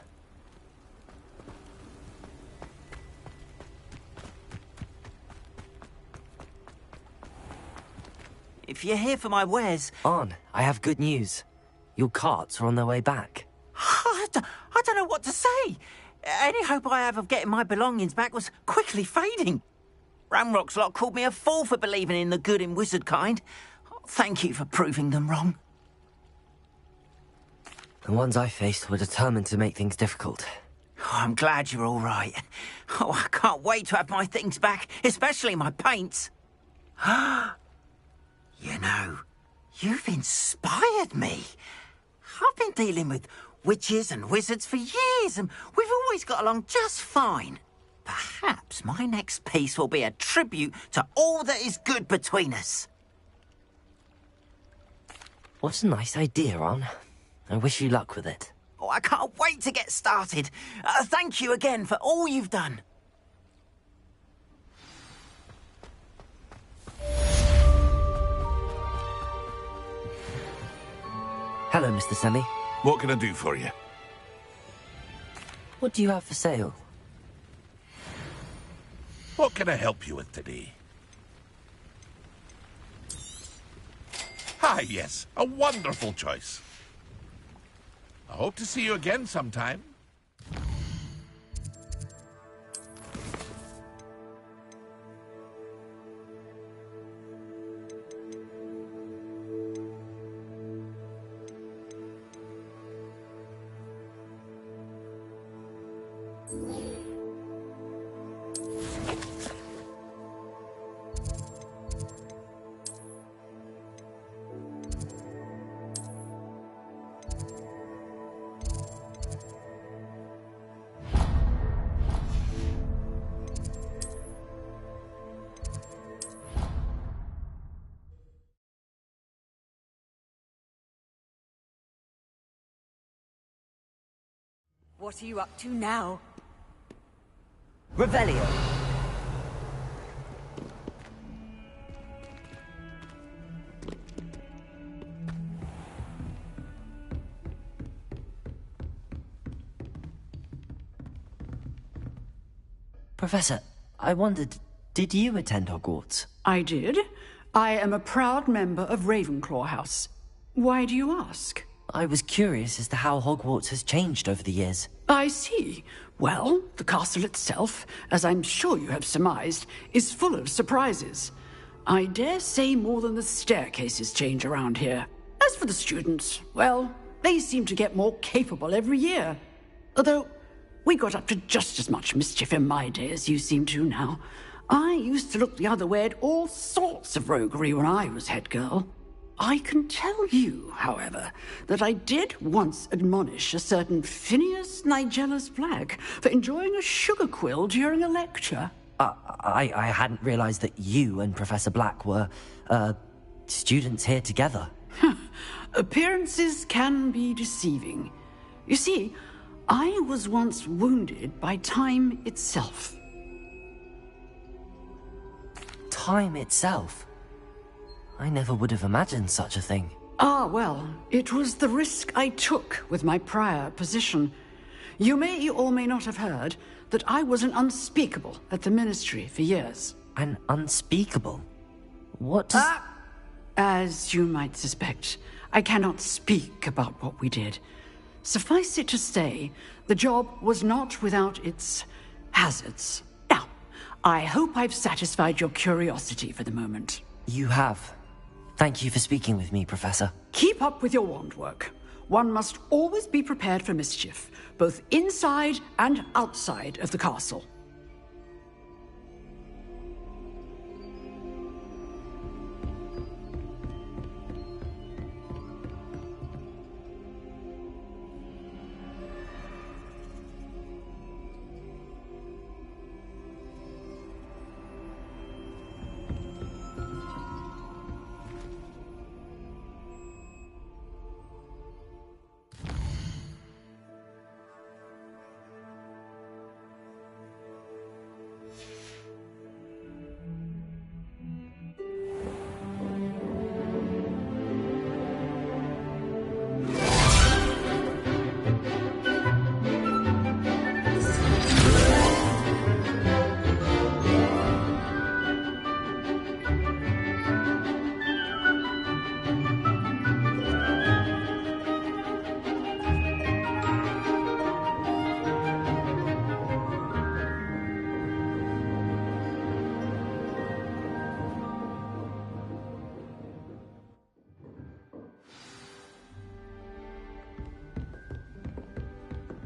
[SPEAKER 14] If you're here for my wares...
[SPEAKER 5] Arn, I have good news. Your carts are on their way back.
[SPEAKER 14] I don't know what to say. Any hope I have of getting my belongings back was quickly fading. Ramrock's lot called me a fool for believing in the good in wizard kind. Thank you for proving them wrong.
[SPEAKER 5] The ones I faced were determined to make things difficult.
[SPEAKER 14] Oh, I'm glad you're all right. Oh, I can't wait to have my things back, especially my paints. You know, you've inspired me. I've been dealing with witches and wizards for years, and we've always got along just fine. Perhaps my next piece will be a tribute to all that is good between us.
[SPEAKER 5] What a nice idea, Arn. I wish you luck with it.
[SPEAKER 14] Oh, I can't wait to get started. Thank you again for all you've done.
[SPEAKER 5] Hello, Mr. Semi.
[SPEAKER 17] What can I do for you?
[SPEAKER 5] What do you have for sale?
[SPEAKER 17] What can I help you with today? Ah, yes, a wonderful choice. I hope to see you again sometime.
[SPEAKER 8] What are you up to now?
[SPEAKER 5] Revelio. Professor, I wondered, did you attend Hogwarts?
[SPEAKER 7] I did. I am a proud member of Ravenclaw House. Why do you ask?
[SPEAKER 5] I was curious as to how Hogwarts has changed over the years.
[SPEAKER 7] I see. Well, the castle itself, as I'm sure you have surmised, is full of surprises. I dare say more than the staircases change around here. As for the students, well, they seem to get more capable every year. Although, we got up to just as much mischief in my day as you seem to now. I used to look the other way at all sorts of roguery when I was head girl. I can tell you, however, that I did once admonish a certain Phineas Nigellus Black for enjoying a sugar quill during a lecture.
[SPEAKER 5] I hadn't realized that you and Professor Black were, students here together.
[SPEAKER 7] Appearances can be deceiving. You see, I was once wounded by time itself.
[SPEAKER 5] Time itself? I never would have imagined such a thing.
[SPEAKER 7] Ah, well, it was the risk I took with my prior position. You may or may not have heard that I was an unspeakable at the Ministry for years.
[SPEAKER 5] An unspeakable? What does...
[SPEAKER 7] As you might suspect, I cannot speak about what we did. Suffice it to say, the job was not without its hazards. Now, I hope I've satisfied your curiosity for the moment.
[SPEAKER 5] You have. Thank you for speaking with me, Professor.
[SPEAKER 7] Keep up with your wand work. One must always be prepared for mischief, both inside and outside of the castle.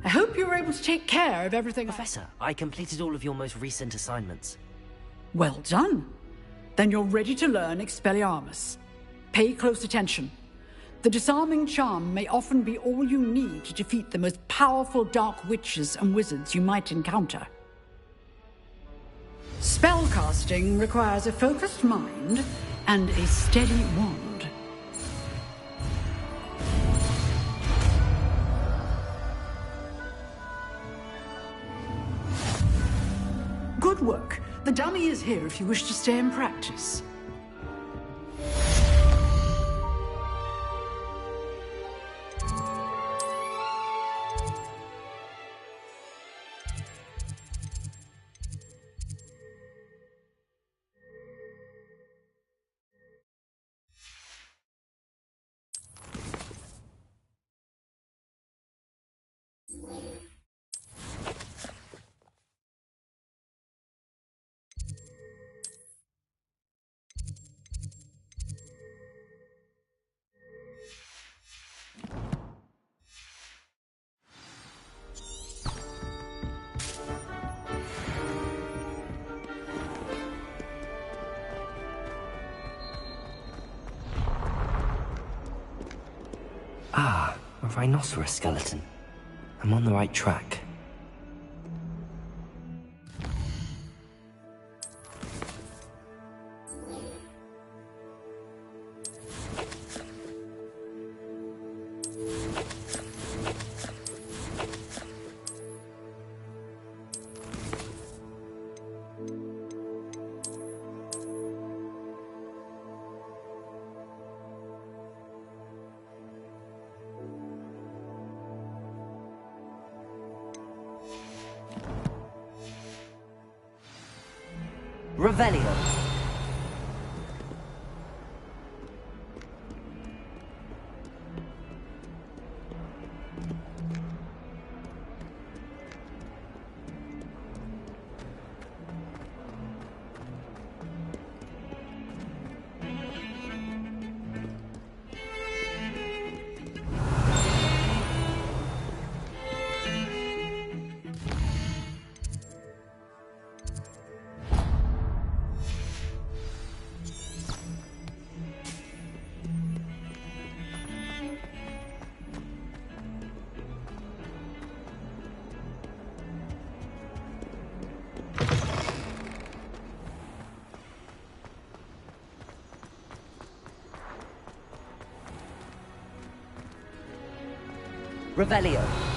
[SPEAKER 7] I hope you were able to take care of everything.
[SPEAKER 5] Professor, I completed all of your most recent assignments.
[SPEAKER 7] Well done. Then you're ready to learn Expelliarmus. Pay close attention. The disarming charm may often be all you need to defeat the most powerful dark witches and wizards you might encounter. Spellcasting requires a focused mind and a steady wand. Good work. The dummy is here if you wish to stay and practice.
[SPEAKER 5] Ah, a rhinoceros skeleton. I'm on the right track. Revelio. Revelio.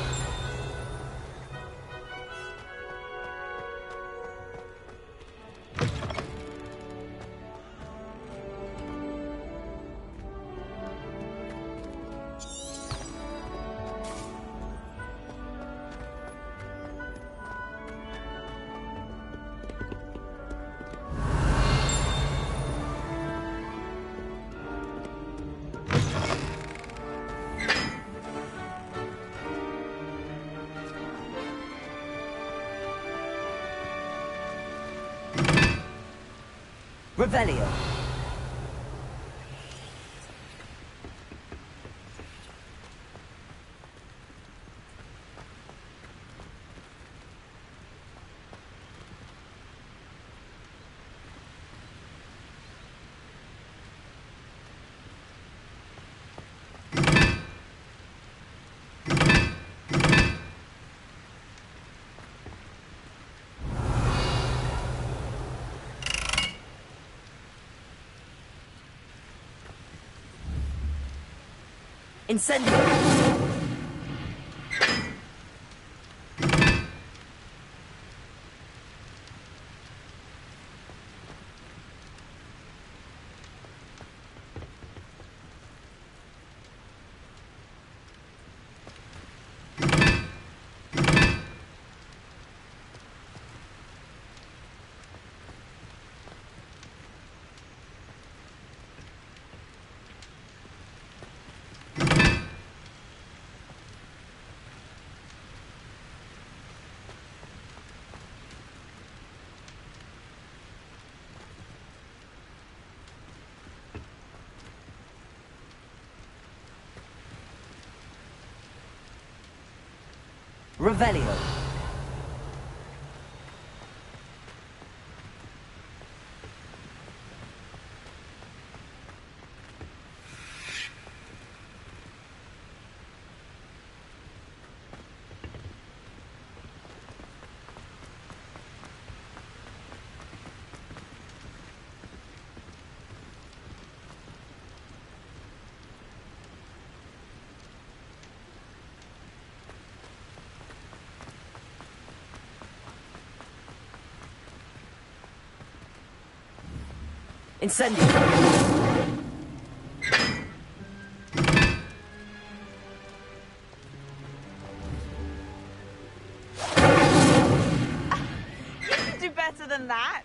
[SPEAKER 5] Revelio. Incendio! Revelio. Incendio!
[SPEAKER 16] You can do better than that.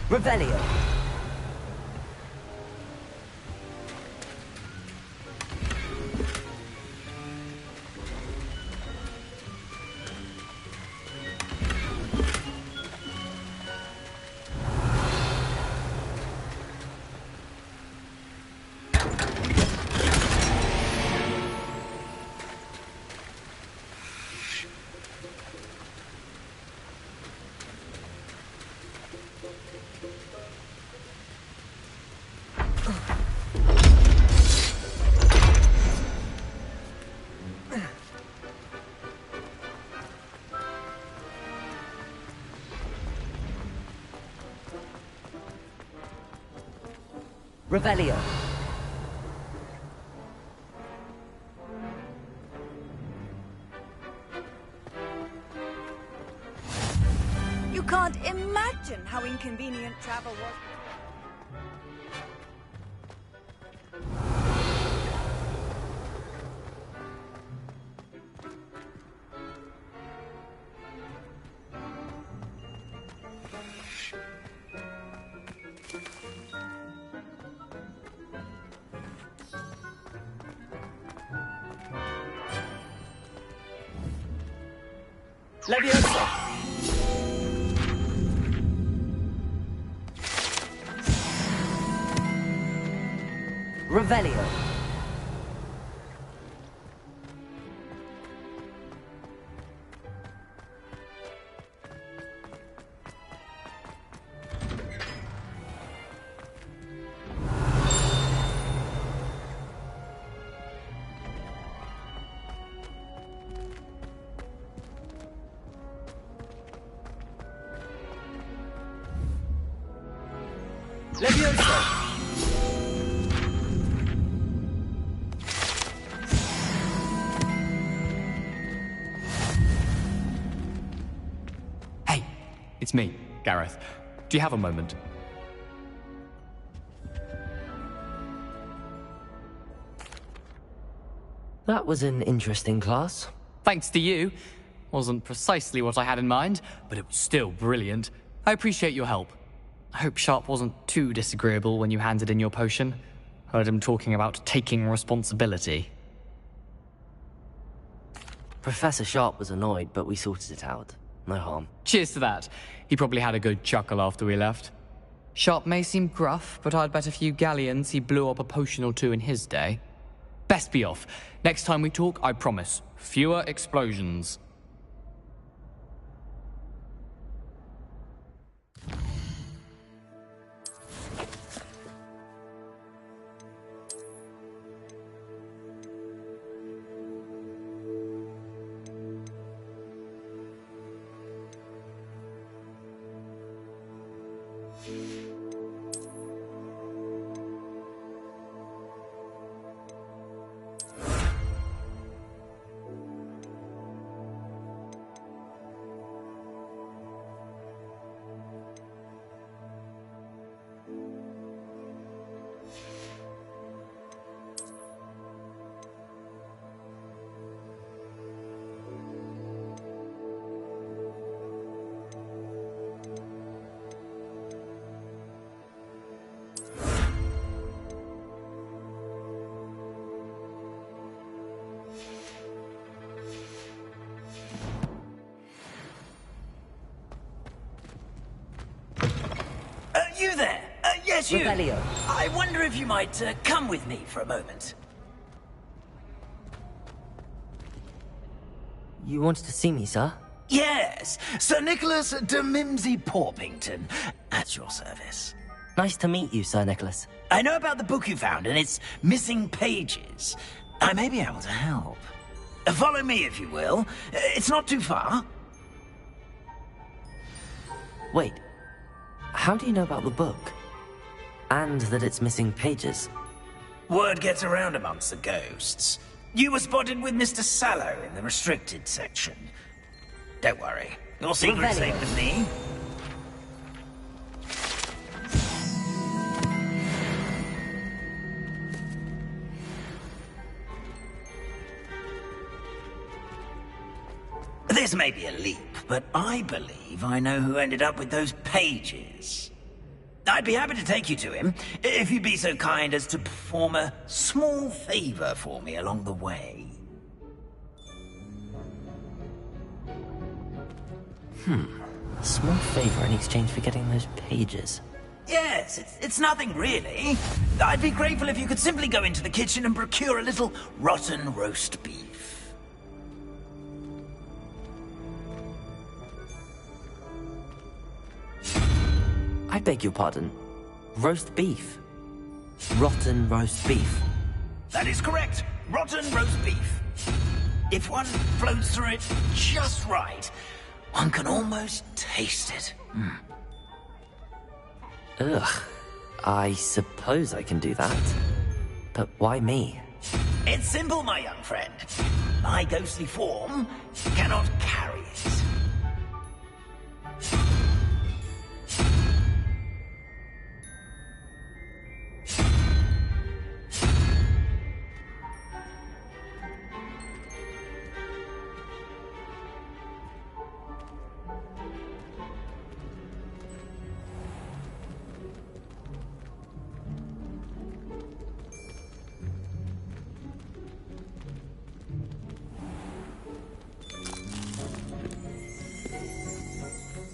[SPEAKER 5] Revelio. Revelio.
[SPEAKER 8] You can't imagine how inconvenient travel was.
[SPEAKER 5] Leviosa. Revelio. Leviosa.
[SPEAKER 12] Hey, it's me, Gareth. Do you have a moment?
[SPEAKER 5] That was an interesting class.
[SPEAKER 12] Thanks to you. Wasn't precisely what I had in mind, but it was still brilliant. I appreciate your help. I hope Sharp wasn't too disagreeable when you handed in your potion. Heard him talking about taking responsibility.
[SPEAKER 5] Professor Sharp was annoyed, but we sorted it out. No harm.
[SPEAKER 12] Cheers to that. He probably had a good chuckle after we left. Sharp may seem gruff, but I'd bet a few galleons he blew up a potion or two in his day. Best be off. Next time we talk, I promise, fewer explosions.
[SPEAKER 6] You there? Yes, you.
[SPEAKER 5] Revelio.
[SPEAKER 6] I wonder if you might come with me for a moment.
[SPEAKER 5] You wanted to see me, sir?
[SPEAKER 6] Yes, Sir Nicholas de Mimsy Porpington, at your service.
[SPEAKER 5] Nice to meet you, Sir Nicholas.
[SPEAKER 6] I know about the book you found and its missing pages. I may be able to help. Follow me, if you will. It's not too far.
[SPEAKER 5] Wait. How do you know about the book? And that it's missing pages?
[SPEAKER 6] Word gets around amongst the ghosts. You were spotted with Mr. Sallow in the restricted section. Don't worry. Your secret's safe with me. This may be a leap, but I believe I know who ended up with those pages. I'd be happy to take you to him, if you'd be so kind as to perform a small favor for me along the way.
[SPEAKER 5] A small favor in exchange for getting those pages.
[SPEAKER 6] Yes, it's nothing really. I'd be grateful if you could simply go into the kitchen and procure a little rotten roast beef.
[SPEAKER 5] I beg your pardon. Roast beef. Rotten roast beef.
[SPEAKER 6] That is correct. Rotten roast beef. If one floats through it just right, one can almost taste it.
[SPEAKER 5] Ugh. I suppose I can do that. But why me?
[SPEAKER 6] It's simple, my young friend. My ghostly form cannot carry it.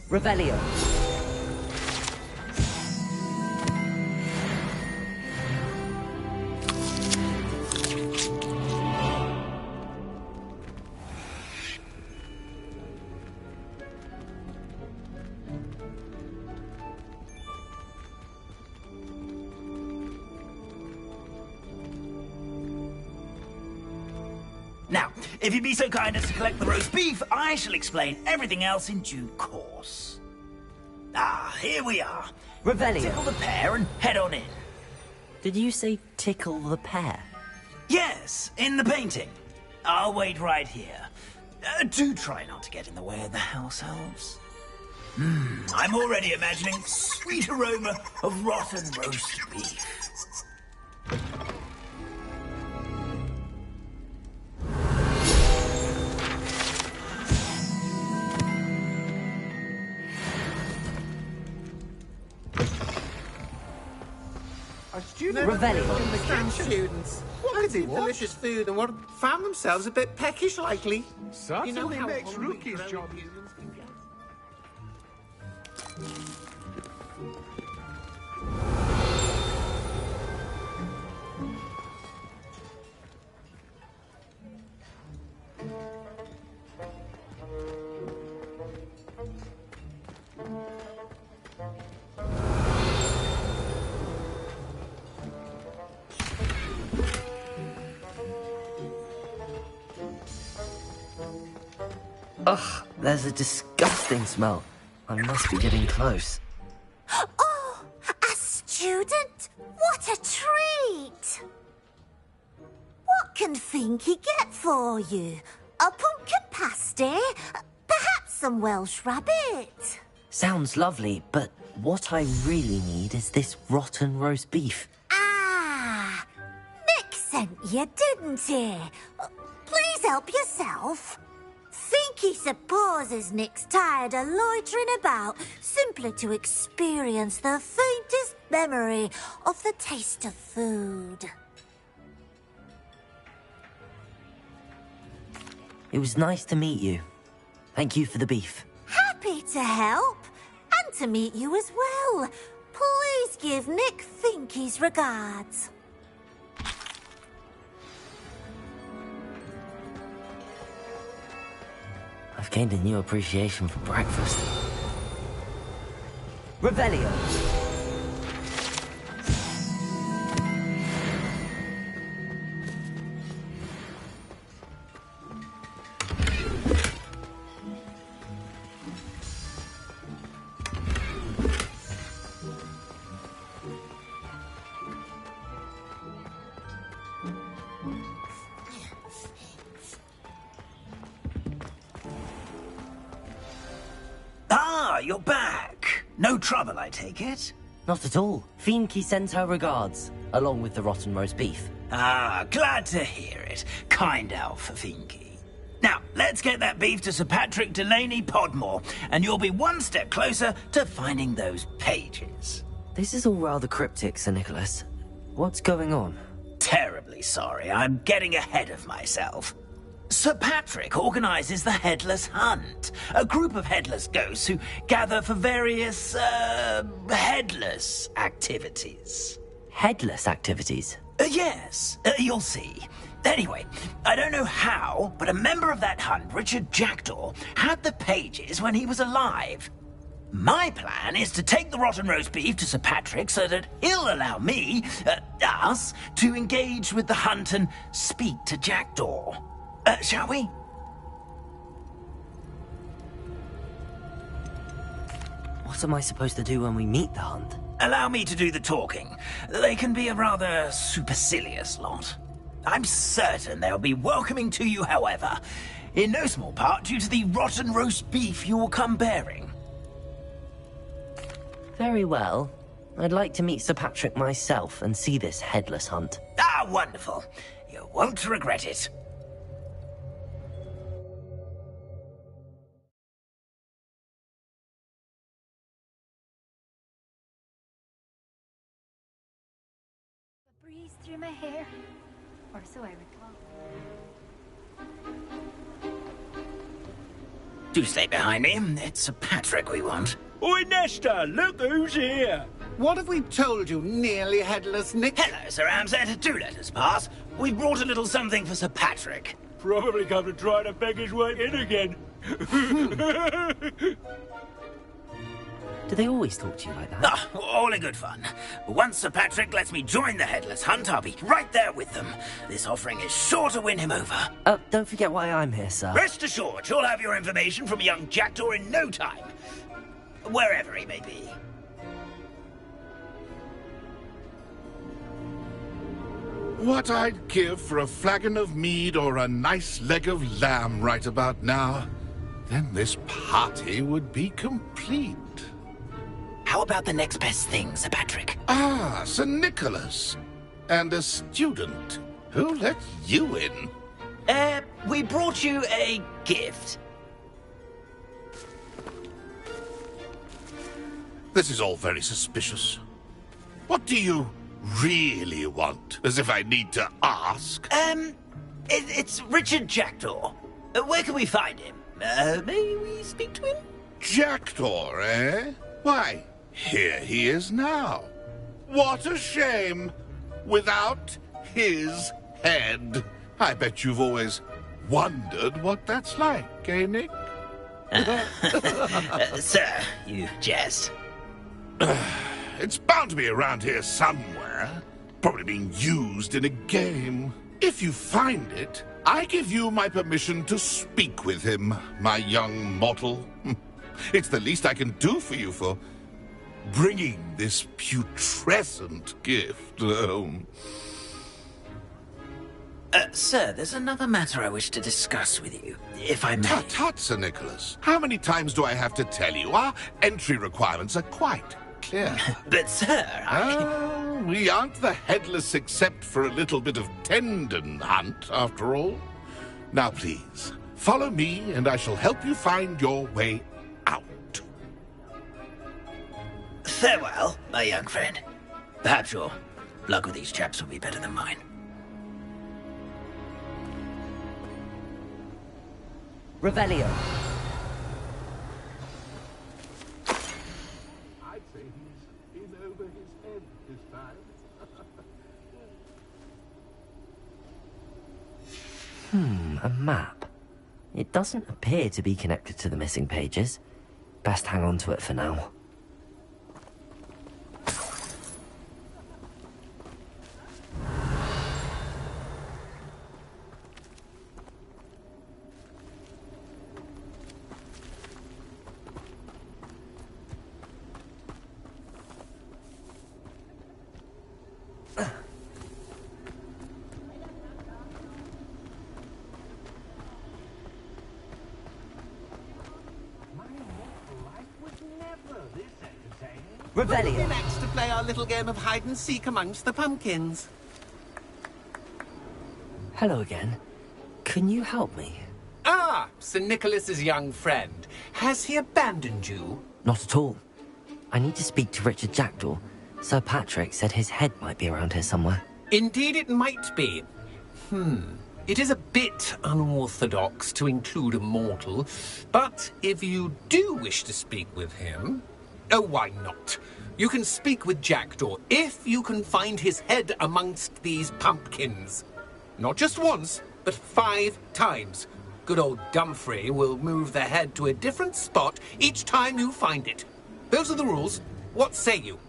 [SPEAKER 5] Revelio.
[SPEAKER 6] Now, if you'd be so kind as to collect the roast beef, I shall explain everything else in due course. Ah, here we are.
[SPEAKER 5] Revelio.
[SPEAKER 6] Tickle the pear and head on in.
[SPEAKER 5] Did you say tickle the pear?
[SPEAKER 6] Yes, in the painting. I'll wait right here. Do try not to get in the way of the house elves. I'm already imagining sweet aroma of rotten roast beef.
[SPEAKER 10] Our students
[SPEAKER 5] Revelio.
[SPEAKER 10] Students. What could they want? Delicious food and found themselves a bit peckish lately. Certainly makes Rookie's job.
[SPEAKER 5] Ugh, there's a disgusting smell. I must be getting close.
[SPEAKER 11] Oh, a student? What a treat! What can Finky get for you? A pumpkin pasty? Perhaps some Welsh rabbit?
[SPEAKER 5] Sounds lovely, but what I really need is this rotten roast beef.
[SPEAKER 11] Ah, Nick sent you, didn't he? Please help yourself. Finky supposes Nick's tired of loitering about simply to experience the faintest memory of the taste of food.
[SPEAKER 5] It was nice to meet you. Thank you for the beef.
[SPEAKER 11] Happy to help, and to meet you as well. Please give Nick Finky's regards.
[SPEAKER 5] I've gained a new appreciation for breakfast. Revelio.
[SPEAKER 6] Ah, you're back. No trouble, I take it?
[SPEAKER 5] Not at all. Finky sends her regards, along with the rotten roast beef.
[SPEAKER 6] Ah, glad to hear it. Kind elf, Finky. Now, let's get that beef to Sir Patrick Delaney Podmore, and you'll be one step closer to finding those pages.
[SPEAKER 5] This is all rather cryptic, Sir Nicholas. What's going on?
[SPEAKER 6] Terribly sorry, I'm getting ahead of myself. Sir Patrick organises the Headless Hunt, a group of headless ghosts who gather for various, headless activities.
[SPEAKER 5] Headless activities?
[SPEAKER 6] Yes, you'll see. Anyway, I don't know how, but a member of that hunt, Richard Jackdaw, had the pages when he was alive. My plan is to take the rotten roast beef to Sir Patrick so that he'll allow me, us, to engage with the hunt and speak to Jackdaw. Shall we?
[SPEAKER 5] What am I supposed to do when we meet the hunt?
[SPEAKER 6] Allow me to do the talking. They can be a rather supercilious lot. I'm certain they'll be welcoming to you, however, in no small part due to the rotten roast beef you'll come bearing.
[SPEAKER 5] Very well. I'd like to meet Sir Patrick myself and see this headless hunt.
[SPEAKER 6] Ah, wonderful. You won't regret it.
[SPEAKER 22] A breeze through my hair, or so I recall.
[SPEAKER 6] Do stay behind me. It's Sir Patrick we want.
[SPEAKER 10] Oi, Nesta, look who's here. What have we told you, nearly headless Nick?
[SPEAKER 6] Hello, Sir Ramsay. Do let us pass. We brought a little something for Sir Patrick.
[SPEAKER 10] Probably come to try to beg his way in again.
[SPEAKER 5] Do they always talk to you like that?
[SPEAKER 6] Ah, all in good fun. Once Sir Patrick lets me join the Headless Hunt, I'll be right there with them. This offering is sure to win him over.
[SPEAKER 5] Don't forget why I'm here, sir.
[SPEAKER 6] Rest assured, you'll have your information from young Jackdaw in no time. Wherever he may be.
[SPEAKER 17] What I'd give for a flagon of mead or a nice leg of lamb right about now. Then this party would be complete.
[SPEAKER 6] How about the next best thing, Sir Patrick?
[SPEAKER 17] Ah, Sir Nicholas. And a student. Who let you in?
[SPEAKER 6] We brought you a gift.
[SPEAKER 17] This is all very suspicious. What do you really want? As if I need to ask.
[SPEAKER 6] It's Richard Jackdaw. Where can we find him? May we speak to him?
[SPEAKER 17] Jackdaw, eh? Why, here he is now. What a shame. Without his head. I bet you've always wondered what that's like, eh, Nick?
[SPEAKER 6] Sir, you jest.
[SPEAKER 17] It's bound to be around here somewhere. Probably being used in a game. If you find it, I give you my permission to speak with him, my young mortal. It's the least I can do for you for bringing this putrescent gift home.
[SPEAKER 6] Sir, there's another matter I wish to discuss with you, if I may.
[SPEAKER 17] Tut, tut, Sir Nicholas. How many times do I have to tell you? Our entry requirements are quite clear.
[SPEAKER 6] But, sir,
[SPEAKER 17] we aren't the headless except for a little bit of tendon hunt, after all. Now, please, follow me, and I shall help you find your way out.
[SPEAKER 6] Farewell, my young friend. Perhaps your luck with these chaps will be better than mine.
[SPEAKER 5] Revelio.
[SPEAKER 17] I'd say he's in over his head this time.
[SPEAKER 5] A map. It doesn't appear to be connected to the missing pages. Best hang on to it for now. Revelio.
[SPEAKER 10] Would next to play our little game of hide and seek amongst the pumpkins.
[SPEAKER 5] Hello again. Can you help me?
[SPEAKER 4] Ah, Sir Nicholas's young friend. Has he abandoned you?
[SPEAKER 5] Not at all. I need to speak to Richard Jackdaw. Sir Patrick said his head might be around here somewhere.
[SPEAKER 4] Indeed it might be. It is a bit unorthodox to include a mortal, but if you do wish to speak with him... Oh, why not? You can speak with Jackdaw if you can find his head amongst these pumpkins. Not just once, but 5 times. Good old Dumfrey will move the head to a different spot each time you find it. Those are the rules. What say you?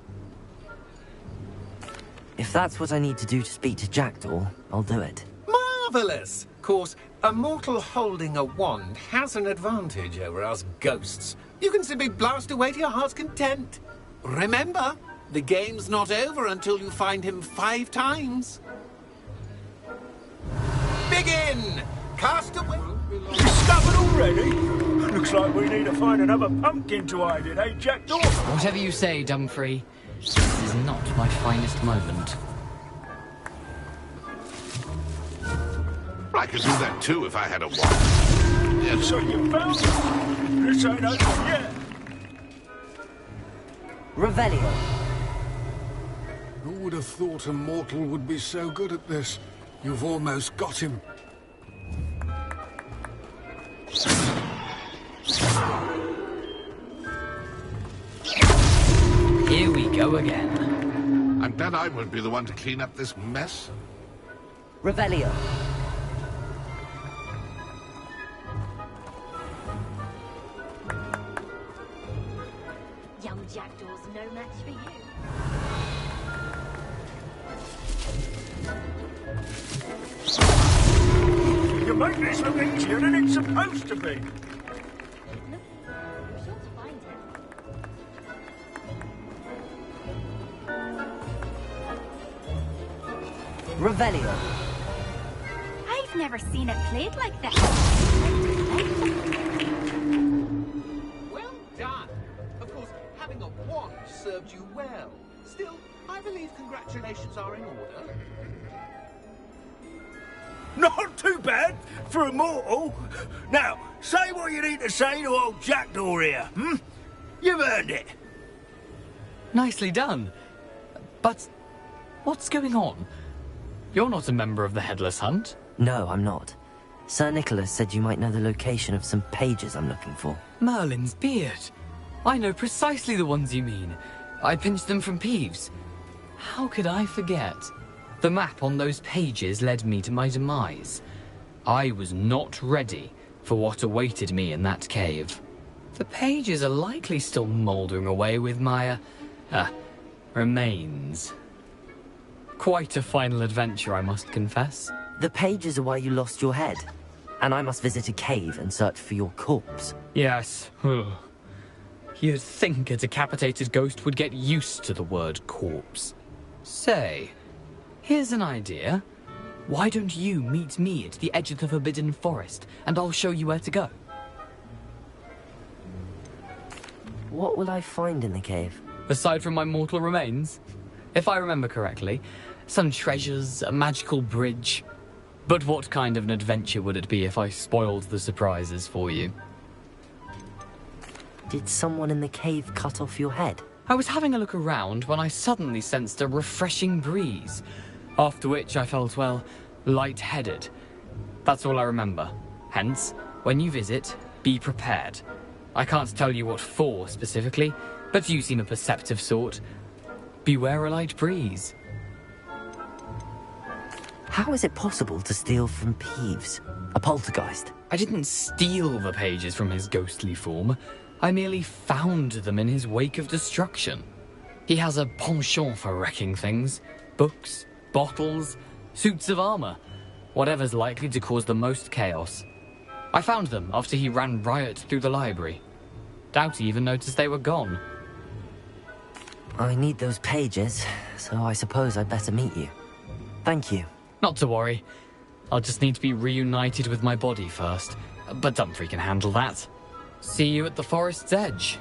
[SPEAKER 5] If that's what I need to do to speak to Jackdaw, I'll do it.
[SPEAKER 4] Marvellous! Of course, a mortal holding a wand has an advantage over us ghosts. You can simply blast away to your heart's content. Remember, the game's not over until you find him 5 times. Begin! Cast away...
[SPEAKER 18] Discovered already? Looks like we need to find another pumpkin to hide in, eh, Jackdaw?
[SPEAKER 12] Whatever you say, Dumfrey. This is not my finest moment.
[SPEAKER 17] I could do that too if I had a wand.
[SPEAKER 18] Yeah, so you found it. This ain't over yet.
[SPEAKER 5] Revelio.
[SPEAKER 20] Who would have thought a mortal would be so good at this? You've almost got him.
[SPEAKER 12] Here we go again.
[SPEAKER 17] I'm glad I won't be the one to clean up this mess.
[SPEAKER 5] Revelio.
[SPEAKER 11] Young Jackdaw's no match for you.
[SPEAKER 18] You make this look easier than it's supposed to be.
[SPEAKER 5] Revelio.
[SPEAKER 11] I've never seen it played like that.
[SPEAKER 4] Well done. Of course, having a wand served you well. Still, I believe congratulations are in order.
[SPEAKER 18] Not too bad for a mortal. Now, say what you need to say to old Jackdaw here, You've earned it.
[SPEAKER 12] Nicely done. But what's going on? You're not a member of the Headless Hunt.
[SPEAKER 5] No, I'm not. Sir Nicholas said you might know the location of some pages I'm looking for.
[SPEAKER 12] Merlin's beard. I know precisely the ones you mean. I pinched them from Peeves. How could I forget? The map on those pages led me to my demise. I was not ready for what awaited me in that cave. The pages are likely still mouldering away with my, remains. Quite a final adventure, I must confess.
[SPEAKER 5] The pages are why you lost your head. And I must visit a cave and search for your corpse.
[SPEAKER 12] Yes. You'd think a decapitated ghost would get used to the word corpse. Say, here's an idea. Why don't you meet me at the edge of the Forbidden Forest, and I'll show you where to go?
[SPEAKER 5] What will I find in the cave?
[SPEAKER 12] Aside from my mortal remains? If I remember correctly, some treasures, a magical bridge. But what kind of an adventure would it be if I spoiled the surprises for you?
[SPEAKER 5] Did someone in the cave cut off your head?
[SPEAKER 12] I was having a look around when I suddenly sensed a refreshing breeze, after which I felt, well, lightheaded. That's all I remember. Hence, when you visit, be prepared. I can't tell you what for specifically, but you seem a perceptive sort. Beware a light breeze.
[SPEAKER 5] How is it possible to steal from Peeves? A poltergeist?
[SPEAKER 12] I didn't steal the pages from his ghostly form. I merely found them in his wake of destruction. He has a penchant for wrecking things. Books, bottles, suits of armor. Whatever's likely to cause the most chaos. I found them after he ran riot through the library. Doubt he even noticed they were gone.
[SPEAKER 5] I need those pages, so I suppose I'd better meet you. Thank you.
[SPEAKER 12] Not to worry. I'll just need to be reunited with my body first. But Dumfrey can handle that. See you at the forest's edge.